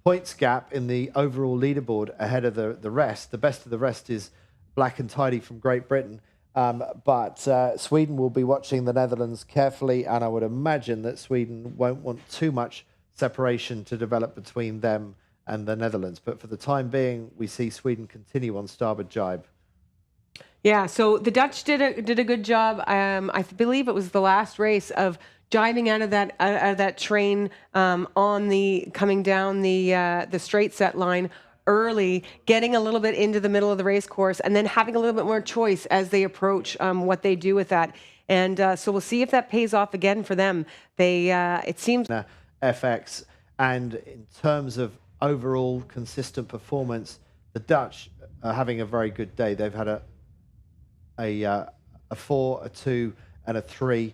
points gap in the overall leaderboard ahead of the rest. The best of the rest is Black and Tidy from Great Britain. But Sweden will be watching the Netherlands carefully, and I would imagine that Sweden won't want too much separation to develop between them and the Netherlands. But for the time being, we see Sweden continue on starboard jibe. Yeah, so the Dutch did a good job. I believe it was the last race of jibing out of that train on the coming down the straight set line early, getting a little bit into the middle of the race course, and then having a little bit more choice as they approach what they do with that. And so we'll see if that pays off again for them. They it seems FX, and in terms of overall consistent performance, the Dutch are having a very good day. They've had a 4, a 2, and a 3.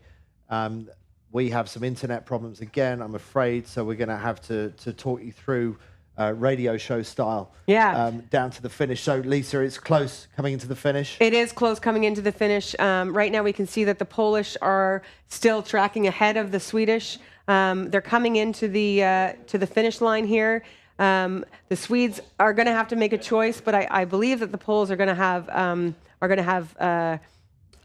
We have some internet problems again, I'm afraid, so we're going to have to talk you through radio show style down to the finish. So, Lisa, it's close coming into the finish. It is close coming into the finish. Right now we can see that the Polish are still tracking ahead of the Swedish. They're coming into the finish line here. The Swedes are going to have to make a choice, but I believe that the Poles are going to have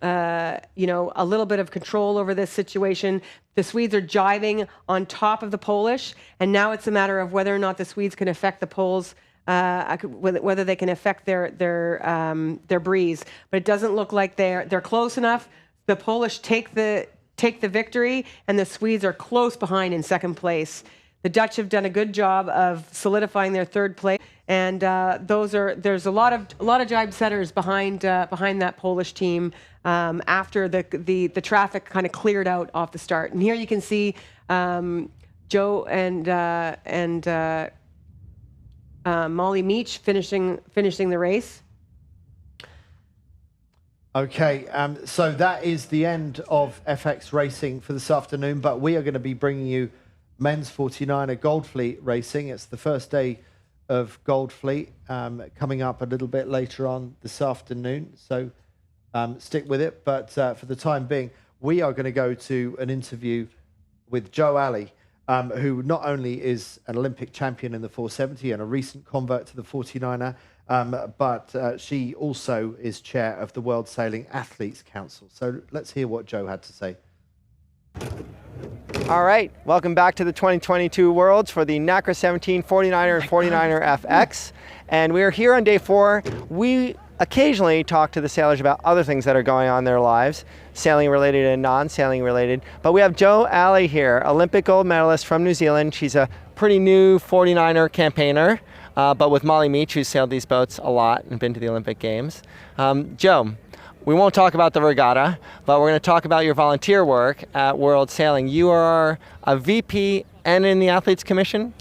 a little bit of control over this situation. The Swedes are jibing on top of the Polish, and now it's a matter of whether or not the Swedes can affect the Poles, whether they can affect their breeze. But it doesn't look like they're close enough. The Polish take the victory, and the Swedes are close behind in second place. The Dutch have done a good job of solidifying their third place, and there's a lot of jibe setters behind that Polish team after the traffic kind of cleared out off the start. And here you can see Joe and Molly Meach finishing the race. Okay, so that is the end of FX racing for this afternoon, but we are going to be bringing you men's 49er Gold Fleet racing. It's the first day of Gold Fleet coming up a little bit later on this afternoon, so stick with it. But for the time being, we are going to go to an interview with Jo Alley, who not only is an Olympic champion in the 470 and a recent convert to the 49er, but she also is chair of the World Sailing Athletes Council. So let's hear what Jo had to say. All right, welcome back to the 2022 Worlds for the Nacra 17 49er and 49er FX. And we are here on day 4. We occasionally talk to the sailors about other things that are going on in their lives, sailing related and non-sailing related. But we have Jo Alley here, Olympic gold medalist from New Zealand. She's a pretty new 49er campaigner, but with Molly Meach, who's sailed these boats a lot and been to the Olympic Games. Jo, we won't talk about the regatta, but we're going to talk about your volunteer work at World Sailing. You are a VP and in the Athletes Commission?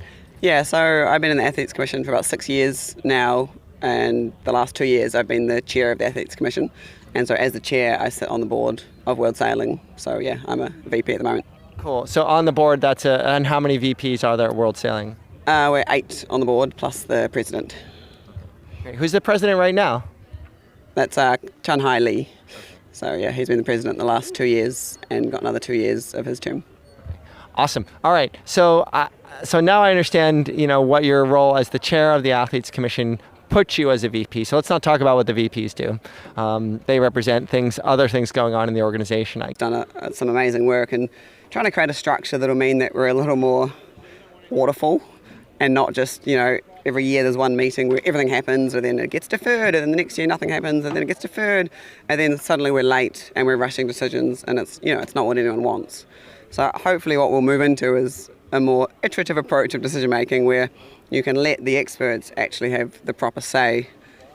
Yeah, so I've been in the Athletes Commission for about 6 years now, and the last 2 years I've been the chair of the Athletes Commission. And so as the chair, I sit on the board of World Sailing. So yeah, I'm a VP at the moment. Cool. So on the board, and how many VPs are there at World Sailing? We're 8 on the board, plus the president. Okay. Who's the president right now? That's Chan Hai Lee. So yeah, he's been the president the last 2 years and got another 2 years of his term. Awesome. All right. So so now I understand, what your role as the chair of the Athletes Commission puts you as a VP. So let's not talk about what the VPs do. They represent other things going on in the organization. I've done some amazing work and trying to create a structure that'll mean that we're a little more waterfall and not just, every year there's one meeting where everything happens and then it gets deferred, and then the next year nothing happens and then it gets deferred, and then suddenly we're late and we're rushing decisions, and it's not what anyone wants. So hopefully what we'll move into is a more iterative approach of decision making where you can let the experts actually have the proper say.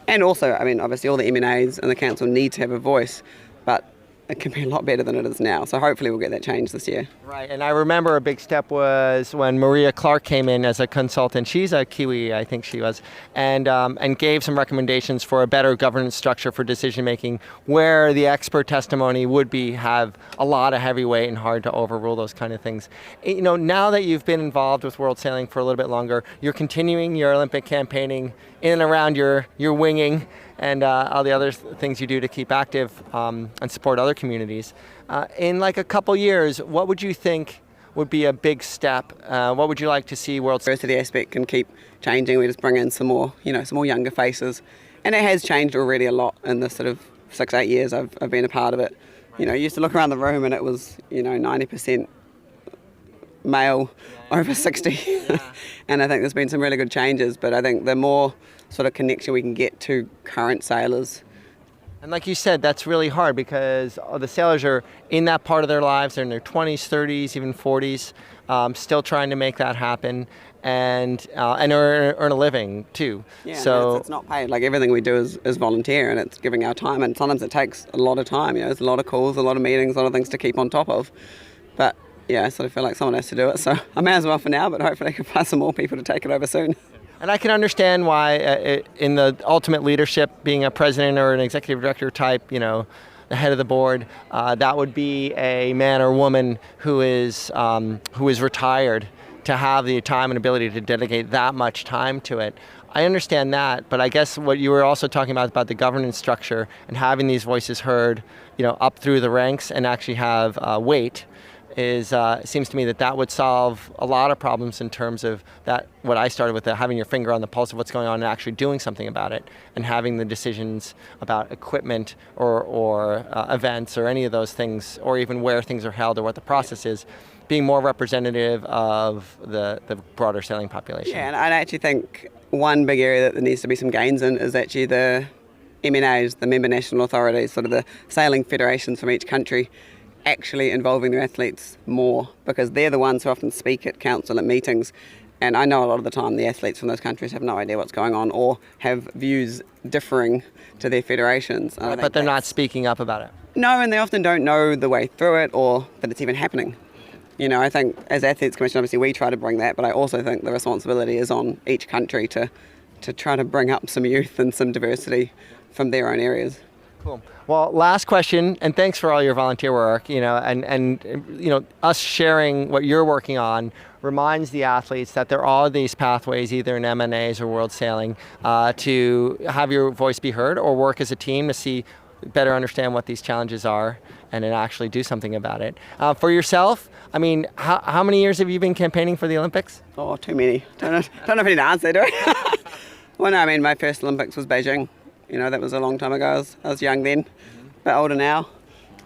And also, obviously all the M&As and the council need to have a voice, but it can be a lot better than it is now. So hopefully we'll get that changed this year. Right, and I remember a big step was when Maria Clark came in as a consultant. She's a Kiwi, I think she was, and gave some recommendations for a better governance structure for decision making, where the expert testimony would have a lot of heavy weight and hard to overrule those kind of things. Now that you've been involved with World Sailing for a little bit longer, you're continuing your Olympic campaigning in and around your winging and all the other things you do to keep active and support other communities. In like a couple years, what would you think would be a big step? What would you like to see World Sailing? Diversity aspect can keep changing. We just bring in some more younger faces. And it has changed already a lot in the sort of 6-8 years I've been a part of it. You used to look around the room and it was, 90% male over 60. Yeah. And I think there's been some really good changes, but I think the more sort of connection we can get to current sailors. And like you said, that's really hard because the sailors are in that part of their lives. They're in their 20s, 30s, even 40s, still trying to make that happen and earn a living too. Yeah, so it's not paid. Like everything we do is volunteer, and it's giving our time, and sometimes it takes a lot of time. There's a lot of calls, a lot of meetings, a lot of things to keep on top of. But yeah, I sort of feel like someone has to do it, so I may as well for now, but hopefully I can find some more people to take it over soon. And I can understand why in the ultimate leadership, being a president or an executive director type, the head of the board, that would be a man or woman who is retired, to have the time and ability to dedicate that much time to it. I understand that, but I guess what you were also talking about the governance structure and having these voices heard, up through the ranks and actually have weight, seems to me that would solve a lot of problems in terms of that, what I started with, having your finger on the pulse of what's going on and actually doing something about it, and having the decisions about equipment or events or any of those things, or even where things are held or what the process is, being more representative of the broader sailing population. Yeah, and I actually think one big area that there needs to be some gains in is actually the MNAs, the member national authorities, sort of the sailing federations from each country, actually involving their athletes more, because they're the ones who often speak at council at meetings, and I know a lot of the time the athletes from those countries have no idea what's going on or have views differing to their federations. Right, but they're not speaking up about it. No, and they often don't know the way through it or that it's even happening. I think as Athletes Commission, obviously we try to bring that, but I also think the responsibility is on each country to try to bring up some youth and some diversity from their own areas. Cool. Well, last question, and thanks for all your volunteer work, and us sharing what you're working on reminds the athletes that there are these pathways, either in MNAs or World Sailing, to have your voice be heard or work as a team to better understand what these challenges are and then actually do something about it. For yourself, how many years have you been campaigning for the Olympics? Oh, too many. Don't know if I need to answer, do I? Well, no, my first Olympics was Beijing. That was a long time ago. I was young then, a bit older now,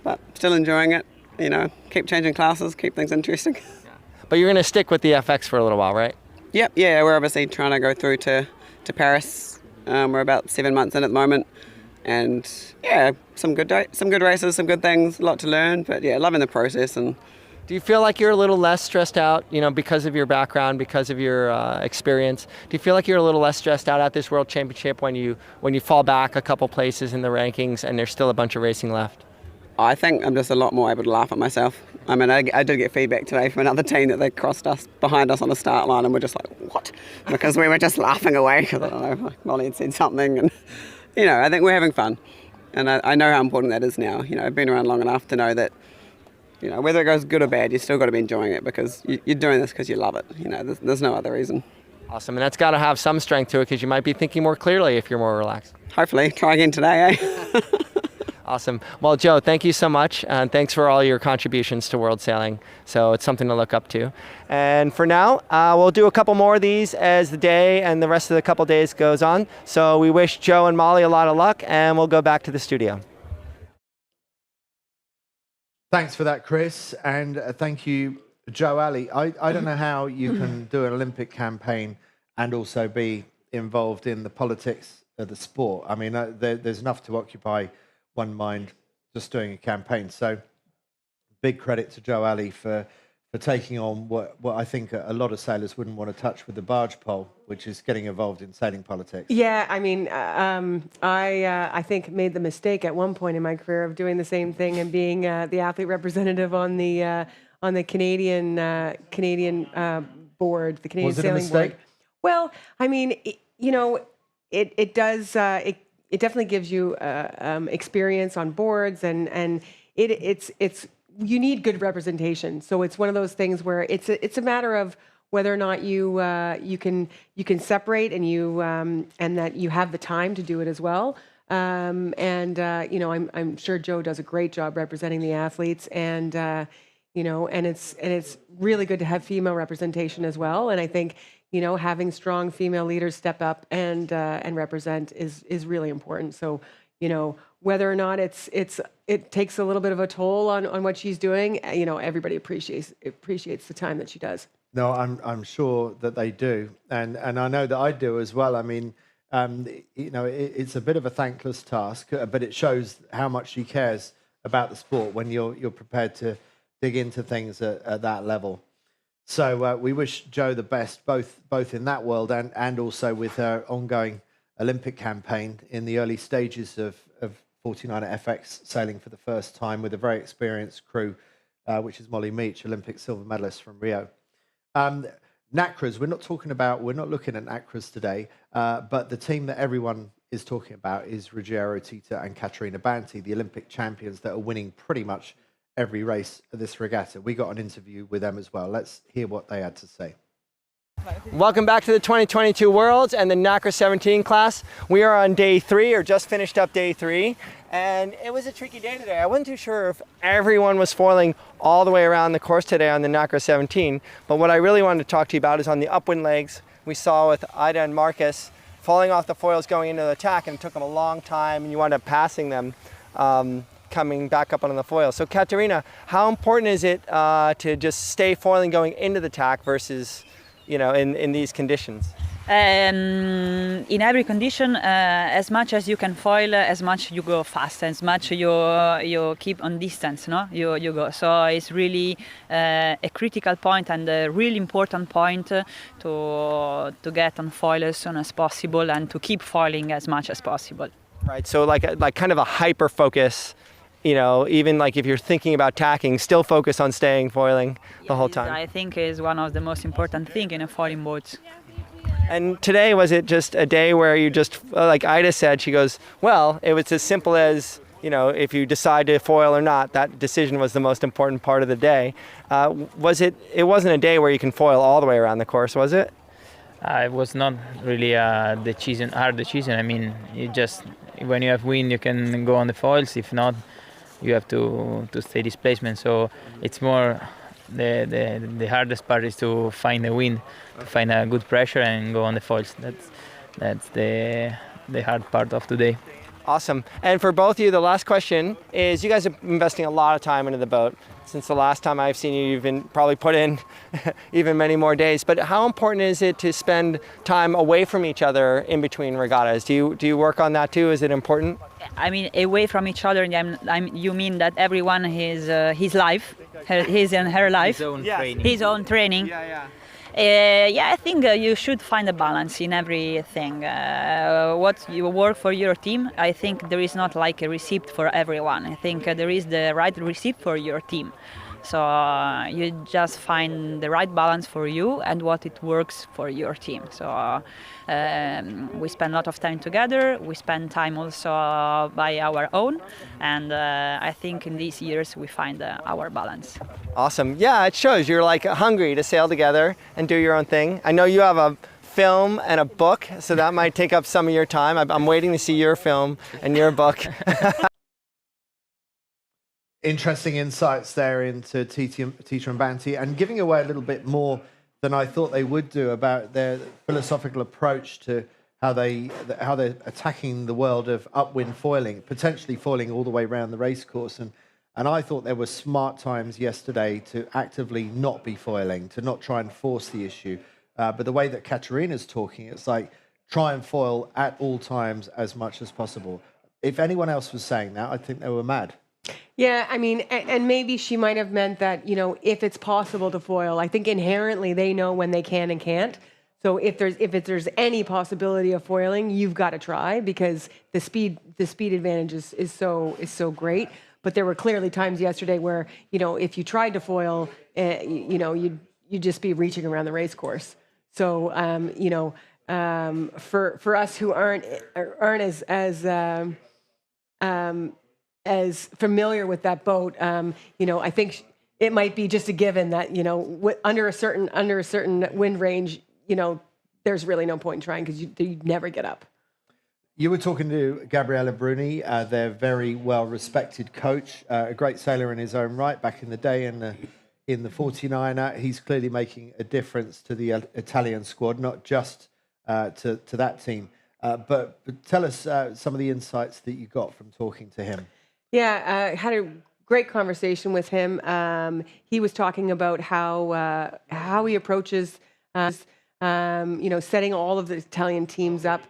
but still enjoying it. keep changing classes, keep things interesting. But you're going to stick with the FX for a little while, right? Yep, yeah, we're obviously trying to go through to Paris. We're about 7 months in at the moment, and yeah, some good races, some good things, a lot to learn, but yeah, loving the process. And do you feel like you're a little less stressed out, because of your background, because of your experience? Do you feel like you're a little less stressed out at this World Championship when you fall back a couple places in the rankings and there's still a bunch of racing left? I think I'm just a lot more able to laugh at myself. I mean, I did get feedback today from another team that they crossed us behind us on the start line, and we're just like, what? Because we were just laughing away because, I don't know, Molly had said something, and I think we're having fun, and I know how important that is now. I've been around long enough to know that whether it goes good or bad, you still got to be enjoying it because you're doing this because you love it. There's no other reason. Awesome, and that's got to have some strength to it because you might be thinking more clearly if you're more relaxed. Hopefully, try again today, eh? Awesome. Well, Joe, thank you so much, and thanks for all your contributions to world sailing. So it's something to look up to. And for now, we'll do a couple more of these as the day and the rest of the couple days goes on. So we wish Joe and Molly a lot of luck, and we'll go back to the studio. Thanks for that, Chris, and thank you, Joe Ali. I don't know how you can do an Olympic campaign and also be involved in the politics of the sport. I mean, there's enough to occupy one mind just doing a campaign. So big credit to Joe Ali for taking on what I think a lot of sailors wouldn't want to touch with the barge pole, which is getting involved in sailing politics. Yeah, I mean, I think made the mistake at one point in my career of doing the same thing and being the athlete representative on the Canadian board, the Canadian Sailing Board. Well, I mean, it does. It definitely gives you experience on boards, and it's you need good representation. So it's one of those things where it's a matter of whether or not you can separate and and that you have the time to do it as well. I'm sure Joe does a great job representing the athletes, and it's really good to have female representation as well. And I think having strong female leaders step up and represent is really important. So whether or not it takes a little bit of a toll on what she's doing, everybody appreciates the time that she does. No, I'm sure that they do, and I know that I do as well. I mean, it's a bit of a thankless task, but it shows how much she cares about the sport when you're prepared to dig into things at that level. So we wish Jo the best, both in that world and also with her ongoing Olympic campaign in the early stages of 49er FX sailing for the first time with a very experienced crew, which is Molly Meach, Olympic silver medalist from Rio. Nacras, we're not looking at Nacras today, but the team that everyone is talking about is Ruggiero Tita and Caterina Banti, the Olympic champions that are winning pretty much every race of this regatta. We got an interview with them as well. Let's hear what they had to say. Welcome back to the 2022 Worlds and the Nacra 17 class. We are on day 3, or just finished up day 3, and it was a tricky day today. I wasn't too sure if everyone was foiling all the way around the course today on the Nacra 17, but what I really wanted to talk to you about is on the upwind legs. We saw with Ida and Marcus falling off the foils going into the attack, and it took them a long time, and you wound up passing them coming back up on the foil. So Caterina, how important is it to just stay foiling going into the tack versus in these conditions? In every condition, as much as you can foil, as much you go fast, as much you keep on distance, no? You go. So it's really a critical point and a really important point to get on foil as soon as possible and to keep foiling as much as possible. Right. So like kind of a hyper focus. Even like if you're thinking about tacking, still focus on staying foiling the whole time. I think is one of the most important things in a foiling boat. And today, was it just a day where you just, like Ida said, she goes, well, it was as simple as, if you decide to foil or not, that decision was the most important part of the day. It wasn't a day where you can foil all the way around the course, was it? It was not really hard decision. I mean, when you have wind, you can go on the foils. If not, you have to stay displacement. So it's more the hardest part is to find the wind, to find a good pressure and go on the foils. That's the hard part of today. Awesome. And for both of you, the last question is, you guys are investing a lot of time into the boat. Since the last time I've seen you, you've been probably put in even many more days. But how important is it to spend time away from each other in between regattas? Do you work on that too? Is it important? I mean, away from each other, you mean that everyone has his life, his and her life, His own training. his own training. Yeah. I think you should find a balance in everything. What you work for your team, I think there is not like a receipt for everyone. I think there is the right receipt for your team. So you just find the right balance for you and what it works for your team. So we spend a lot of time together. We spend time also by our own. And I think in these years we find our balance. Awesome. Yeah, it shows you're like hungry to sail together and do your own thing. I know you have a film and a book, so that might take up some of your time. I'm waiting to see your film and your book. Interesting insights there into Tita and Banty, and giving away a little bit more than I thought they would do about their philosophical approach to how they're attacking the world of upwind foiling, potentially foiling all the way around the race course. And I thought there were smart times yesterday to actively not be foiling, to not try and force the issue. But the way that Katerina's talking, it's like try and foil at all times as much as possible. If anyone else was saying that, I think they were mad. Yeah, I mean, and maybe she might have meant that, if it's possible to foil, I think inherently they know when they can and can't. So if there's any possibility of foiling, you've got to try, because the speed advantage is so great. But there were clearly times yesterday where, if you tried to foil, you'd just be reaching around the race course. So for us who aren't as familiar with that boat, I think it might be just a given that under a certain wind range, there's really no point in trying, because you'd never get up. You were talking to Gabriele Bruni, their very well-respected coach, a great sailor in his own right back in the day in the 49er. He's clearly making a difference to the Italian squad, not just to that team. But tell us some of the insights that you got from talking to him. Yeah, I had a great conversation with him. He was talking about how he approaches, setting all of the Italian teams up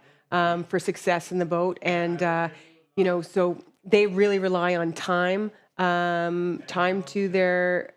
for success in the boat, and so they really rely on time to their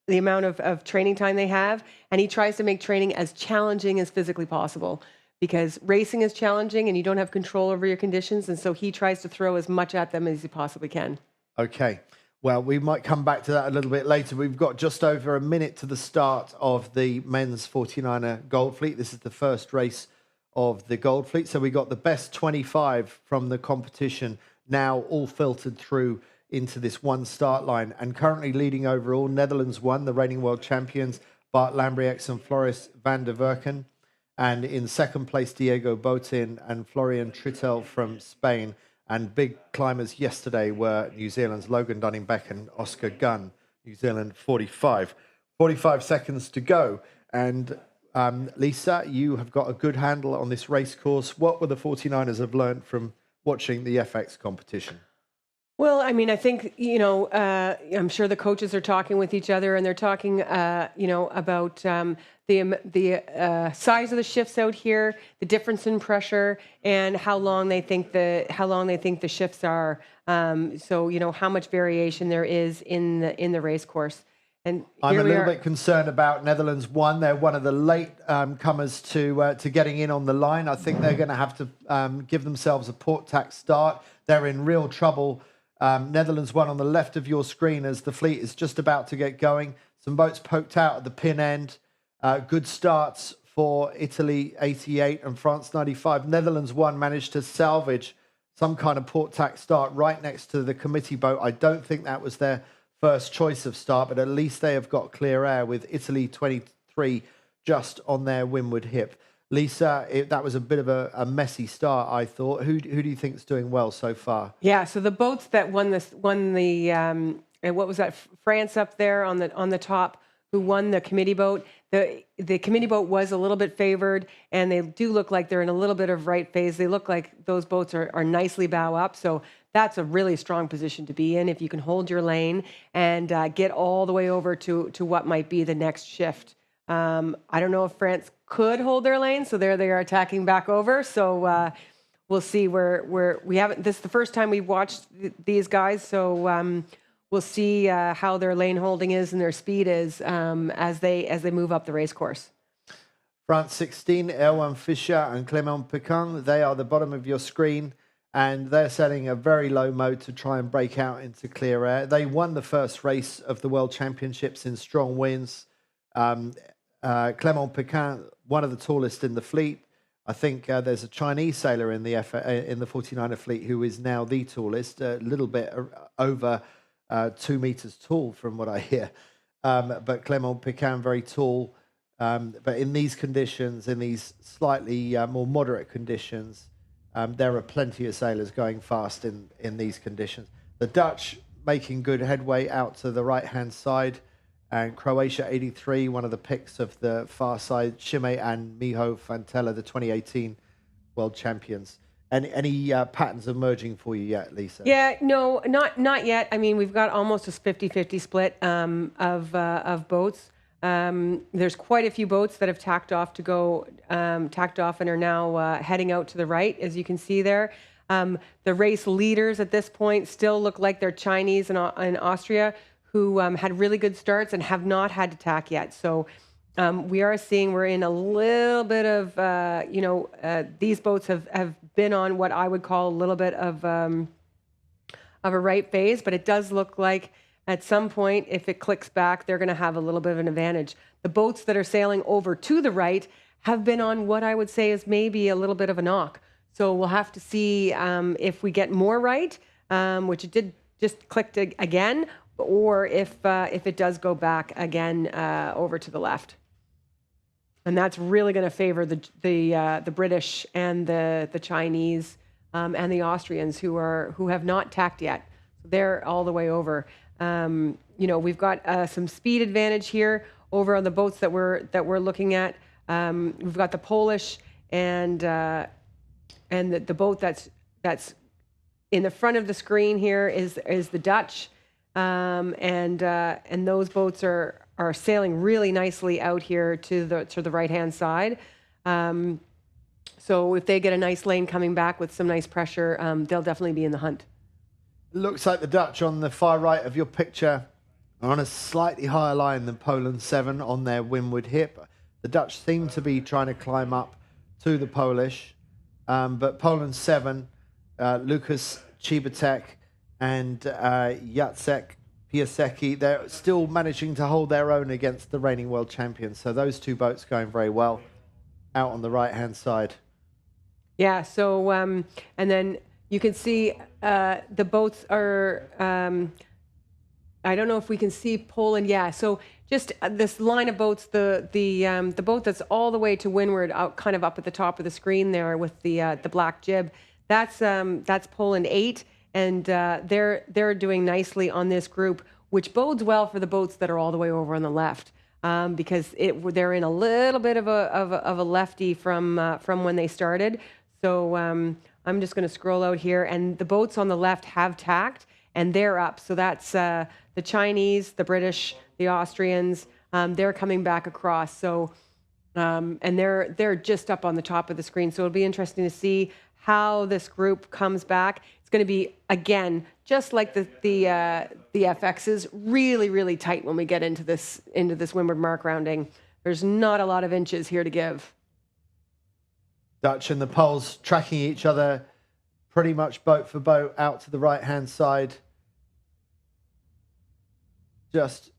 the amount of training time they have, and he tries to make training as challenging as physically possible, because racing is challenging and you don't have control over your conditions, and so he tries to throw as much at them as he possibly can. Okay. Well, we might come back to that a little bit later. We've got just over a minute to the start of the men's 49er Gold Fleet. This is the first race of the Gold Fleet. So we got the best 25 from the competition now all filtered through into this one start line. And currently leading overall, Netherlands won, the reigning world champions, Bart Lambriex and Floris van der Werken. And in second place, Diego Botin and Florian Trittel from Spain. And big climbers yesterday were New Zealand's Logan Dunning-Beck and Oscar Gunn, New Zealand 45. 45 seconds to go. And Lisa, you have got a good handle on this race course. What were the 49ers have learned from watching the FX competition? Well, I mean, I think, I'm sure the coaches are talking with each other, and they're talking, about the size of the shifts out here, the difference in pressure, and how long they think the shifts are. So, how much variation there is in the race course. And I'm a little bit concerned about Netherlands 1. They're one of the late comers to getting in on the line. I think they're going to have to give themselves a port tack start. They're in real trouble. Netherlands 1 on the left of your screen as the fleet is just about to get going. Some boats poked out at the pin end. Good starts for Italy 88 and France 95. Netherlands 1 managed to salvage some kind of port tack start right next to the committee boat. I don't think that was their first choice of start, but at least they have got clear air with Italy 23 just on their windward hip. Lisa, that was a bit of a messy start, I thought. Who do you think is doing well so far? Yeah, so the boats that won the what was that? France up there on the top. who won the committee boat. The committee boat was a little bit favored, and they do look like they're in a little bit of right phase. They look like those boats are nicely bow up, so that's a really strong position to be in if you can hold your lane and get all the way over to what might be the next shift. I don't know if France could hold their lane, so there they are attacking back over. So we'll see where we haven't. This is the first time we've watched these guys, so we'll see how their lane holding is and their speed is as they move up the race course. France 16, Erwan Fischer and Clément Pékin, they are the bottom of your screen, and they're setting a very low mode to try and break out into clear air. They won the first race of the World Championships in strong winds. Clément Pékin, one of the tallest in the fleet. I think there's a Chinese sailor in the 49er fleet who is now the tallest, a little bit over 2 meters tall from what I hear. But Clément Pékin, very tall. But in these conditions, in these slightly more moderate conditions, there are plenty of sailors going fast in these conditions. The Dutch making good headway out to the right-hand side, and Croatia 83, one of the picks of the far side, Shime and Miho Fantella, the 2018 world champions. Any patterns emerging for you yet, Lisa? Yeah, no, not yet. I mean, we've got almost a 50-50 split of boats. There's quite a few boats that have tacked off and are now heading out to the right, as you can see there. The race leaders at this point still look like they're Chinese and Austria, who had really good starts and have not had to tack yet. So we are seeing we're in a little bit of, these boats have been on what I would call a little bit of a right phase, but it does look like at some point, if it clicks back, they're going to have a little bit of an advantage. The boats that are sailing over to the right have been on what I would say is maybe a little bit of a knock. So we'll have to see if we get more right, which it did just click again, or if it does go back again over to the left. And that's really going to favor the British and the Chinese and the Austrians who have not tacked yet. They're all the way over. We've got some speed advantage here over on the boats that we're looking at. We've got the Polish and the boat that's in the front of the screen here is the Dutch, and those boats are sailing really nicely out here to the right-hand side. So if they get a nice lane coming back with some nice pressure, they'll definitely be in the hunt. Looks like the Dutch on the far right of your picture are on a slightly higher line than Poland 7 on their windward hip. The Dutch seem to be trying to climb up to the Polish, but Poland 7, Lukas Cibatek and Jacek Piasecki, they're still managing to hold their own against the reigning world champions. So those two boats going very well out on the right-hand side. Yeah, so, and then you can see the boats are, I don't know if we can see Poland. Yeah, so just this line of boats, the boat that's all the way to windward, out kind of up at the top of the screen there with the black jib, that's Poland 8, and they're doing nicely on this group, which bodes well for the boats that are all the way over on the left, because they're in a little bit of a lefty from when they started. So I'm just going to scroll out here, and the boats on the left have tacked, and they're up. So that's the Chinese, the British, the Austrians. They're coming back across. So and they're just up on the top of the screen. So it'll be interesting to see how this group comes back. It's going to be, again, just like the FXs, really, really tight when we get into this windward mark rounding. There's not a lot of inches here to give. Dutch and the Poles tracking each other pretty much boat for boat out to the right-hand side. Just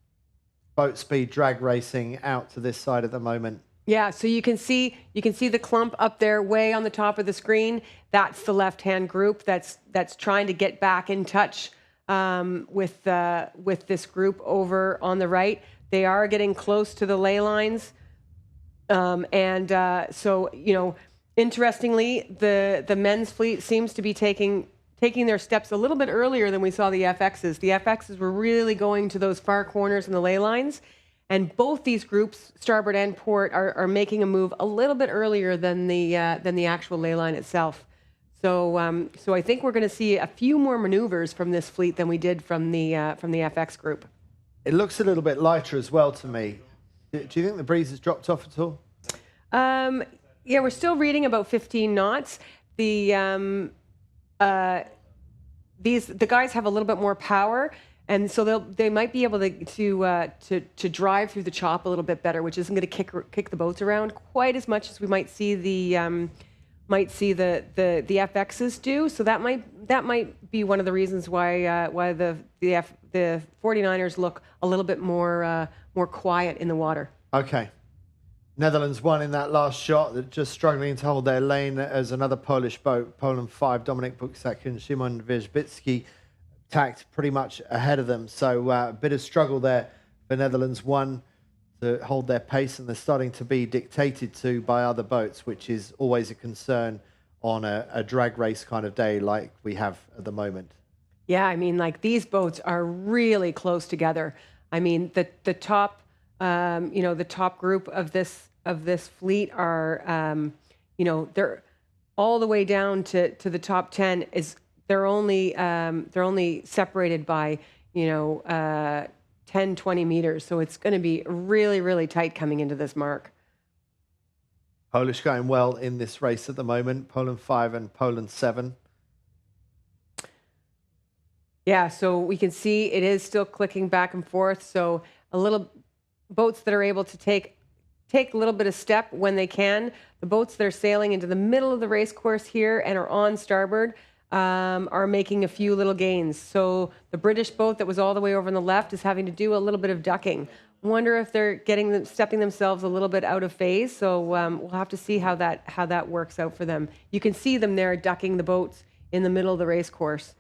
boat speed drag racing out to this side at the moment. Yeah, so you can see the clump up there way on the top of the screen. That's the left-hand group that's trying to get back in touch with this group over on the right. They are getting close to the ley lines, so interestingly, the men's fleet seems to be taking their steps a little bit earlier than we saw the FXs. The FXs were really going to those far corners in the ley lines, And both these groups, starboard and port, are making a move a little bit earlier than the actual ley line itself. So so I think we're going to see a few more maneuvers from this fleet than we did from the FX group. It looks a little bit lighter as well to me. Do you think the breeze has dropped off at all? Yeah, we're still reading about 15 knots. The guys have a little bit more power, and so they might be able to drive through the chop a little bit better, which isn't going to kick the boats around quite as much as we might see the FXs do. So that might be one of the reasons why the 49ers look a little bit more quiet in the water. Okay. Netherlands won in that last shot, that just struggling to hold their lane as another Polish boat, Poland 5, Dominik Buksak and Szymon Wierzbicki, tacked pretty much ahead of them. So a bit of struggle there for Netherlands 1 to hold their pace, and they're starting to be dictated to by other boats, which is always a concern on a drag race kind of day like we have at the moment. Yeah, I mean, like, these boats are really close together. I mean, the top, the top group of this fleet are, they're all the way down to the top 10. They're only separated by 10, 20 meters. So it's going to be really, really tight coming into this mark. Polish going well in this race at the moment. Poland 5 and Poland 7. Yeah, so we can see it is still clicking back and forth. So a little boats that are able to take a little bit of step when they can. The boats that are sailing into the middle of the race course here and are on starboard are making a few little gains. So the British boat that was all the way over on the left is having to do a little bit of ducking. Wonder if they're stepping themselves a little bit out of phase. So we'll have to see how that works out for them. You can see them there ducking the boats in the middle of the race course.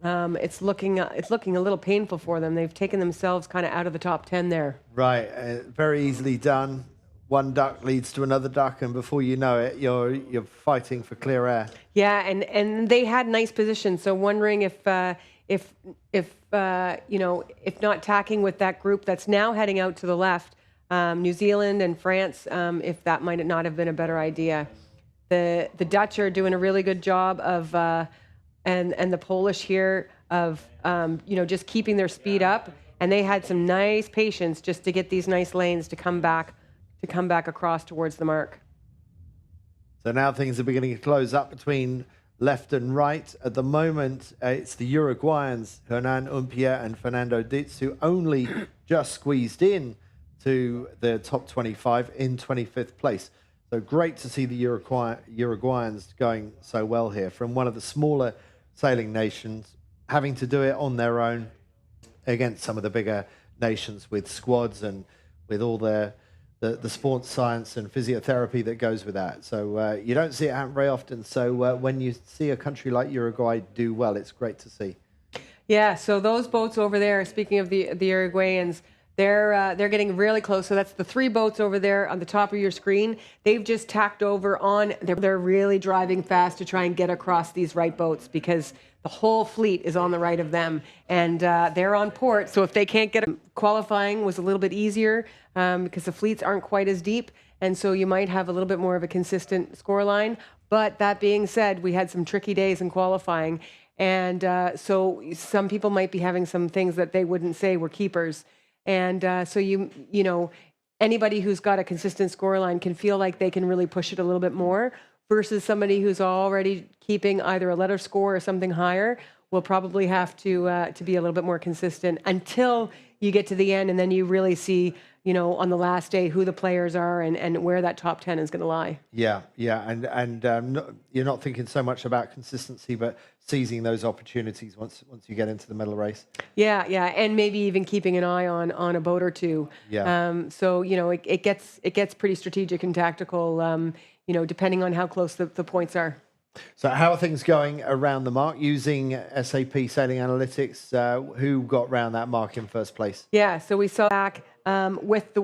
It's looking a little painful for them. They've taken themselves kind of out of the top 10 there. Right, very easily done. One duck leads to another duck, and before you know it, you're fighting for clear air. Yeah, and they had nice positions. So wondering if not tacking with that group that's now heading out to the left, New Zealand and France, if that might not have been a better idea. The Dutch are doing a really good job of. And the Polish here of just keeping their speed up, and they had some nice patience just to get these nice lanes to come back across towards the mark. So now things are beginning to close up between left and right. At the moment, it's the Uruguayans, Hernan Umpia and Fernando Dietz, who only just squeezed in to the top 25 in 25th place. So great to see the Uruguayans going so well here from one of the smaller sailing nations, having to do it on their own against some of the bigger nations with squads and with all the sports science and physiotherapy that goes with that. So you don't see it happen very often. So when you see a country like Uruguay do well, it's great to see. Yeah, so those boats over there, speaking of the Uruguayans, they're getting really close. So that's the 3 boats over there on the top of your screen. They've just tacked over on. They're really driving fast to try and get across these right boats because the whole fleet is on the right of them, and they're on port. So if they can't get qualifying was a little bit easier because the fleets aren't quite as deep, and so you might have a little bit more of a consistent scoreline. But that being said, we had some tricky days in qualifying, and so some people might be having some things that they wouldn't say were keepers. And so anybody who's got a consistent scoreline can feel like they can really push it a little bit more versus somebody who's already keeping either a letter score or something higher will probably have to be a little bit more consistent until you get to the end, and then you really see, on the last day who the players are and where that top 10 is going to lie. Yeah, and you're not thinking so much about consistency, but seizing those opportunities once you get into the medal race. Yeah, and maybe even keeping an eye on a boat or two. Yeah. So it gets pretty strategic and tactical. Depending on how close the points are. So how are things going around the mark using SAP Sailing Analytics? Who got round that mark in first place? Yeah, so we saw back with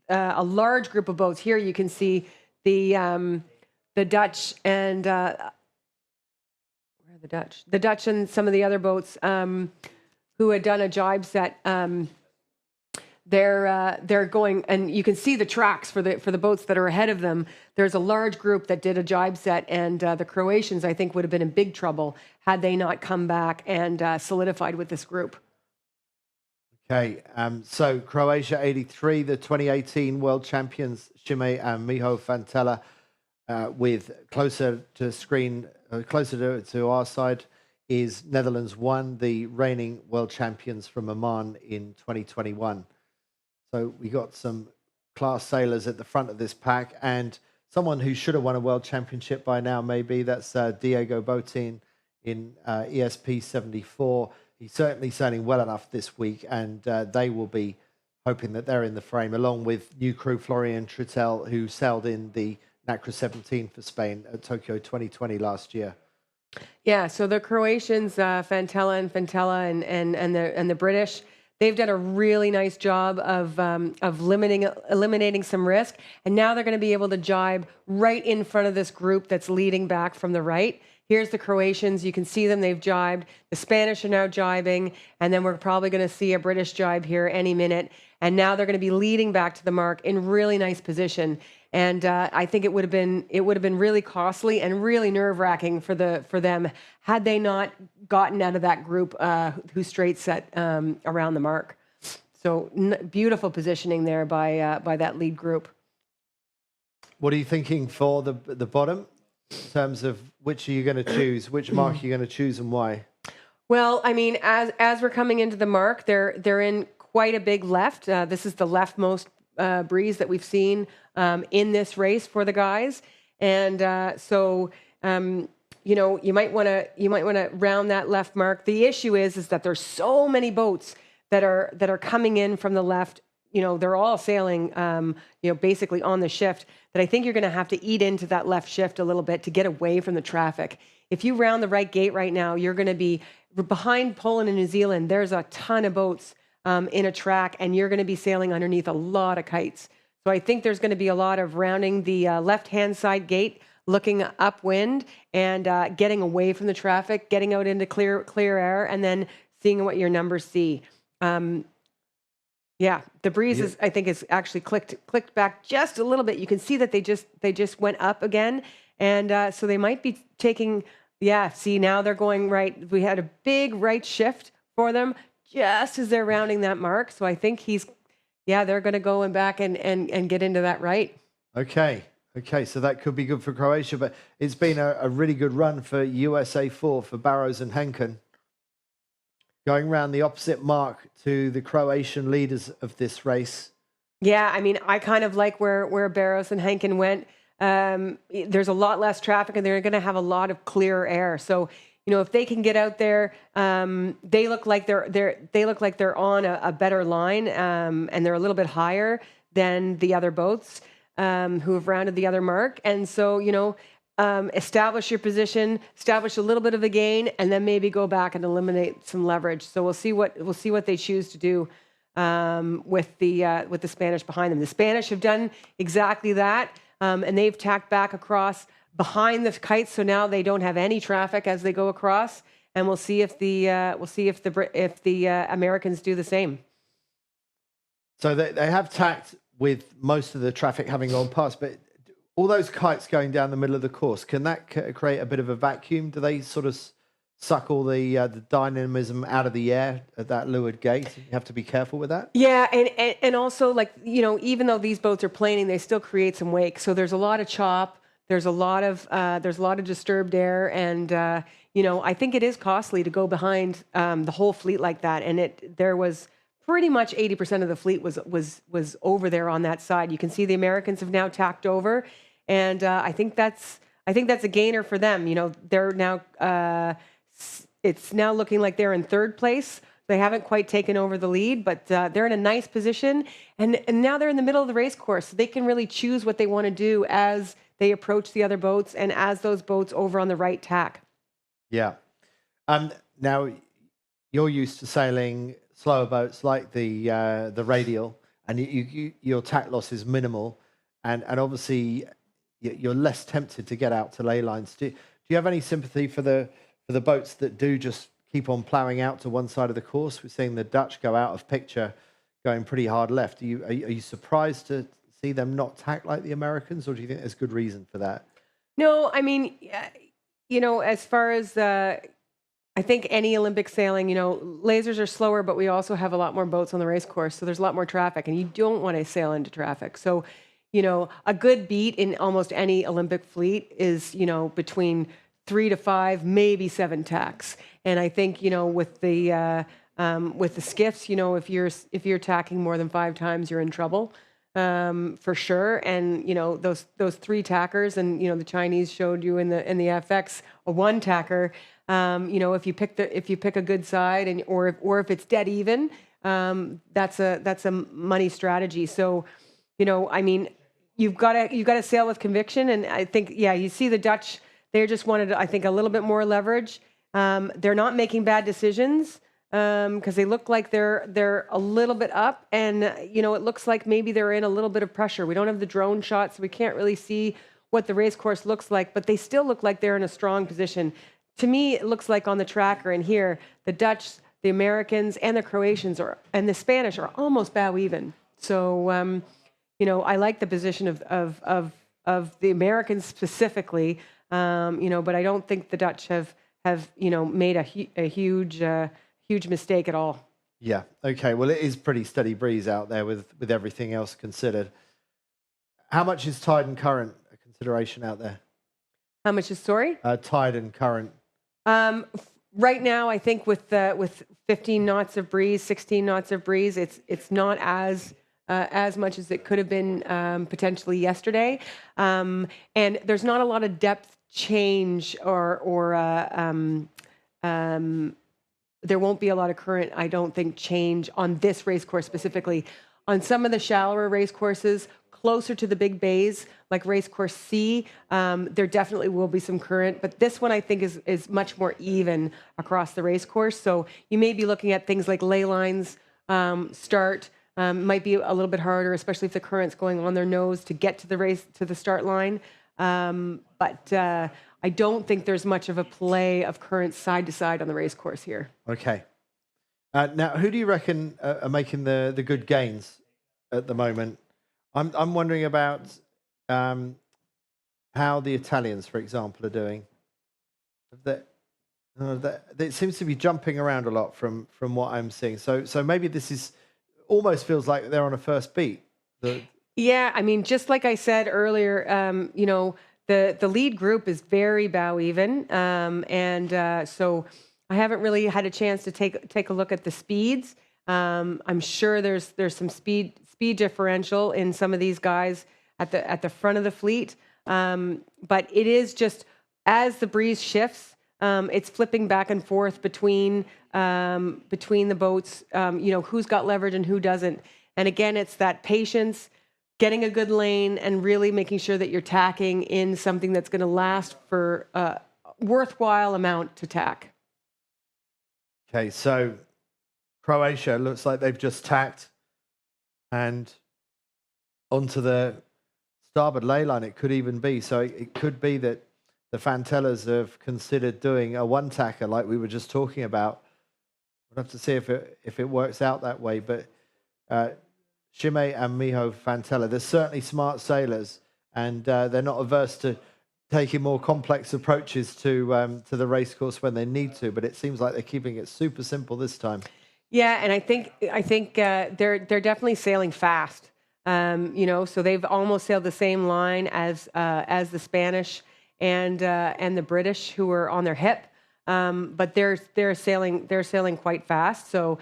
a large group of boats. Here you can see the Dutch and where are the Dutch? The Dutch and some of the other boats who had done a jibe set. they're going, and you can see the tracks for the boats that are ahead of them. There's a large group that did a jibe set, and the Croatians, I think, would have been in big trouble had they not come back and solidified with this group. Okay, so Croatia 83, the 2018 world champions Shime and Miho Fantella, with closer to our side is Netherlands 1, the reigning world champions from Oman in 2021. So we got some class sailors at the front of this pack, and someone who should have won a world championship by now, maybe, that's Diego Botin in ESP 74. He's certainly sailing well enough this week, and they will be hoping that they're in the frame, along with new crew Florian Trittel, who sailed in the Nacra 17 for Spain at Tokyo 2020 last year. Yeah, so the Croatians, Fantella and the British, they've done a really nice job of eliminating some risk, and now they're going to be able to jibe right in front of this group that's leading back from the right. Here's the Croatians. You can see them. They've jibed. The Spanish are now jibing, and then we're probably going to see a British jibe here any minute. And now they're going to be leading back to the mark in really nice position. And I think it would have been really costly and really nerve-wracking for them had they not gotten out of that group who straight set around the mark. So beautiful positioning there by that lead group. What are you thinking for the bottom in terms of which are you going to choose? Which mark are you going to choose and why? Well, I mean, as we're coming into the mark, they're in quite a big left. This is the leftmost breeze that we've seen in this race for the guys, and you know, you might want to round that left mark. The issue is that there's so many boats that are coming in from the left. You know, they're all sailing, you know, basically on the shift, that I think you're going to have to eat into that left shift a little bit to get away from the traffic. If you round the right gate right now, you're going to be behind Poland and New Zealand. There's a ton of boats in a track, and you're going to be sailing underneath a lot of kites. So I think there's going to be a lot of rounding the left-hand side gate, looking upwind, and getting away from the traffic, getting out into clear air, and then seeing what your numbers see. Yeah, the breeze is, I think, is actually clicked back just a little bit. You can see that they just went up again, and so they might be taking. Yeah, see, now they're going right. We had a big right shift for them just as they're rounding that mark. So I think they're going to go and back and get into that right. Okay, so that could be good for Croatia, but it's been a really good run for USA 4, for Barrows and Henken. Going around the opposite mark to the Croatian leaders of this race. Yeah, I mean, I kind of like where Barrows and Henken went. There's a lot less traffic, and they're going to have a lot of clear air. So, you know, if they can get out there, they look like they're on a better line, and they're a little bit higher than the other boats who have rounded the other mark. And so, you know, establish your position, establish a little bit of a gain, and then maybe go back and eliminate some leverage. So we'll see what they choose to do with the Spanish behind them. The Spanish have done exactly that, and they've tacked back across behind the kites, so now they don't have any traffic as they go across. And we'll see if the Americans do the same. So they have tacked with most of the traffic having gone past, but all those kites going down the middle of the course, can that create a bit of a vacuum? Do they sort of suck all the dynamism out of the air at that leeward gate? You have to be careful with that. Yeah, and also, like, you know, even though these boats are planing, they still create some wake. So there's a lot of chop. There's a lot of disturbed air, and you know, I think it is costly to go behind the whole fleet like that. And there was pretty much 80% of the fleet was over there on that side. You can see the Americans have now tacked over, and I think that's a gainer for them. You know, they're now it's now looking like they're in third place. They haven't quite taken over the lead, but they're in a nice position, and now they're in the middle of the race course. So they can really choose what they want to do as they approach the other boats and as those boats over on the right tack. Yeah. Now you're used to sailing slower boats like the radial, and your tack loss is minimal, and obviously you're less tempted to get out to ley lines. Do you have any sympathy for the boats that do just keep on ploughing out to one side of the course? We're seeing the Dutch go out of picture, going pretty hard left. Are you surprised to see them not tack like the Americans, or do you think there's good reason for that? No, I mean, as far as I think any Olympic sailing, lasers are slower, but we also have a lot more boats on the race course, so there's a lot more traffic, and you don't want to sail into traffic. So, a good beat in almost any Olympic fleet is, between 3 to 5, maybe 7 tacks. And I think, with the skiffs, if you're tacking more than 5 times, you're in trouble. For sure. And those 3 tackers, and the Chinese showed you in the FX a 1 tacker. If you pick a good side, or if it's dead even, that's a money strategy. So I mean, you've got to sail with conviction. And I think you see the Dutch, they just wanted, I think, a little bit more leverage. They're not making bad decisions. Because they look like they're a little bit up, and it looks like maybe they're in a little bit of pressure. We don't have the drone shots, so we can't really see what the race course looks like, but they still look like they're in a strong position. To me, it looks like on the tracker and here, the Dutch, the Americans, and the Croatians and the Spanish are almost bow even. So I like the position of the Americans specifically, but I don't think the Dutch have made a huge mistake at all. Yeah. Okay. Well, it is pretty steady breeze out there with everything else considered. How much is tide and current a consideration out there? How much is tide and current? Right now, I think with 15 knots of breeze, 16 knots of breeze, it's not as much as it could have been potentially yesterday, and there's not a lot of depth change or there won't be a lot of current, I don't think, change on this race course specifically. On some of the shallower race courses, closer to the big bays, like race course C, there definitely will be some current, but this one I think is much more even across the race course. So you may be looking at things like ley lines, start, might be a little bit harder, especially if the current's going on their nose to get to the start line. But I don't think there's much of a play of current side to side on the race course here. Okay. Now, who do you reckon are making the good gains at the moment? I'm wondering about how the Italians, for example, are doing. It seems to be jumping around a lot from what I'm seeing. So maybe this is almost feels like they're on a first beat. Yeah, I mean, just like I said earlier, the lead group is very bow even, and so I haven't really had a chance to take a look at the speeds. I'm sure there's some speed differential in some of these guys at the front of the fleet, but it is just as the breeze shifts, it's flipping back and forth between the boats. Who's got leverage and who doesn't, and again, it's that patience. Getting a good lane and really making sure that you're tacking in something that's going to last for a worthwhile amount to tack. Okay, so Croatia looks like they've just tacked and onto the starboard ley line. It could even be. So it could be that the Fantellas have considered doing a 1-tacker like we were just talking about. We'll have to see if it works out that way. But Shimei and Miho Fantella, they're certainly smart sailors, and they're not averse to taking more complex approaches to the race course when they need to. But it seems like they're keeping it super simple this time. Yeah, and I think they're definitely sailing fast. So they've almost sailed the same line as the Spanish and the British, who are on their hip. But they're sailing quite fast. So.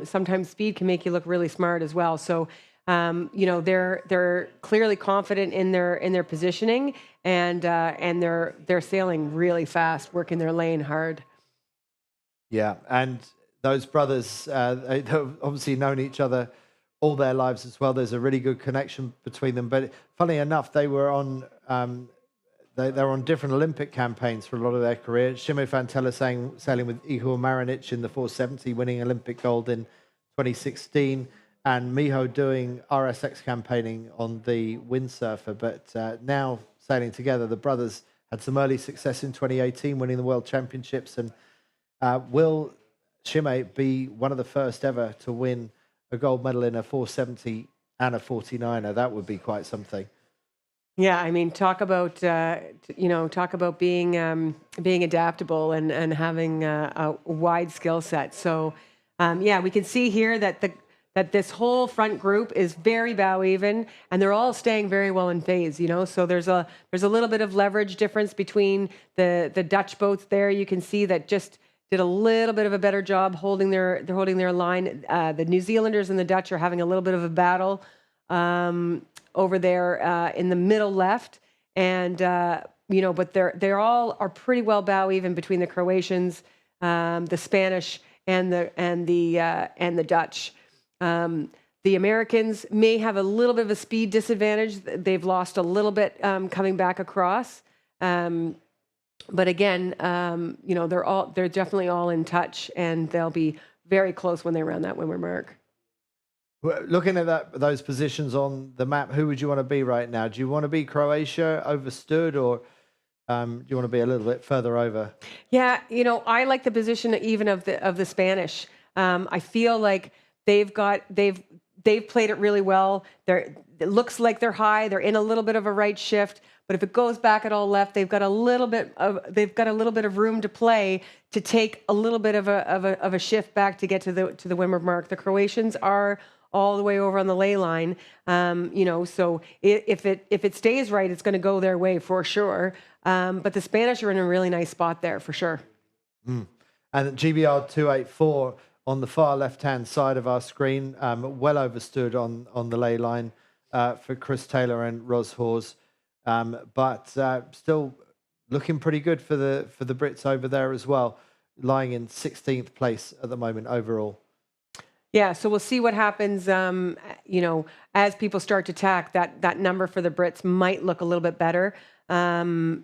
Sometimes speed can make you look really smart as well. So, they're clearly confident in their positioning, and they're sailing really fast, working their lane hard. Yeah, and those brothers, they've obviously known each other all their lives as well. There's a really good connection between them. But funny enough, they were on they're on different Olympic campaigns for a lot of their career. Shimei Fantella sailing with Ihor Marinic in the 470, winning Olympic gold in 2016, and Miho doing RSX campaigning on the windsurfer. But now sailing together, the brothers had some early success in 2018, winning the World Championships. And will Shimei be one of the first ever to win a gold medal in a 470 and a 49er. That would be quite something. Yeah, I mean, talk about being adaptable and having a wide skill set. So, yeah, we can see here that this whole front group is very bow even, and they're all staying very well in phase. So there's a little bit of leverage difference between the Dutch boats there. You can see that just did a little bit of a better job holding their line. The New Zealanders and the Dutch are having a little bit of a battle over there in the middle left, and but they're all are pretty well bow even between the Croatians, the Spanish, and the Dutch. The Americans may have a little bit of a speed disadvantage. They've lost a little bit coming back across, but again, they're definitely all in touch, and they'll be very close when they round that windward mark. Looking at those positions on the map, who would you want to be right now? Do you want to be Croatia overstood, or do you want to be a little bit further over? Yeah, I like the position even of the Spanish. I feel like they've played it really well. It looks like they're high. They're in a little bit of a right shift, but if it goes back at all left, they've got a little bit of room to play to take a little bit of a shift back to get to the windward mark. The Croatians are all the way over on the ley line, so if it stays right, it's going to go their way for sure. But the Spanish are in a really nice spot there for sure. And GBR 284 on the far left-hand side of our screen, well overstood on the ley line for Chris Taylor and Ros Hawes, but still looking pretty good for the Brits over there as well, lying in 16th place at the moment overall. Yeah, so we'll see what happens, as people start to tack, that number for the Brits might look a little bit better. And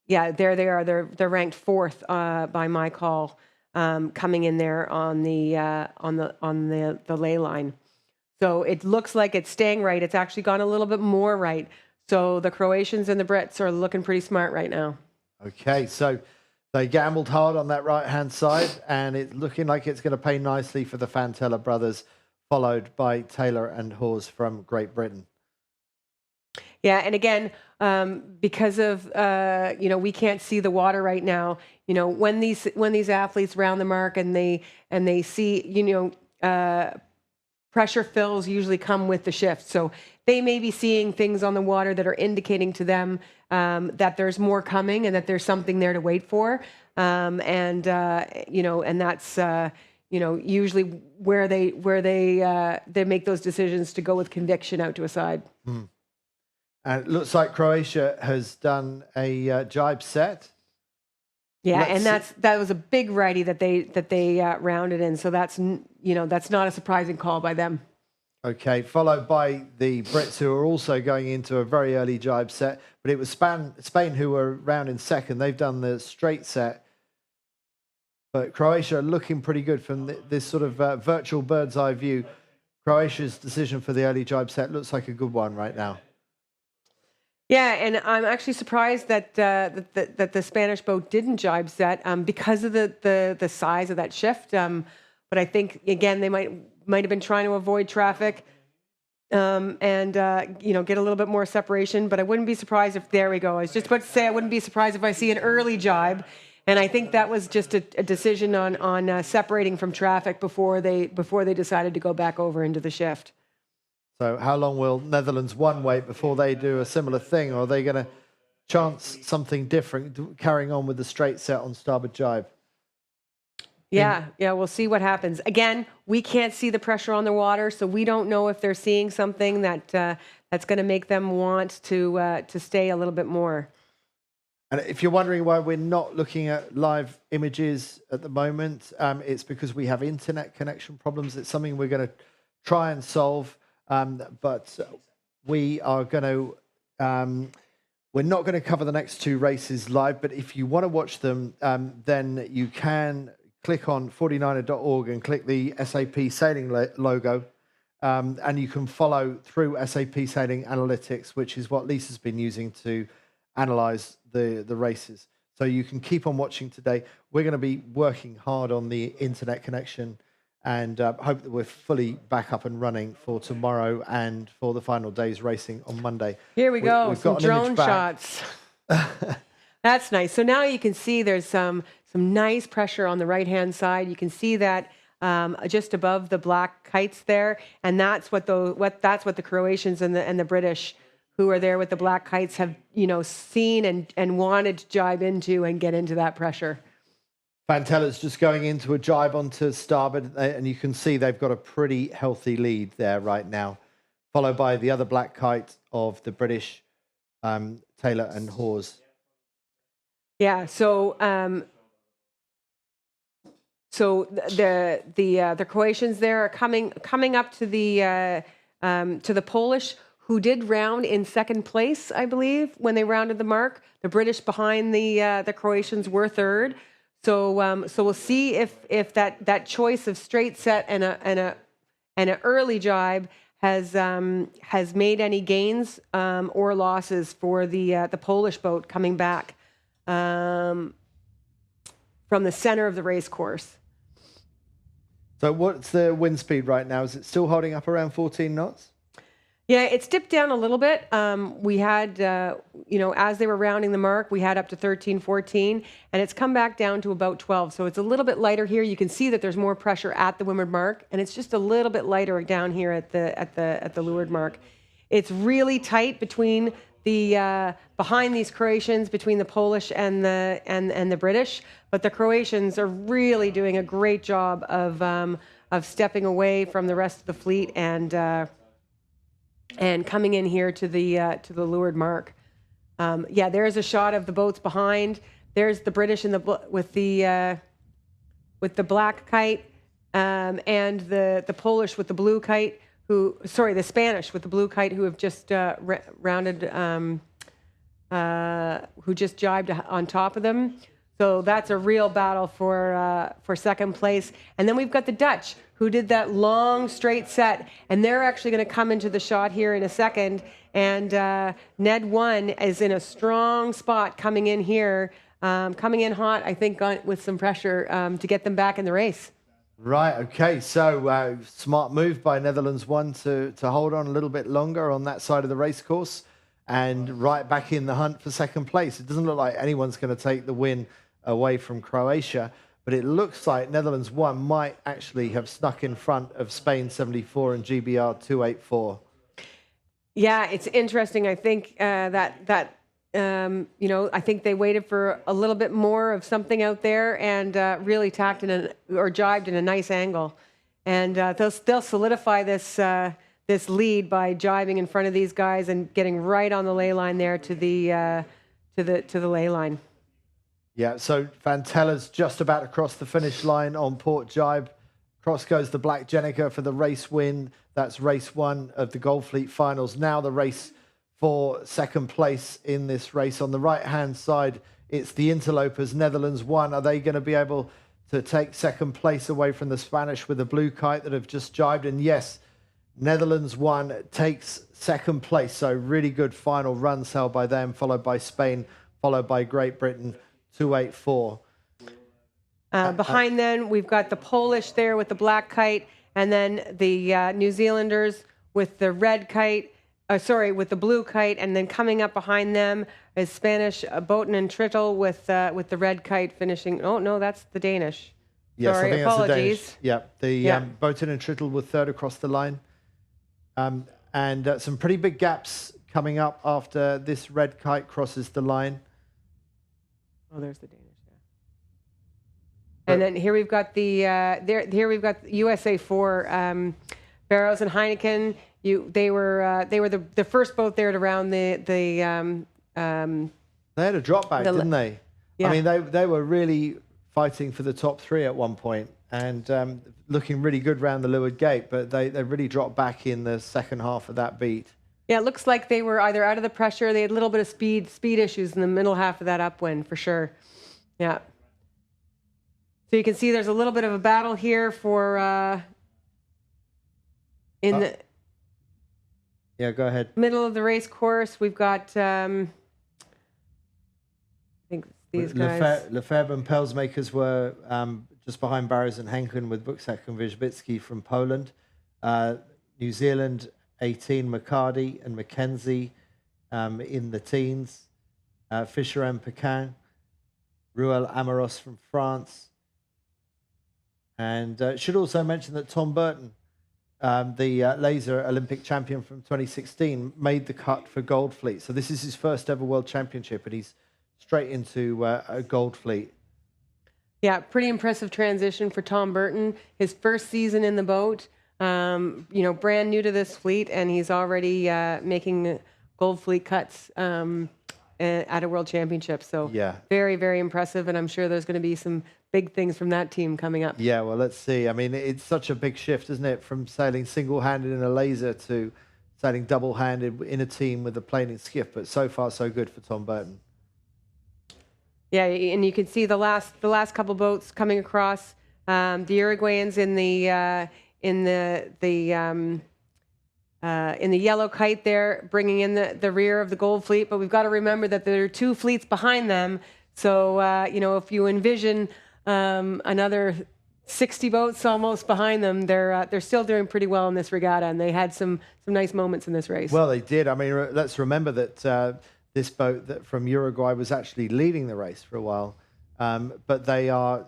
yeah, there they are. They're ranked fourth by my call, coming in there on the ley line. So it looks like it's staying right. It's actually gone a little bit more right. So the Croatians and the Brits are looking pretty smart right now. Okay, so they gambled hard on that right-hand side, and it's looking like it's going to pay nicely for the Fantella brothers, followed by Taylor and Hawes from Great Britain. Yeah, and again, because of we can't see the water right now. When these athletes round the mark and they see pressure fills usually come with the shift, so they may be seeing things on the water that are indicating to them that there's more coming and that there's something there to wait for, and that's usually where they make those decisions to go with conviction out to a side. And it looks like Croatia has done a jibe set. Yeah, and that was a big righty that they rounded in, so that's not a surprising call by them. Okay, followed by the Brits, who are also going into a very early jibe set, but it was Spain who were round in second. They've done the straight set, but Croatia are looking pretty good from this sort of virtual bird's eye view. Croatia's decision for the early jibe set looks like a good one right now. Yeah, and I'm actually surprised that the Spanish boat didn't jibe set because of the size of that shift. But I think again they might have been trying to avoid traffic and get a little bit more separation. But I wouldn't be surprised if there we go. I was just about to say I wouldn't be surprised if I see an early jibe, and I think that was just a decision on separating from traffic before they decided to go back over into the shift. So how long will Netherlands 1 wait before they do a similar thing, or are they going to chance something different, carrying on with the straight set on starboard jibe? Yeah, we'll see what happens. Again, we can't see the pressure on the water, so we don't know if they're seeing something that's going to make them want to stay a little bit more. And if you're wondering why we're not looking at live images at the moment, it's because we have internet connection problems. It's something we're going to try and solve. But we are going to, we're not going to cover the next 2 races live, but if you want to watch them, then you can click on 49er.org and click the SAP Sailing logo, and you can follow through SAP Sailing Analytics, which is what Lisa's been using to analyze the races. So you can keep on watching today. We're going to be working hard on the internet connection and hope that we're fully back up and running for tomorrow and for the final day's racing on Monday. Here we go, We've some got an image drone back. shots. That's nice. So now you can see there's some nice pressure on the right-hand side. You can see that just above the black kites there, and that's what the Croatians and the British who are there with the black kites have seen and wanted to jibe into and get into that pressure. Vantella's just going into a jibe onto starboard, and you can see they've got a pretty healthy lead there right now, followed by the other black kite of the British, Taylor and Hawes. Yeah, so the Croatians there are coming up to the Polish, who did round in second place, I believe, when they rounded the mark. The British behind the Croatians were third. So we'll see if that choice of straight set and an early jibe has made any gains or losses for the Polish boat coming back from the center of the race course. So what's the wind speed right now? Is it still holding up around 14 knots? Yeah, it's dipped down a little bit. We had, as they were rounding the mark, we had up to 13, 14, and it's come back down to about 12. So it's a little bit lighter here. You can see that there's more pressure at the windward mark, and it's just a little bit lighter down here at the leeward mark. It's really tight between the behind these Croatians, between the Polish and the British, but the Croatians are really doing a great job of stepping away from the rest of the fleet and coming in here to the leeward mark. There's a shot of the boats behind. There's the British with the black kite, and the Polish with the blue kite. The Spanish with the blue kite, who have just rounded, who just jibed on top of them. So that's a real battle for second place. And then we've got the Dutch, who did that long straight set, and they're actually going to come into the shot here in a second. And Ned 1 is in a strong spot coming in here, coming in hot, I think, with some pressure to get them back in the race. Right, okay, so smart move by Netherlands 1 to hold on a little bit longer on that side of the race course and right back in the hunt for second place. It doesn't look like anyone's going to take the win away from Croatia, but it looks like Netherlands 1 might actually have snuck in front of Spain 74 and GBR 284. Yeah, it's interesting. I think I think they waited for a little bit more of something out there and really tacked or jibed in a nice angle, and they'll solidify this lead by jibing in front of these guys and getting right on the ley line there to the ley line. Yeah, so Vantella's just about to cross the finish line on port jibe. Cross goes the Black Jenica for the race win. That's race 1 of the Gold Fleet Finals. Now the race for second place in this race. On the right-hand side, it's the interlopers, Netherlands 1. Are they going to be able to take second place away from the Spanish with the blue kite that have just jibed? And yes, Netherlands 1 takes second place. So really good final run sail by them, followed by Spain, followed by Great Britain, 284. Behind them, we've got the Polish there with the black kite, and then the New Zealanders with the red kite. With the blue kite, and then coming up behind them is Spanish Boaten and Trittle with the red kite finishing. Oh no, that's the Danish. Yes, sorry, I think apologies. That's the Danish. Boaten and Trittle were third across the line, and some pretty big gaps coming up after this red kite crosses the line. Oh, there's the Danish. And then here we've got here we've got USA 4, Barrows and Heineken. They were the first boat there to round they had a drop back, didn't they? Yeah. I mean, they were really fighting for the top 3 at one point and looking really good round the leeward gate, but they really dropped back in the second half of that beat. Yeah, it looks like they were either out of the pressure, they had a little bit of speed issues in the middle half of that upwind for sure. Yeah. So you can see there's a little bit of a battle here for Yeah, go ahead. Middle of the race course, we've got, I think these guys. Lefebvre and Pelsmakers were just behind Barrows and Henken with Buksak and Wijbicki from Poland. New Zealand, 18, McCarty and Mackenzie in the teens. Fisher and Pecan. Ruel Amoros from France. And should also mention that Tom Burton, the laser Olympic champion from 2016, made the cut for Gold Fleet. So this is his first ever World Championship, and he's straight into a Gold Fleet. Yeah, pretty impressive transition for Tom Burton. His first season in the boat, brand new to this fleet, and he's already making Gold Fleet cuts at a World Championship. So yeah, very, very impressive, and I'm sure there's going to be some big things from that team coming up. Yeah, well, let's see. I mean, it's such a big shift, isn't it, from sailing single-handed in a laser to sailing double-handed in a team with a planing skiff. But so far, so good for Tom Burton. Yeah, and you can see the last couple boats coming across. The Uruguayans in the yellow kite there, bringing in the rear of the Gold Fleet. But we've got to remember that there are two fleets behind them. So if you envision another 60 boats almost behind them, they're still doing pretty well in this regatta, and they had some nice moments in this race. Well, they did. I mean, let's remember that. This boat from Uruguay was actually leading the race for a while, but they are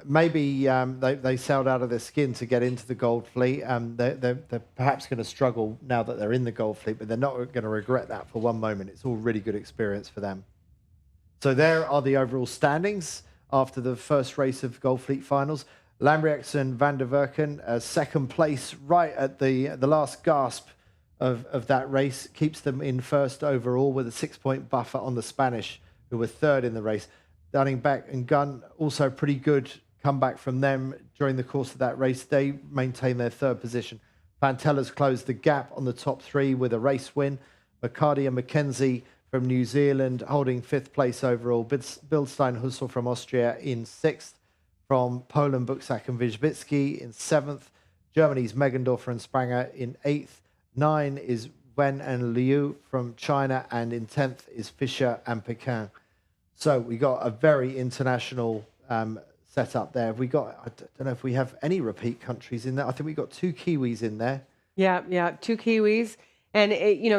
they sailed out of their skin to get into the Gold Fleet. They're perhaps going to struggle now that they're in the Gold Fleet, but they're not going to regret that for one moment. It's all really good experience for them. So there are the overall standings after the first race of Gold Fleet finals. Lambriax and Van der Werken, second place right at the last gasp of that race, keeps them in first overall with a 6-point buffer on the Spanish, who were third in the race. Dunningbeck and Gunn, also pretty good comeback from them during the course of that race. They maintain their third position. Pantella's closed the gap on the top three with a race win. McCarty and Mackenzie from New Zealand holding fifth place overall. Bildstein Hussel from Austria in sixth. From Poland, Buksak and Wijbicki in seventh. Germany's Meggendorfer and Spranger in eighth. 9 is Wen and Liu from China, and in 10th is Fisher and Pecan. So we got a very international setup there. I don't know if we have any repeat countries in there. I think we got 2 Kiwis in there. Yeah, 2 Kiwis. And,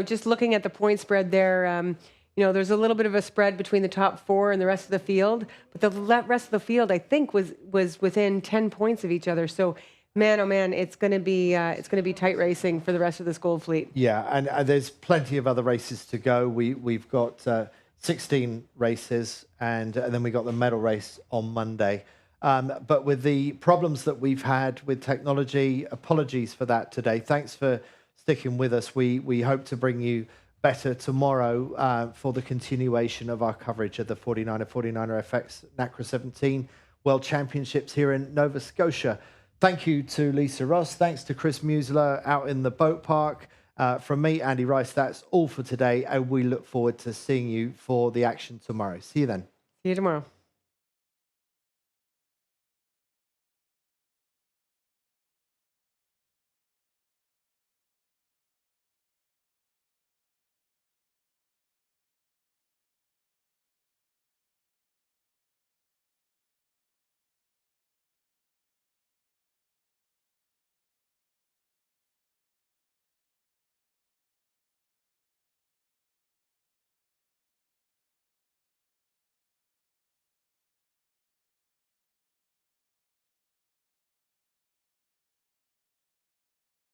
just looking at the point spread there, there's a little bit of a spread between the top 4 and the rest of the field. But the rest of the field, I think, was within 10 points of each other. So, man, oh man, it's going to be tight racing for the rest of this Gold Fleet. Yeah, and there's plenty of other races to go. We've got 16 races, and then we got the medal race on Monday. But with the problems that we've had with technology, apologies for that today. Thanks for sticking with us. We hope to bring you better tomorrow for the continuation of our coverage of the 49er FX Nacra 17 World Championships here in Nova Scotia. Thank you to Lisa Ross. Thanks to Chris Musler out in the boat park. From me, Andy Rice, that's all for today, and we look forward to seeing you for the action tomorrow. See you then. See you tomorrow.